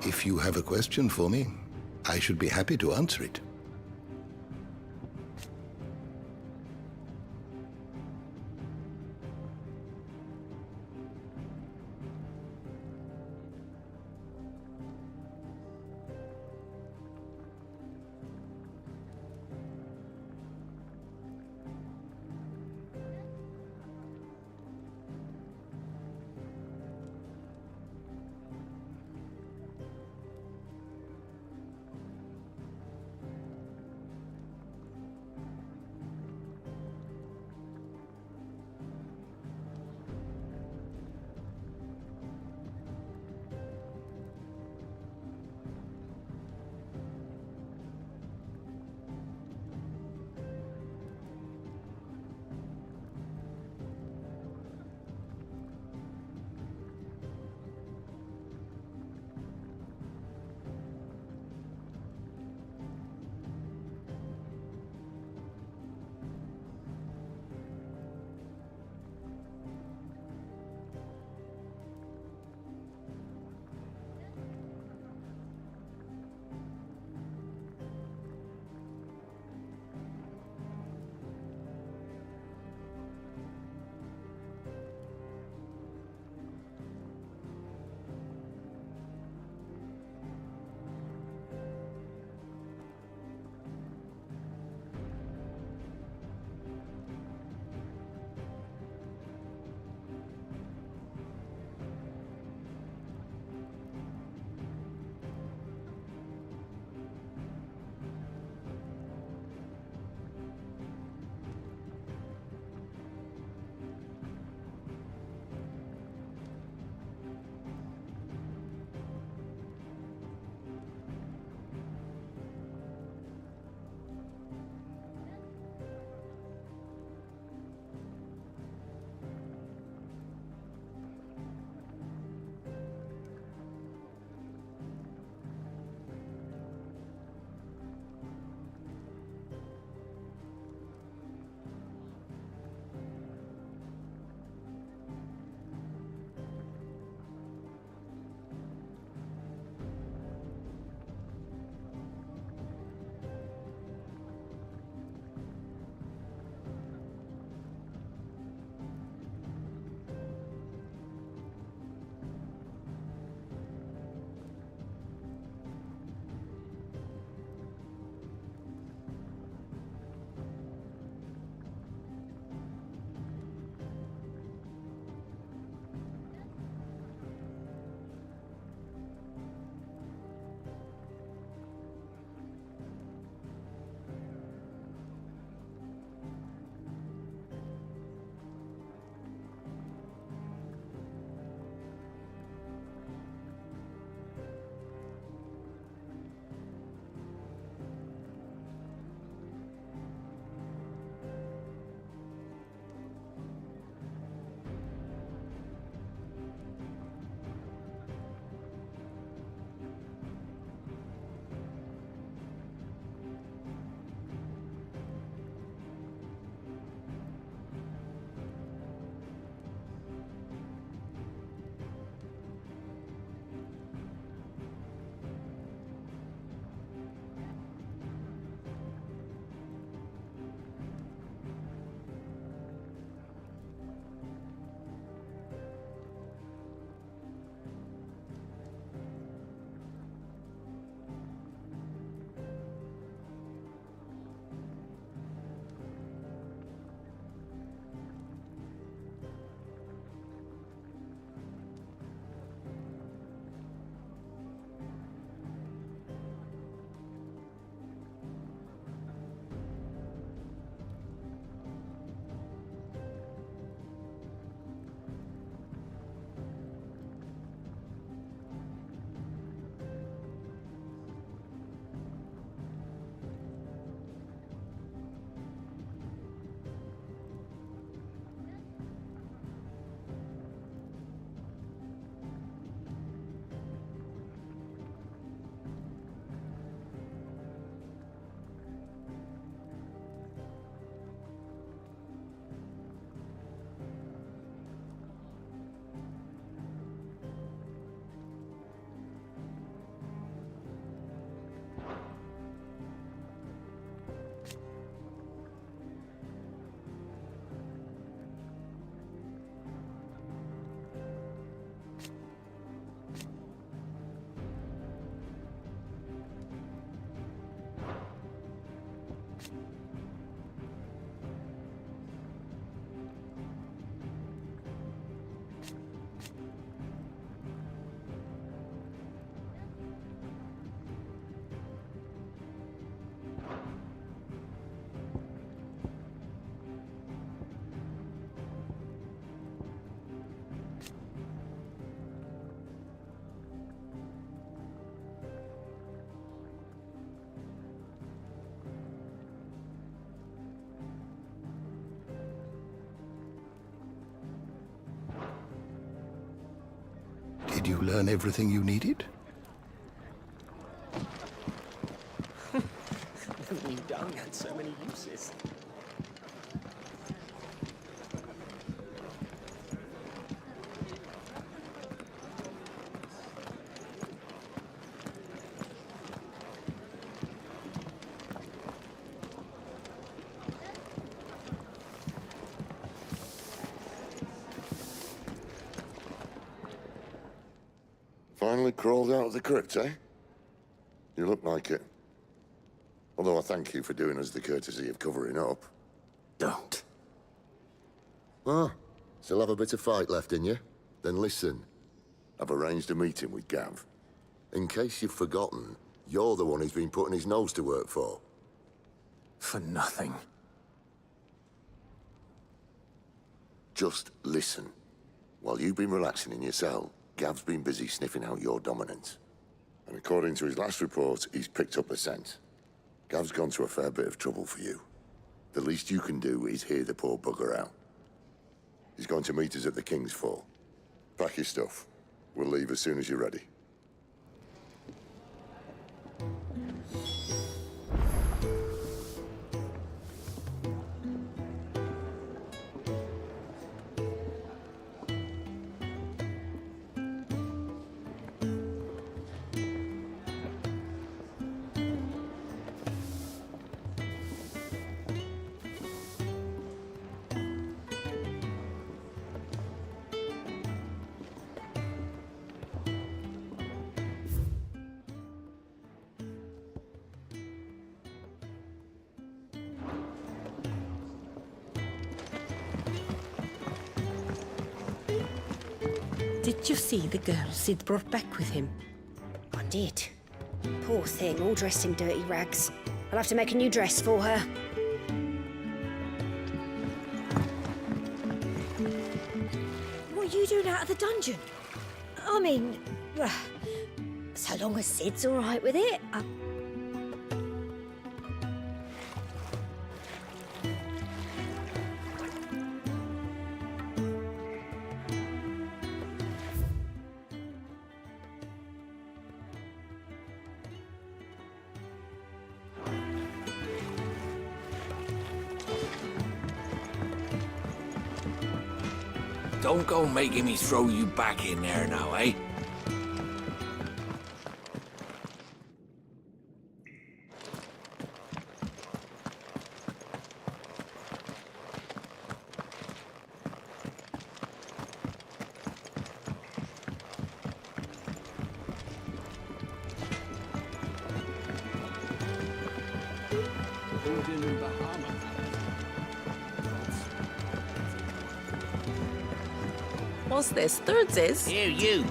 If you have a question for me, I should be happy to answer it. Did you learn everything you needed? Never knew dung had so many uses. Finally crawled out of the crypt, eh? You look like it. Although I thank you for doing us the courtesy of covering up. Don't. Ah, still have a bit of fight left in you? Then listen. I've arranged a meeting with Gav. In case you've forgotten, you're the one he's been putting his nose to work for. For nothing. Just listen. While you've been relaxing in your cell, Gav's been busy sniffing out your dominance. And according to his last report, he's picked up a scent. Gav's gone to a fair bit of trouble for you. The least you can do is hear the poor bugger out. He's going to meet us at the King's Fall. Pack your stuff. We'll leave as soon as you're ready. Did you see the girl Sid brought back with him? I did. Poor thing, all dressed in dirty rags. I'll have to make a new dress for her. What are you doing out of the dungeon? I mean, so long as Sid's all right with it. Don't go making me throw you back in there now, eh? What's this? Thirdsies? Here, you.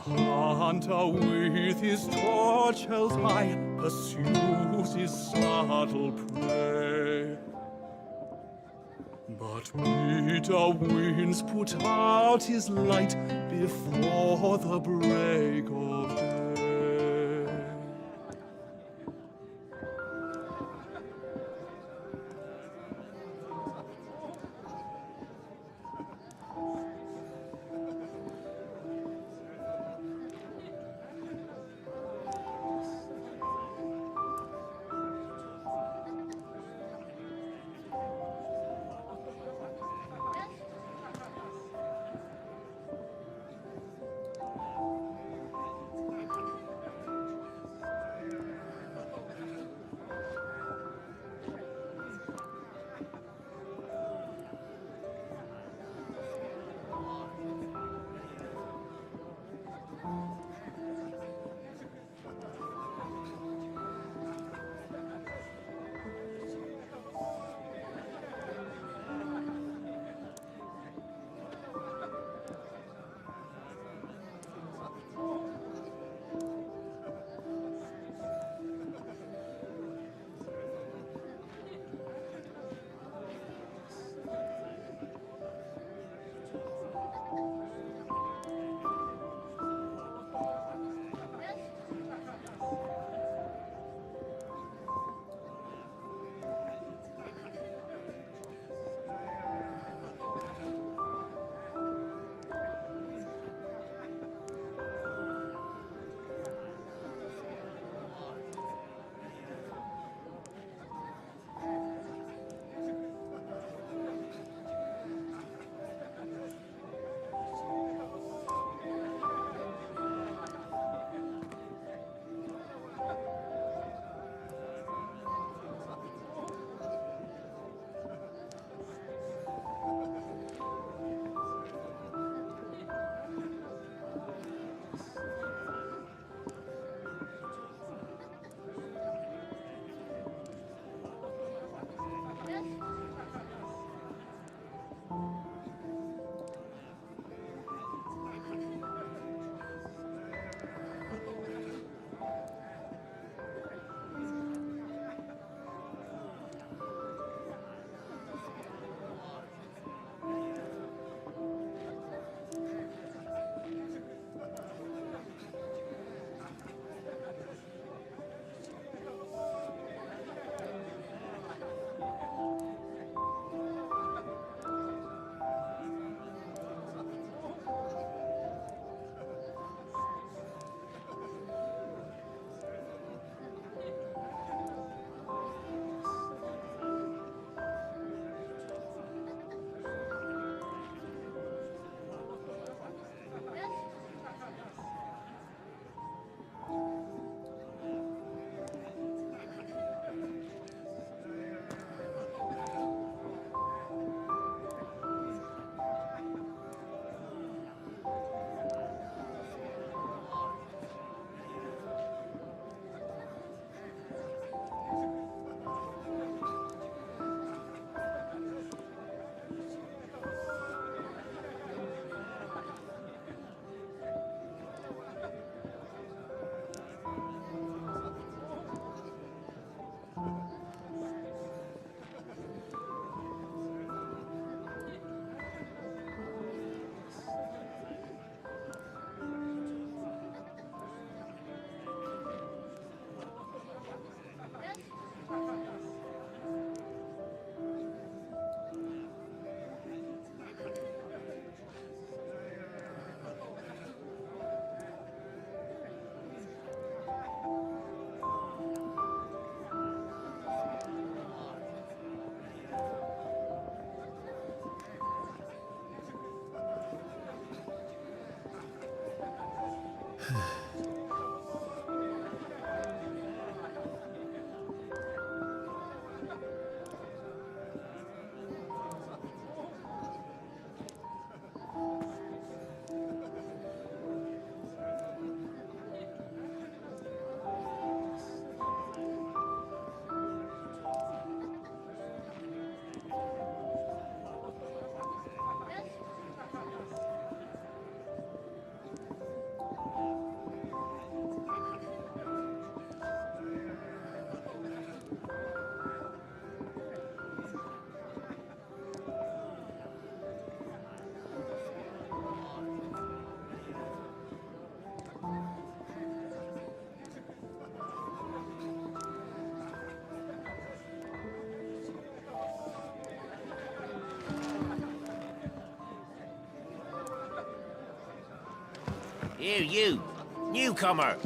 Hunter with his torch held high pursues his startled prey. But bitter winds put out his light before the break of day. Here, you, newcomer.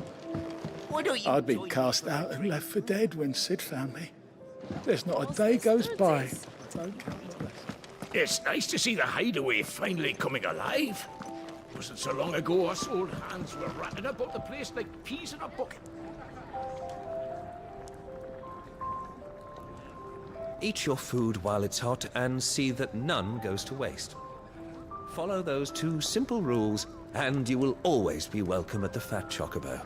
Why don't you... I'd been cast out and left for dead when Sid found me. There's not a day goes by. I don't count the rest. It's nice to see the hideaway finally coming alive. Wasn't so long ago us old hands were ratting about the place like peas in a bucket. Eat your food while it's hot and see that none goes to waste. Follow those 2 simple rules and you will always be welcome at the Fat Chocobo.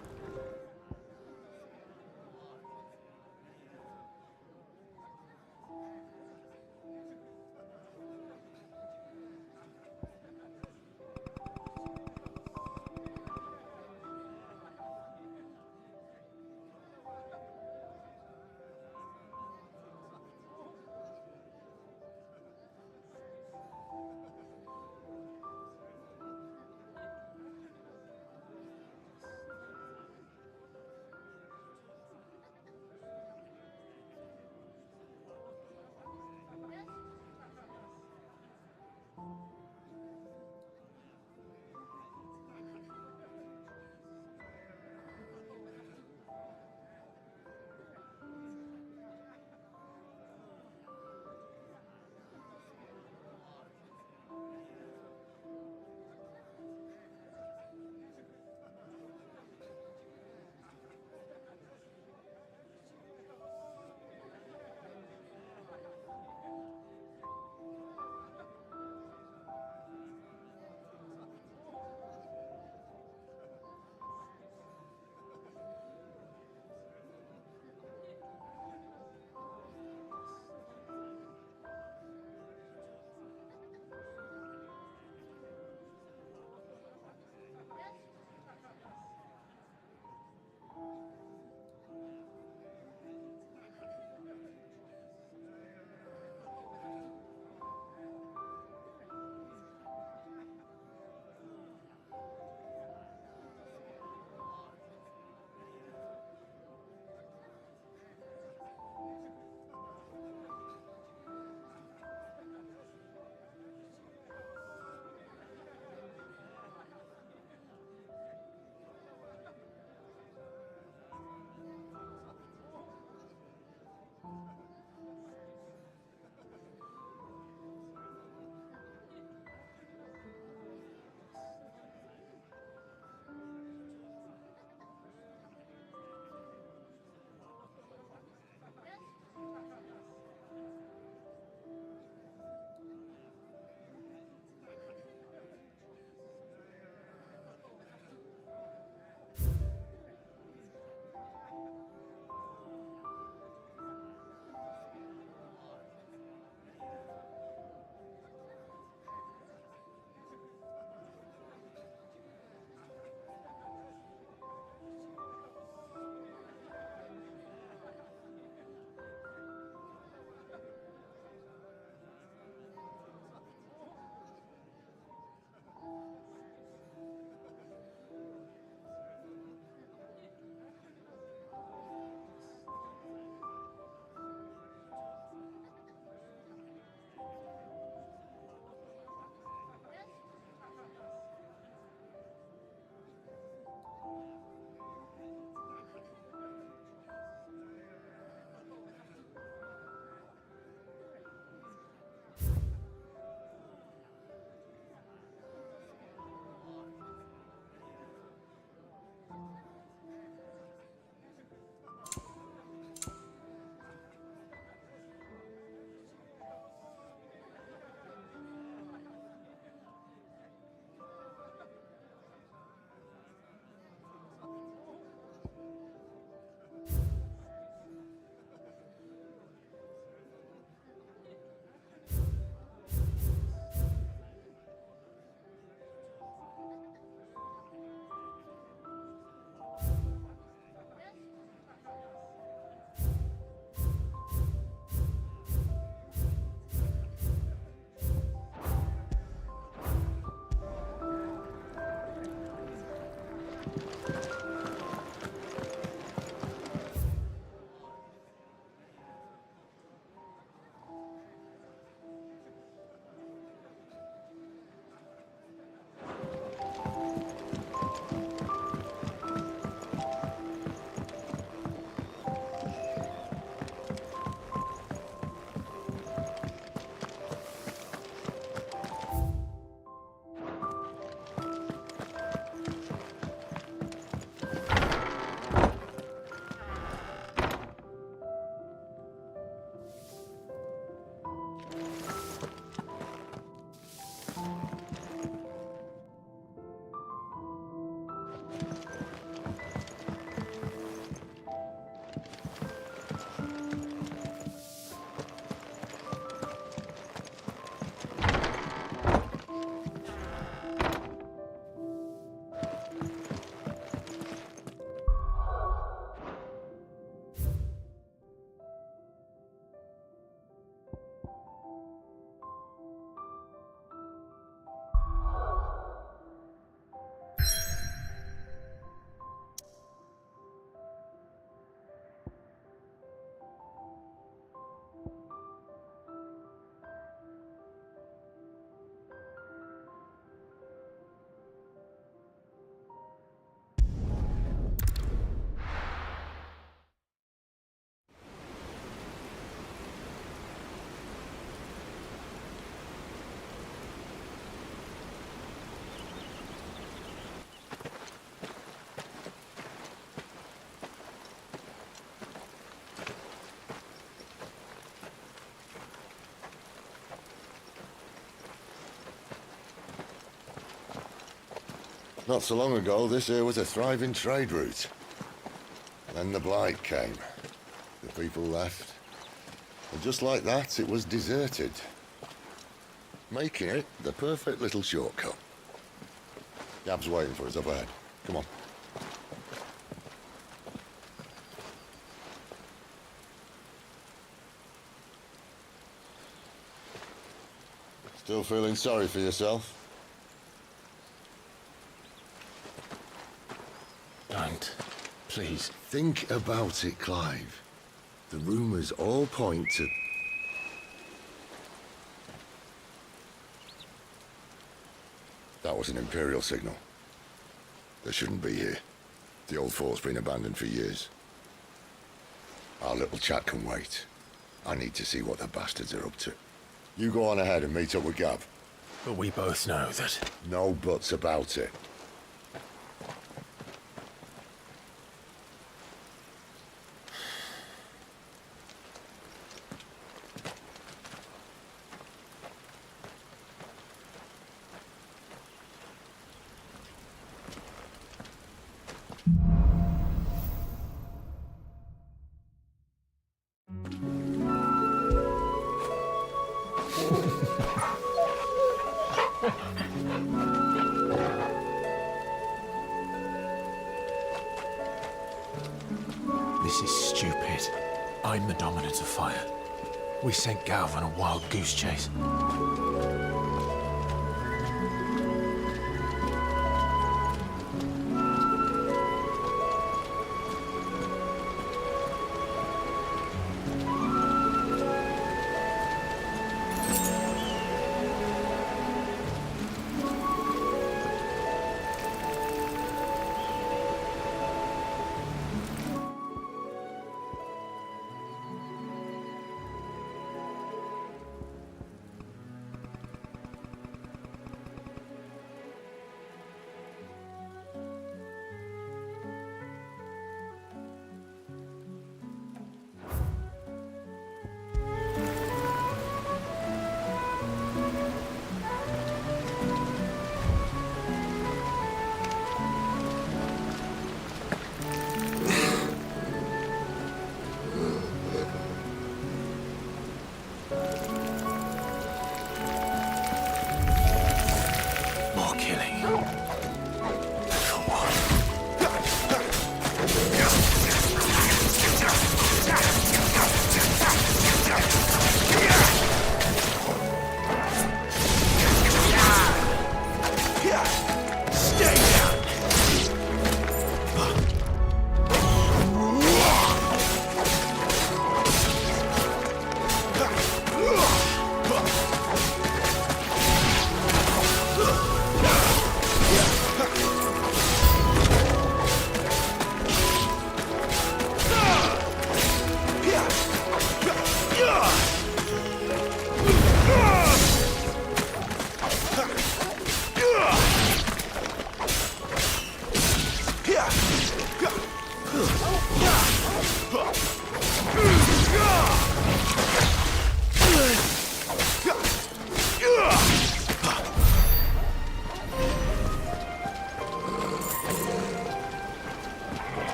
Not so long ago, this here was a thriving trade route. Then the Blight came. The people left. And just like that, it was deserted. Making it the perfect little shortcut. Gab's waiting for us up ahead. Come on. Still feeling sorry for yourself? Don't. Please. Think about it, Clive. The rumours all point to... That was an Imperial signal. They shouldn't be here. The old fort's been abandoned for years. Our little chat can wait. I need to see what the bastards are up to. You go on ahead and meet up with Gab. But we both know that... No buts about it. This is stupid. I'm the dominant of fire. We sent Gav on a wild goose chase.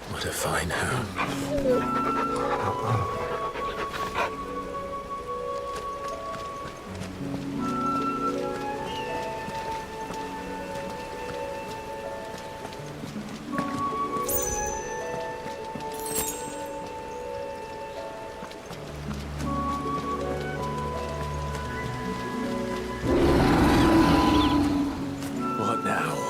What a fine home. What now?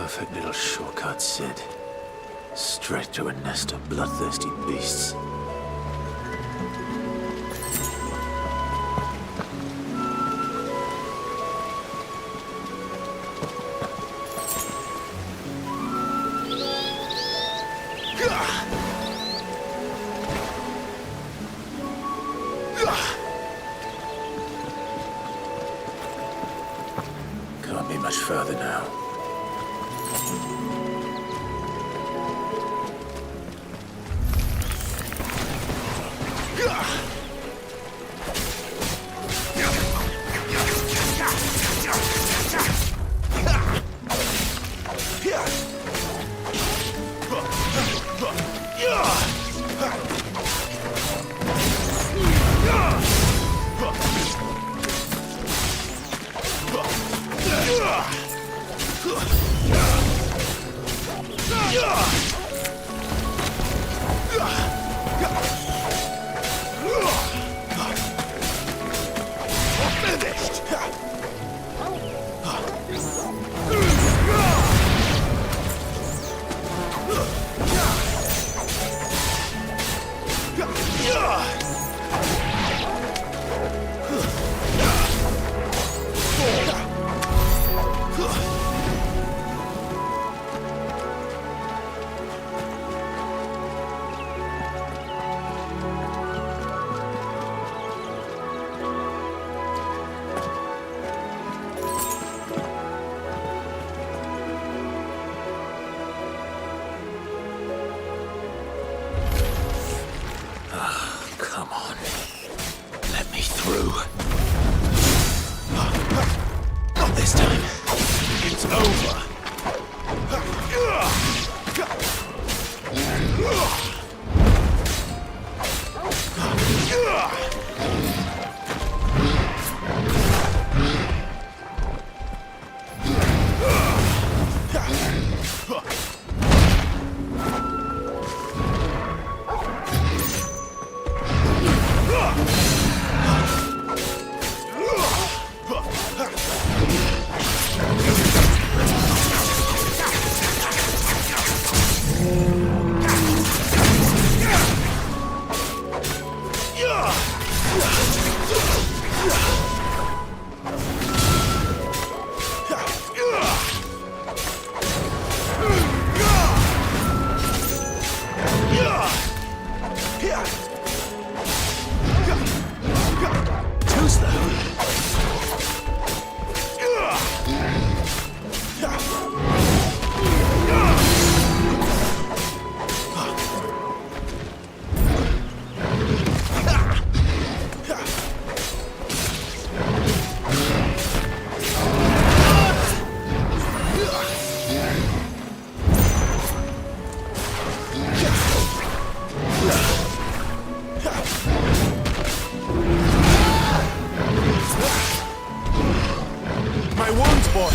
perfect little shortcut, Sid. Straight to a nest of bloodthirsty beasts. Can't be much further now. Come on. Let me through. Not this time. It's over. My wounds, boy!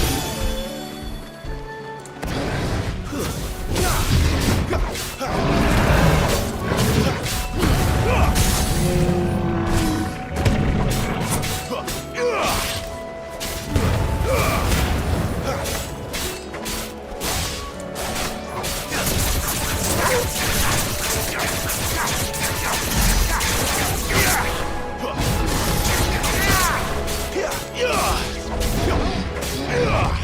Yeah!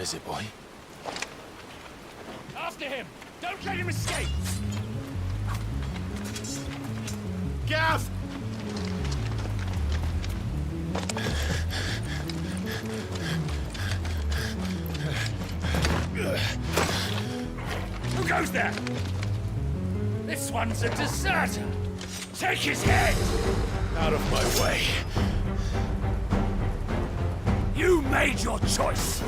is it, boy? After him! Don't let him escape! Gav! Who goes there? This one's a deserter! Take his head! Out of my way. You made your choice!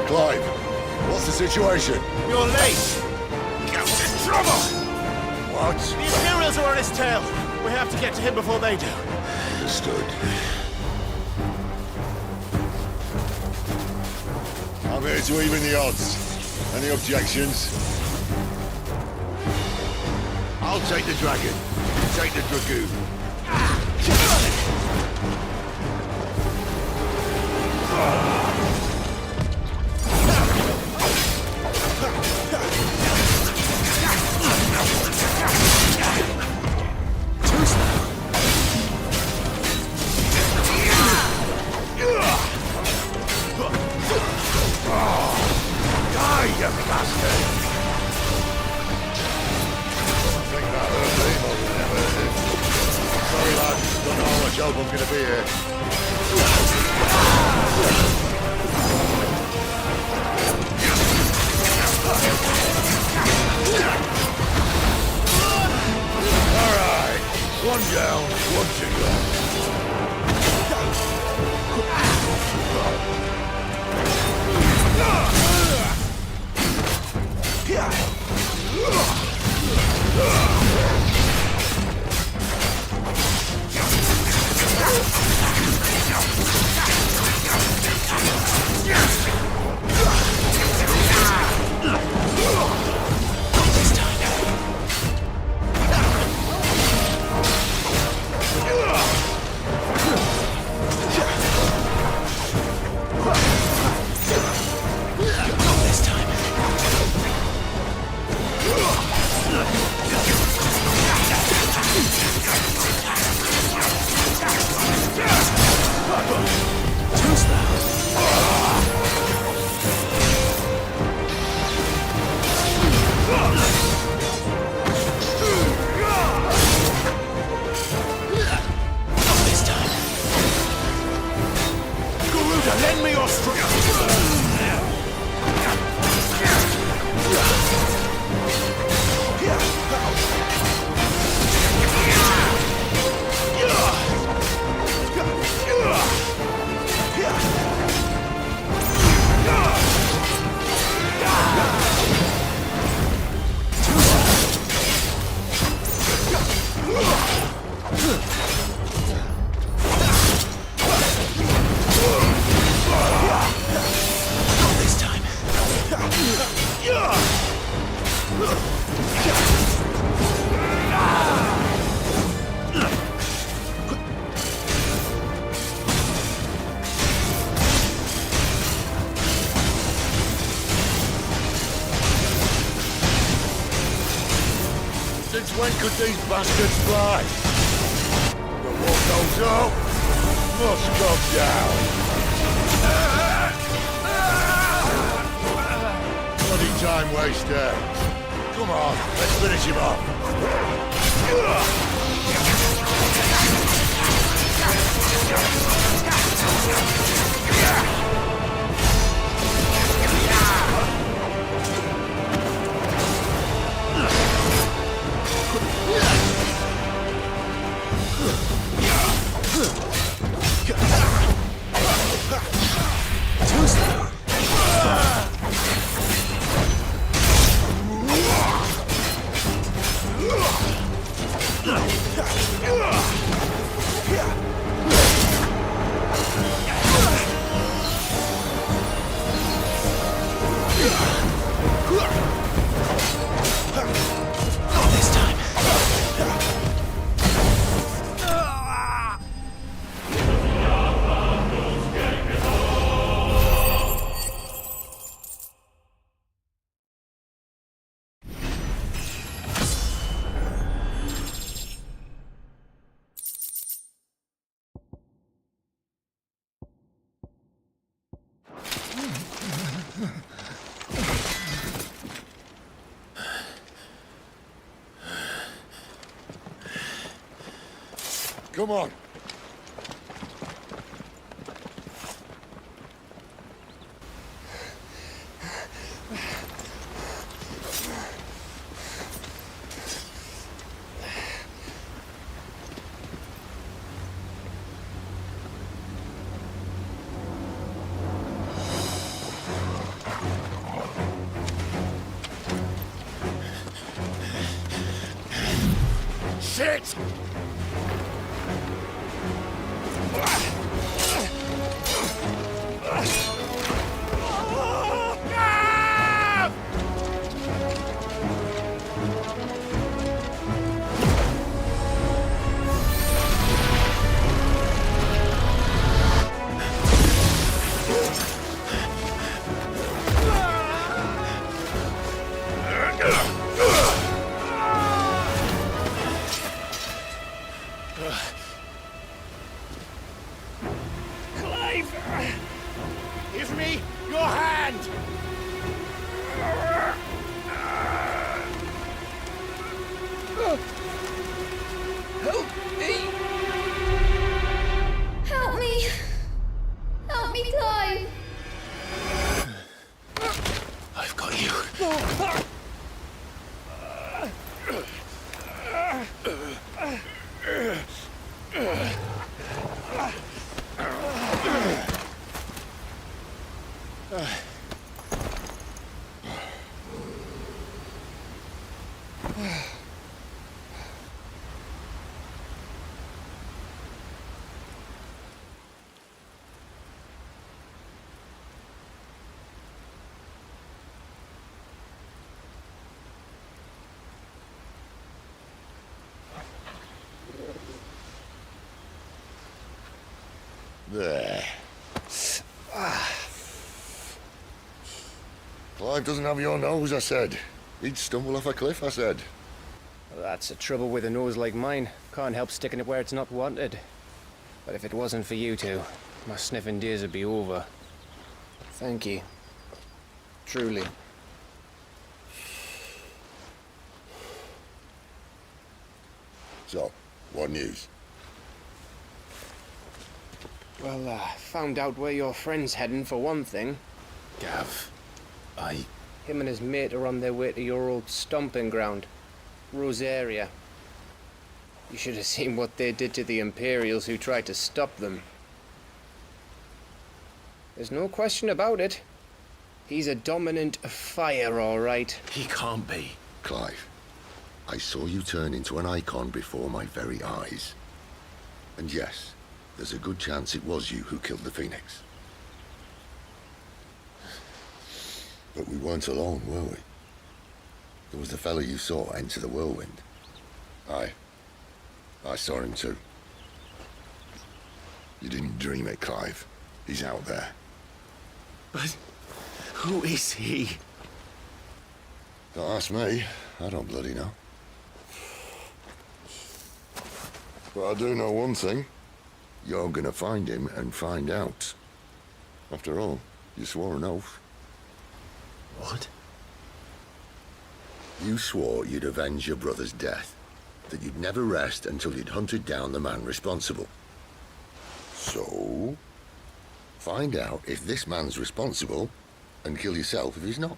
Clive, what's the situation? You're late! Ghost in trouble! What? The Imperials are on his tail! We have to get to him before they do. Understood. I'm here to even the odds. Any objections? I'll take the dragon. You take the dragoon. Job I'm gonna be here. Alright, one down, one to go. Lend me your strength! Since when could these bastards fly? But what goes up must come down. Bloody time waster. Come on, let's finish him off. Come on. Shit! Clive! Give me your hand! Help me! Help me! Help me, Clive! I've got you. There. Clive doesn't have your nose, I said. He'd stumble off a cliff, I said. Well, that's the trouble with a nose like mine. Can't help sticking it where it's not wanted. But if it wasn't for you two, my sniffing days would be over. Thank you. Truly. So, what news? Well, found out where your friend's heading for one thing. Gav, Him and his mate are on their way to your old stomping ground, Rosaria. You should have seen what they did to the Imperials who tried to stop them. There's no question about it. He's a dominant fire, all right. He can't be. Clive, I saw you turn into an icon before my very eyes. And yes, there's a good chance it was you who killed the Phoenix. But we weren't alone, were we? There was the fellow you saw enter the whirlwind. I saw him too. You didn't dream it, Clive. He's out there. But who is he? Don't ask me. I don't bloody know. But I do know one thing. You're gonna find him and find out. After all, you swore an oath. What? You swore you'd avenge your brother's death. That you'd never rest until you'd hunted down the man responsible. So, find out if this man's responsible and kill yourself if he's not.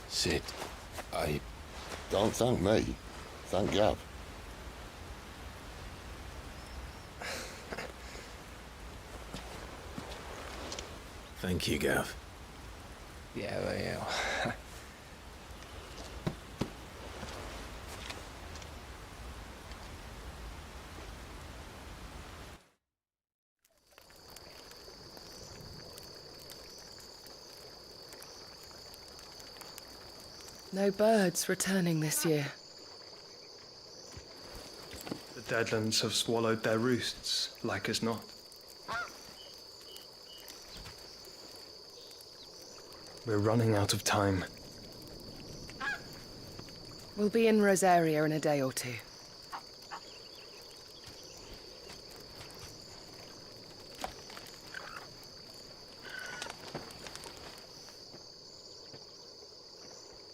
Sid, Don't thank me. Thank Gav. Thank you, Gav. Yeah, well, yeah. No birds returning this year. The Deadlands have swallowed their roosts, like as not. We're running out of time. We'll be in Rosaria in a day or two.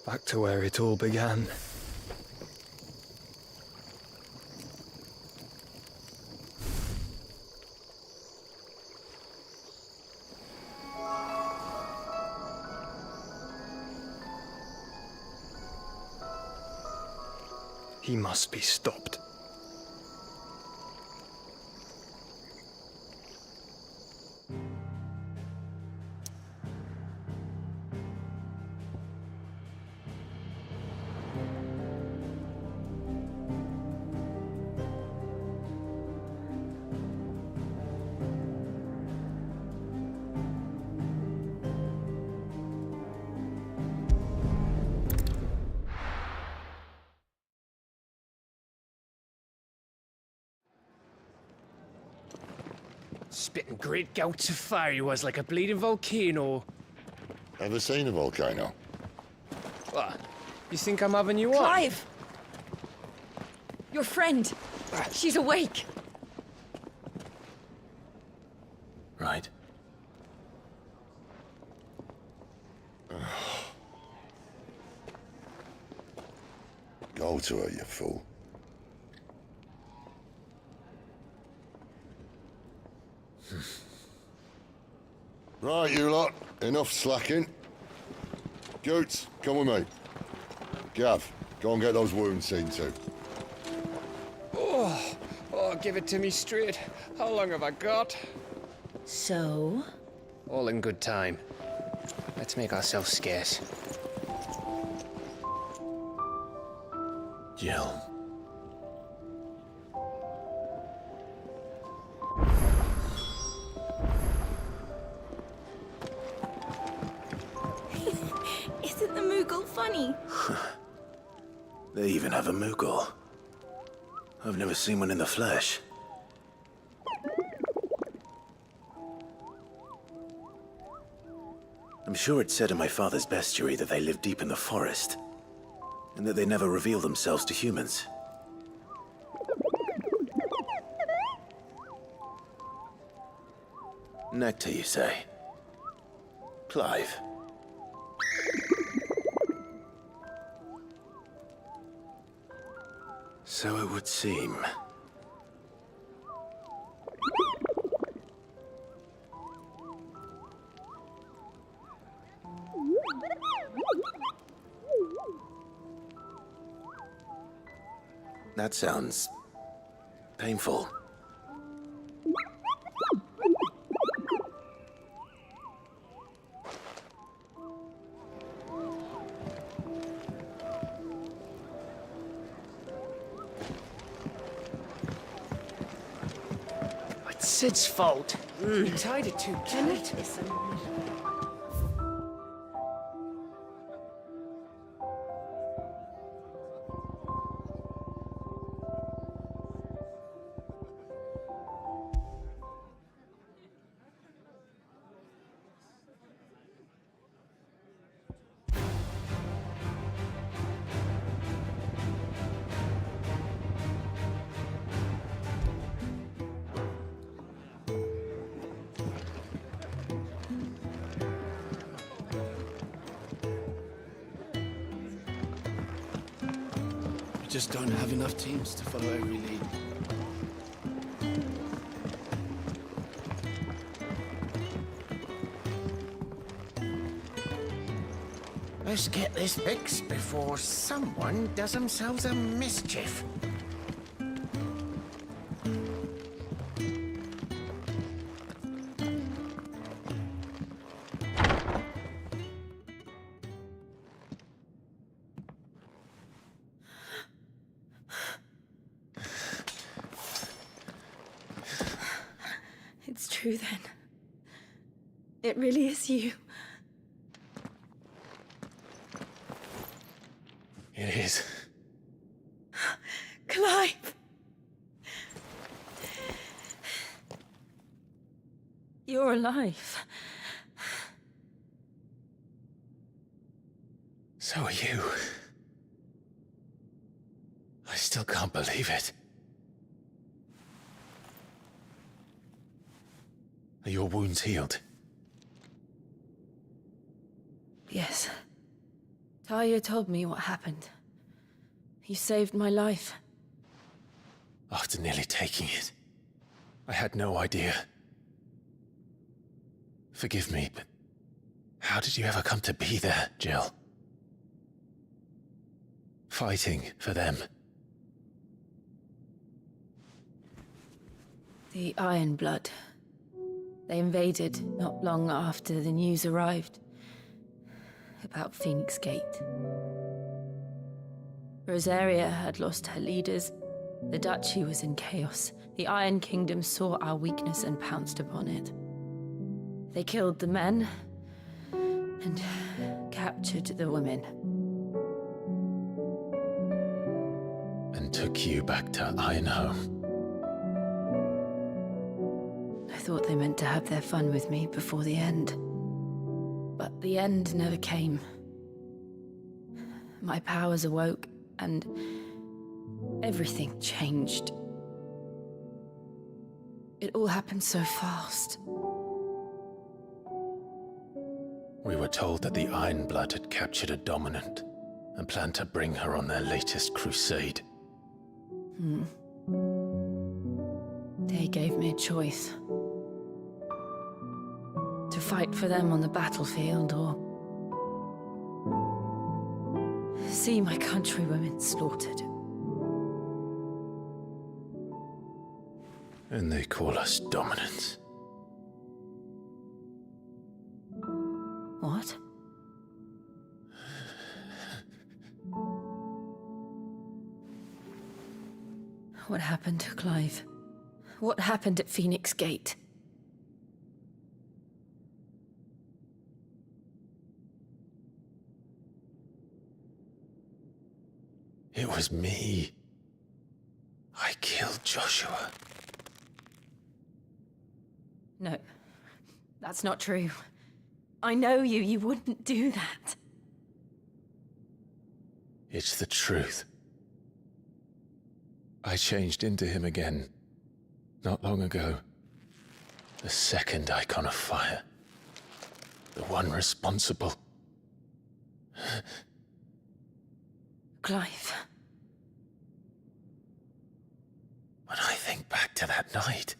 Back to where it all began. He must be stopped. Spitting great gouts of fire he was, like a bleeding volcano. Ever seen a volcano? What? You think I'm having you on? Clive! Your friend. She's awake. Right. Go to her, you fool. Right, you lot. Enough slacking. Goots, come with me. Gav, go and get those wounds seen to. Oh, give it to me straight. How long have I got? So? All in good time. Let's make ourselves scarce. Jill. Isn't the Moogle funny? They even have a Moogle. I've never seen one in the flesh. I'm sure it said in my father's bestiary that they live deep in the forest, and that they never reveal themselves to humans. Nectar, you say? Clive. So it would seem. That sounds painful. It's Sid's fault. He tied it too tight. We just don't have enough teams to follow every lead. Let's get this fixed before someone does themselves a mischief. It's true then. It really is you. It is. Clive! You're alive. So are you. I still can't believe it. Are your wounds healed? Yes. Talia told me what happened. You saved my life. After nearly taking it, I had no idea. Forgive me, but how did you ever come to be there, Jill? Fighting for them. The Iron Blood. They invaded not long after the news arrived about Phoenix Gate. Rosaria had lost her leaders. The Duchy was in chaos. The Iron Kingdom saw our weakness and pounced upon it. They killed the men and captured the women. And took you back to Ironhome. I thought they meant to have their fun with me before the end. But the end never came. My powers awoke, and everything changed. It all happened so fast. We were told that the Iron Blood had captured a dominant and planned to bring her on their latest crusade. They gave me a choice. To fight for them on the battlefield, or see my countrywomen slaughtered. And they call us dominants. What? What happened to Clive? What happened at Phoenix Gate? It was me. I killed Joshua. No, that's not true. I know you. You wouldn't do that. It's the truth. I changed into him again, not long ago. The second icon of fire. The one responsible. Clive. When I think back to that night...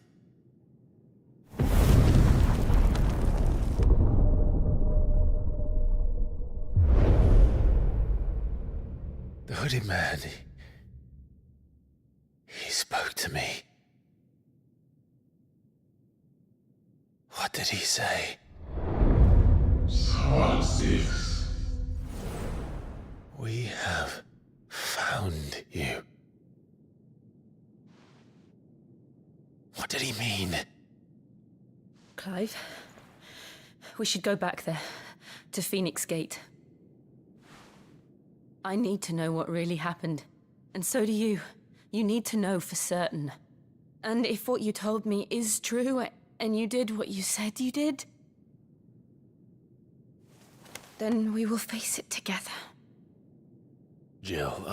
The hooded man, he spoke to me. What did he say? Schneebs. We have found you. What did he mean? Clive, we should go back there, to Phoenix Gate. I need to know what really happened. And so do you. You need to know for certain. And if what you told me is true, and you did what you said you did, then we will face it together. Jill,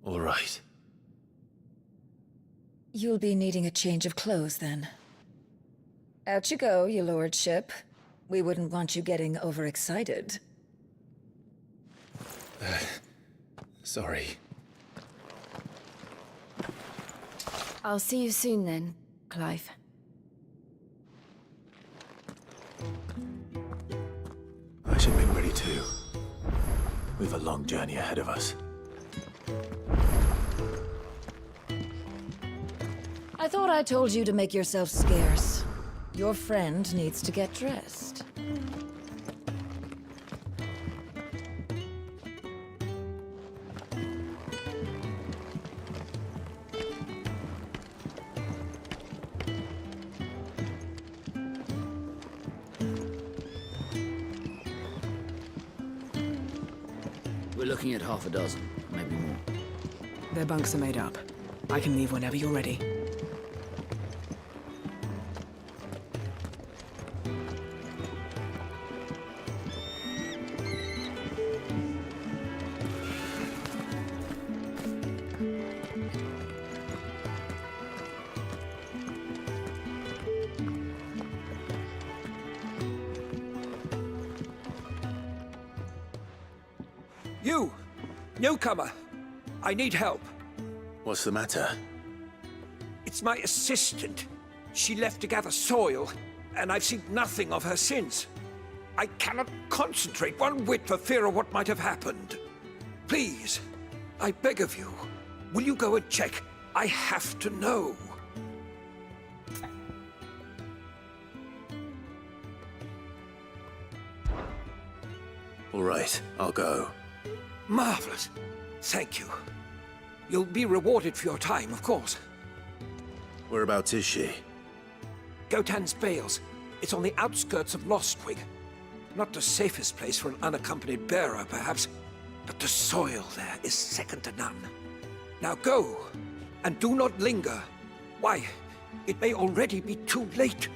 All right. You'll be needing a change of clothes, then. Out you go, your lordship. We wouldn't want you getting overexcited. Sorry. I'll see you soon then, Clive. I should make ready too. We've a long journey ahead of us. I thought I told you to make yourself scarce. Your friend needs to get dressed. We're looking at half a dozen, maybe more. Their bunks are made up. I can leave whenever you're ready. You! Newcomer! I need help. What's the matter? It's my assistant. She left to gather soil, and I've seen nothing of her since. I cannot concentrate one whit for fear of what might have happened. Please, I beg of you, will you go and check? I have to know. All right, I'll go. Marvelous. Thank you. You'll be rewarded for your time, of course. Whereabouts is she? Gotan's Bales. It's on the outskirts of Lostwing. Not the safest place for an unaccompanied bearer, perhaps, but the soil there is second to none. Now go, and do not linger. Why, it may already be too late.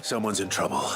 Someone's in trouble.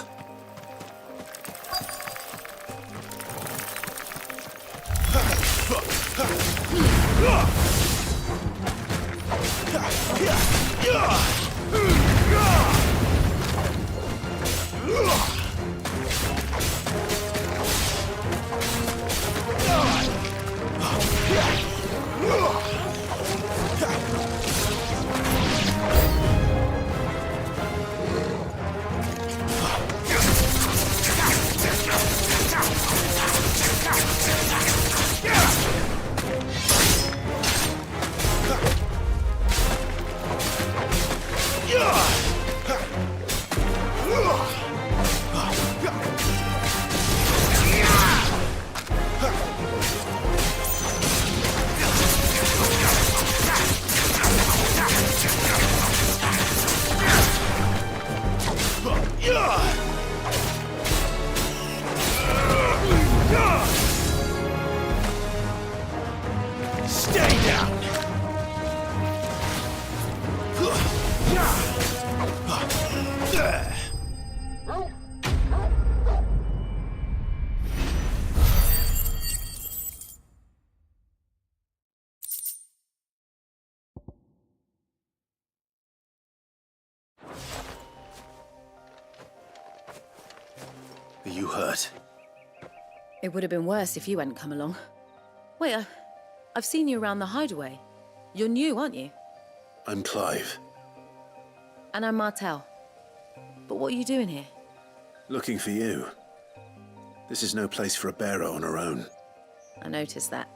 Stay down! Are you hurt? It would have been worse if you hadn't come along. Wait, I've seen you around the hideaway. You're new, aren't you? I'm Clive. And I'm Martel. But what are you doing here? Looking for you. This is no place for a bearer on her own. I noticed that.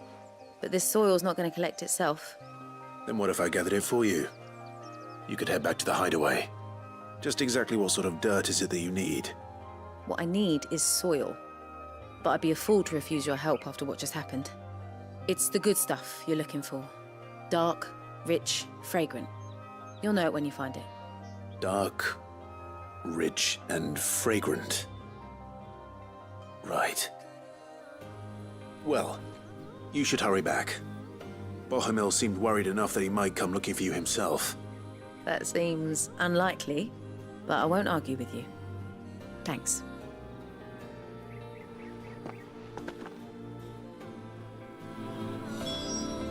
But this soil's not going to collect itself. Then what if I gathered it for you? You could head back to the hideaway. Just exactly what sort of dirt is it that you need? What I need is soil. But I'd be a fool to refuse your help after what just happened. It's the good stuff you're looking for. Dark, rich, fragrant. You'll know it when you find it. Dark, rich, and fragrant. Right. Well, you should hurry back. Bohemil seemed worried enough that he might come looking for you himself. That seems unlikely, but I won't argue with you. Thanks.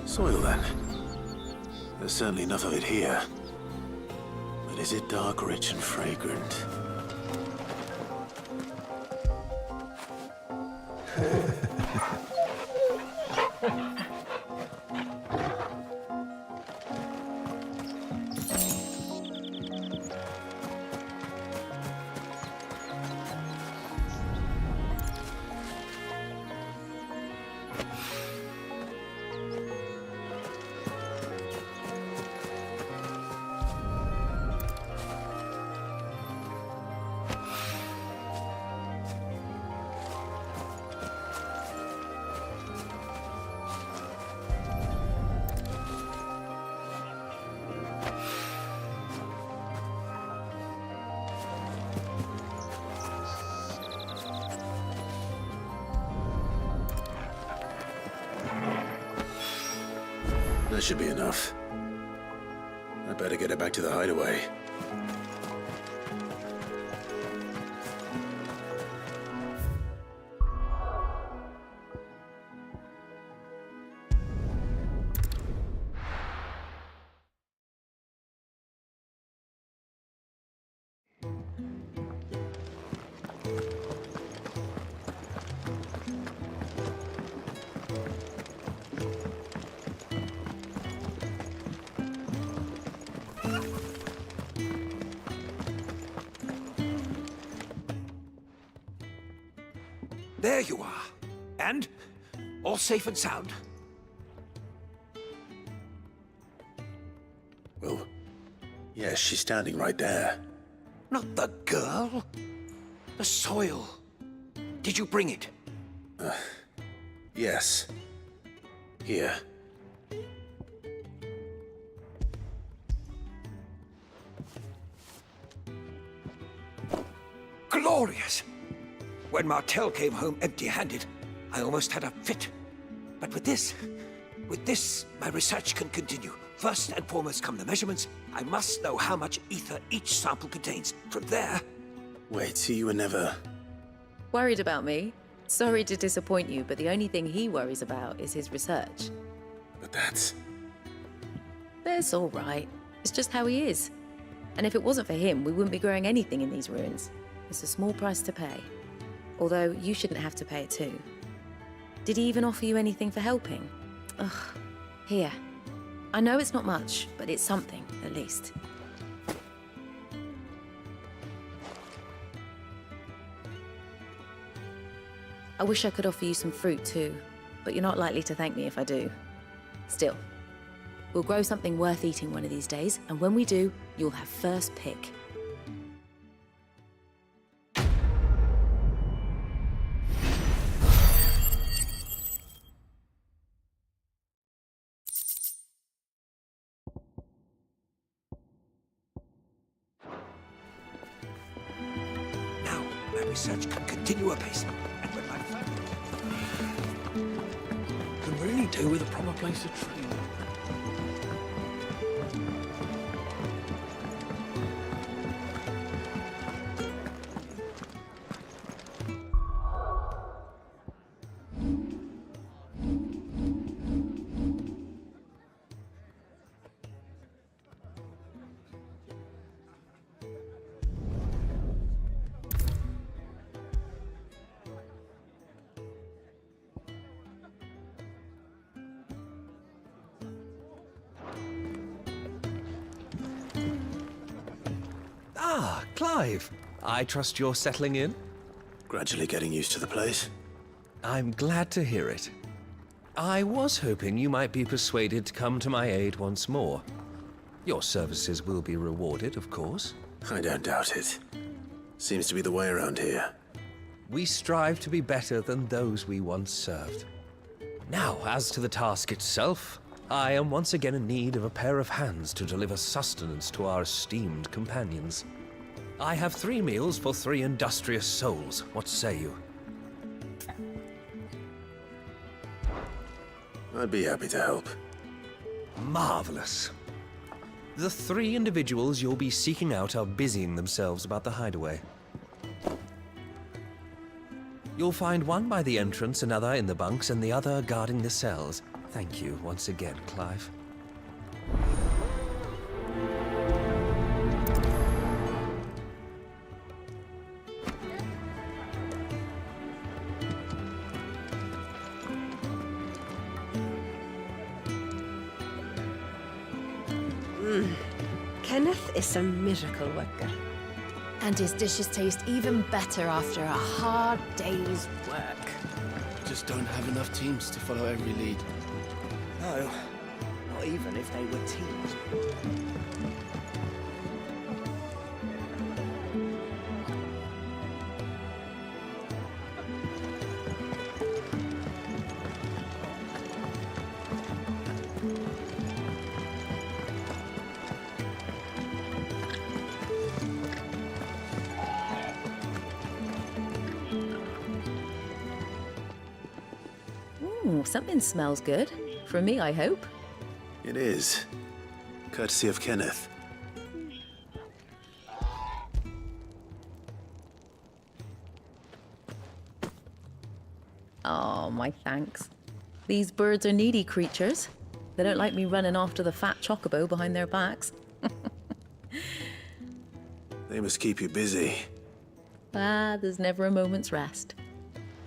Soil, then. There's certainly enough of it here. But is it dark, rich, and fragrant? That should be enough. I better get it back to the hideaway. There you are. And? All safe and sound? Well, yes, she's standing right there. Not the girl. The soil. Did you bring it? Yes. Here. Glorious! When Martel came home empty-handed, I almost had a fit. But with this, my research can continue. First and foremost come the measurements. I must know how much ether each sample contains. From there... Wait, so you were never... Worried about me? Sorry to disappoint you, but the only thing he worries about is his research. But that's... That's all right. It's just how he is. And if it wasn't for him, we wouldn't be growing anything in these ruins. It's a small price to pay. Although, you shouldn't have to pay it too. Did he even offer you anything for helping? Ugh. Here. I know it's not much, but it's something, at least. I wish I could offer you some fruit too, but you're not likely to thank me if I do. Still, we'll grow something worth eating one of these days, and when we do, you'll have first pick. Research can continue apace. And when my family... Could really do with a proper place to train. Ah, Clive. I trust you're settling in? Gradually getting used to the place. I'm glad to hear it. I was hoping you might be persuaded to come to my aid once more. Your services will be rewarded, of course. I don't doubt it. Seems to be the way around here. We strive to be better than those we once served. Now, as to the task itself, I am once again in need of a pair of hands to deliver sustenance to our esteemed companions. I have 3 meals for 3 industrious souls. What say you? I'd be happy to help. Marvelous. The 3 individuals you'll be seeking out are busying themselves about the hideaway. You'll find one by the entrance, another in the bunks, and the other guarding the cells. Thank you once again, Clive. Kenneth is a miracle worker. And his dishes taste even better after a hard day's work. Just don't have enough teams to follow every lead. No, not even if they were teams. Ooh, something smells good. From me, I hope. It is. Courtesy of Kenneth. Oh, my thanks. These birds are needy creatures. They don't like me running after the fat chocobo behind their backs. They must keep you busy. There's never a moment's rest.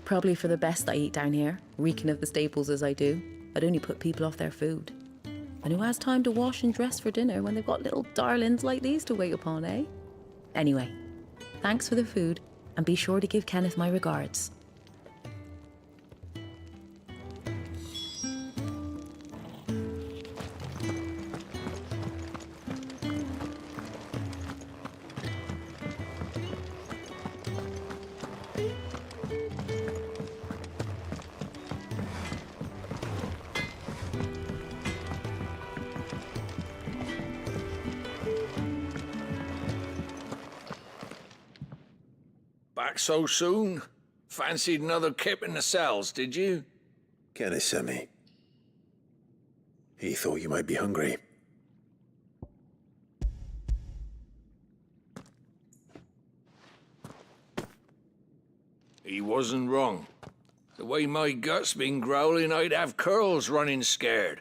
Probably for the best I eat down here, reeking of the staples as I do. I'd only put people off their food. And who has time to wash and dress for dinner when they've got little darlings like these to wait upon, eh? Anyway, thanks for the food, and be sure to give Kenneth my regards. Back so soon? Fancied another kip in the cells, did you? Kenneth sent me. He thought you might be hungry. He wasn't wrong. The way my gut's been growling, I'd have curls running scared.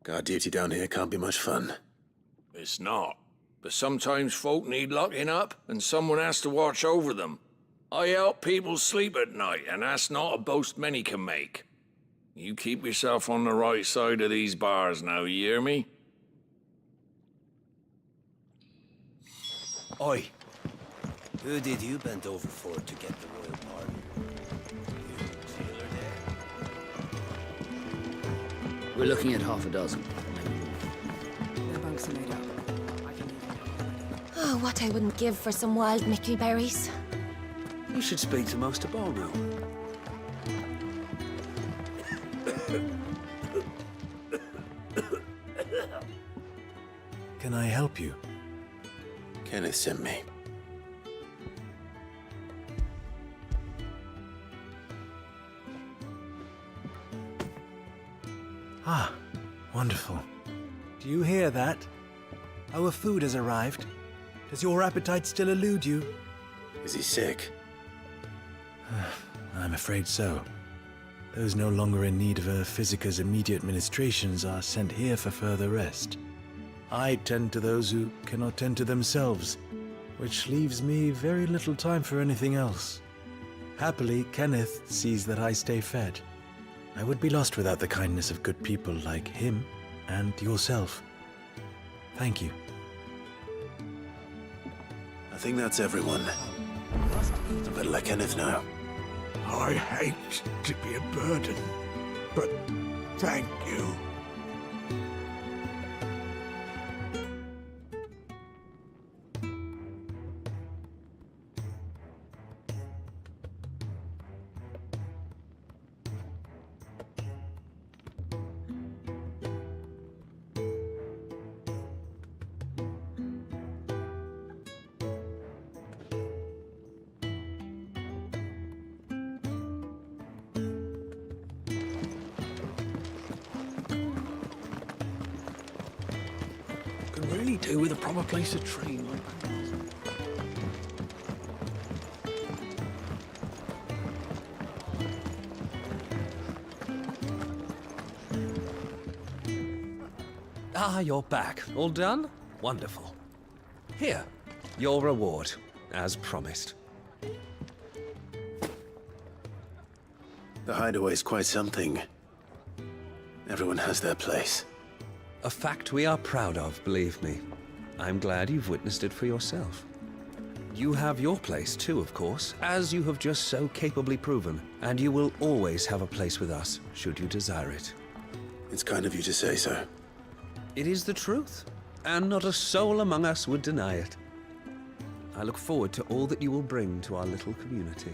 Guard duty down here can't be much fun. It's not. But sometimes folk need locking up, and someone has to watch over them. I help people sleep at night, and that's not a boast many can make. You keep yourself on the right side of these bars now, you hear me? Oi. Who did you bend over for to get the royal pardon? You sailor there? We're looking at half a dozen. Their bunks are made up. Oh, what I wouldn't give for some wild Mickey berries. You should speak to Master Barno. Can I help you? Kenneth sent me. Ah, wonderful. Do you hear that? Our food has arrived. Does your appetite still elude you? Is he sick? I'm afraid so. Those no longer in need of a physicker's immediate ministrations are sent here for further rest. I tend to those who cannot tend to themselves, which leaves me very little time for anything else. Happily, Kenneth sees that I stay fed. I would be lost without the kindness of good people like him and yourself. Thank you. I think that's everyone. I better let Kenneth know. I hate to be a burden, but thank you. Could really do with a proper place to train. Ah, you're back. All done? Wonderful. Here, your reward, as promised. The hideaway's quite something. Everyone has their place. A fact we are proud of, believe me. I'm glad you've witnessed it for yourself. You have your place too, of course, as you have just so capably proven, and you will always have a place with us, should you desire it. It's kind of you to say so. It is the truth, and not a soul among us would deny it. I look forward to all that you will bring to our little community.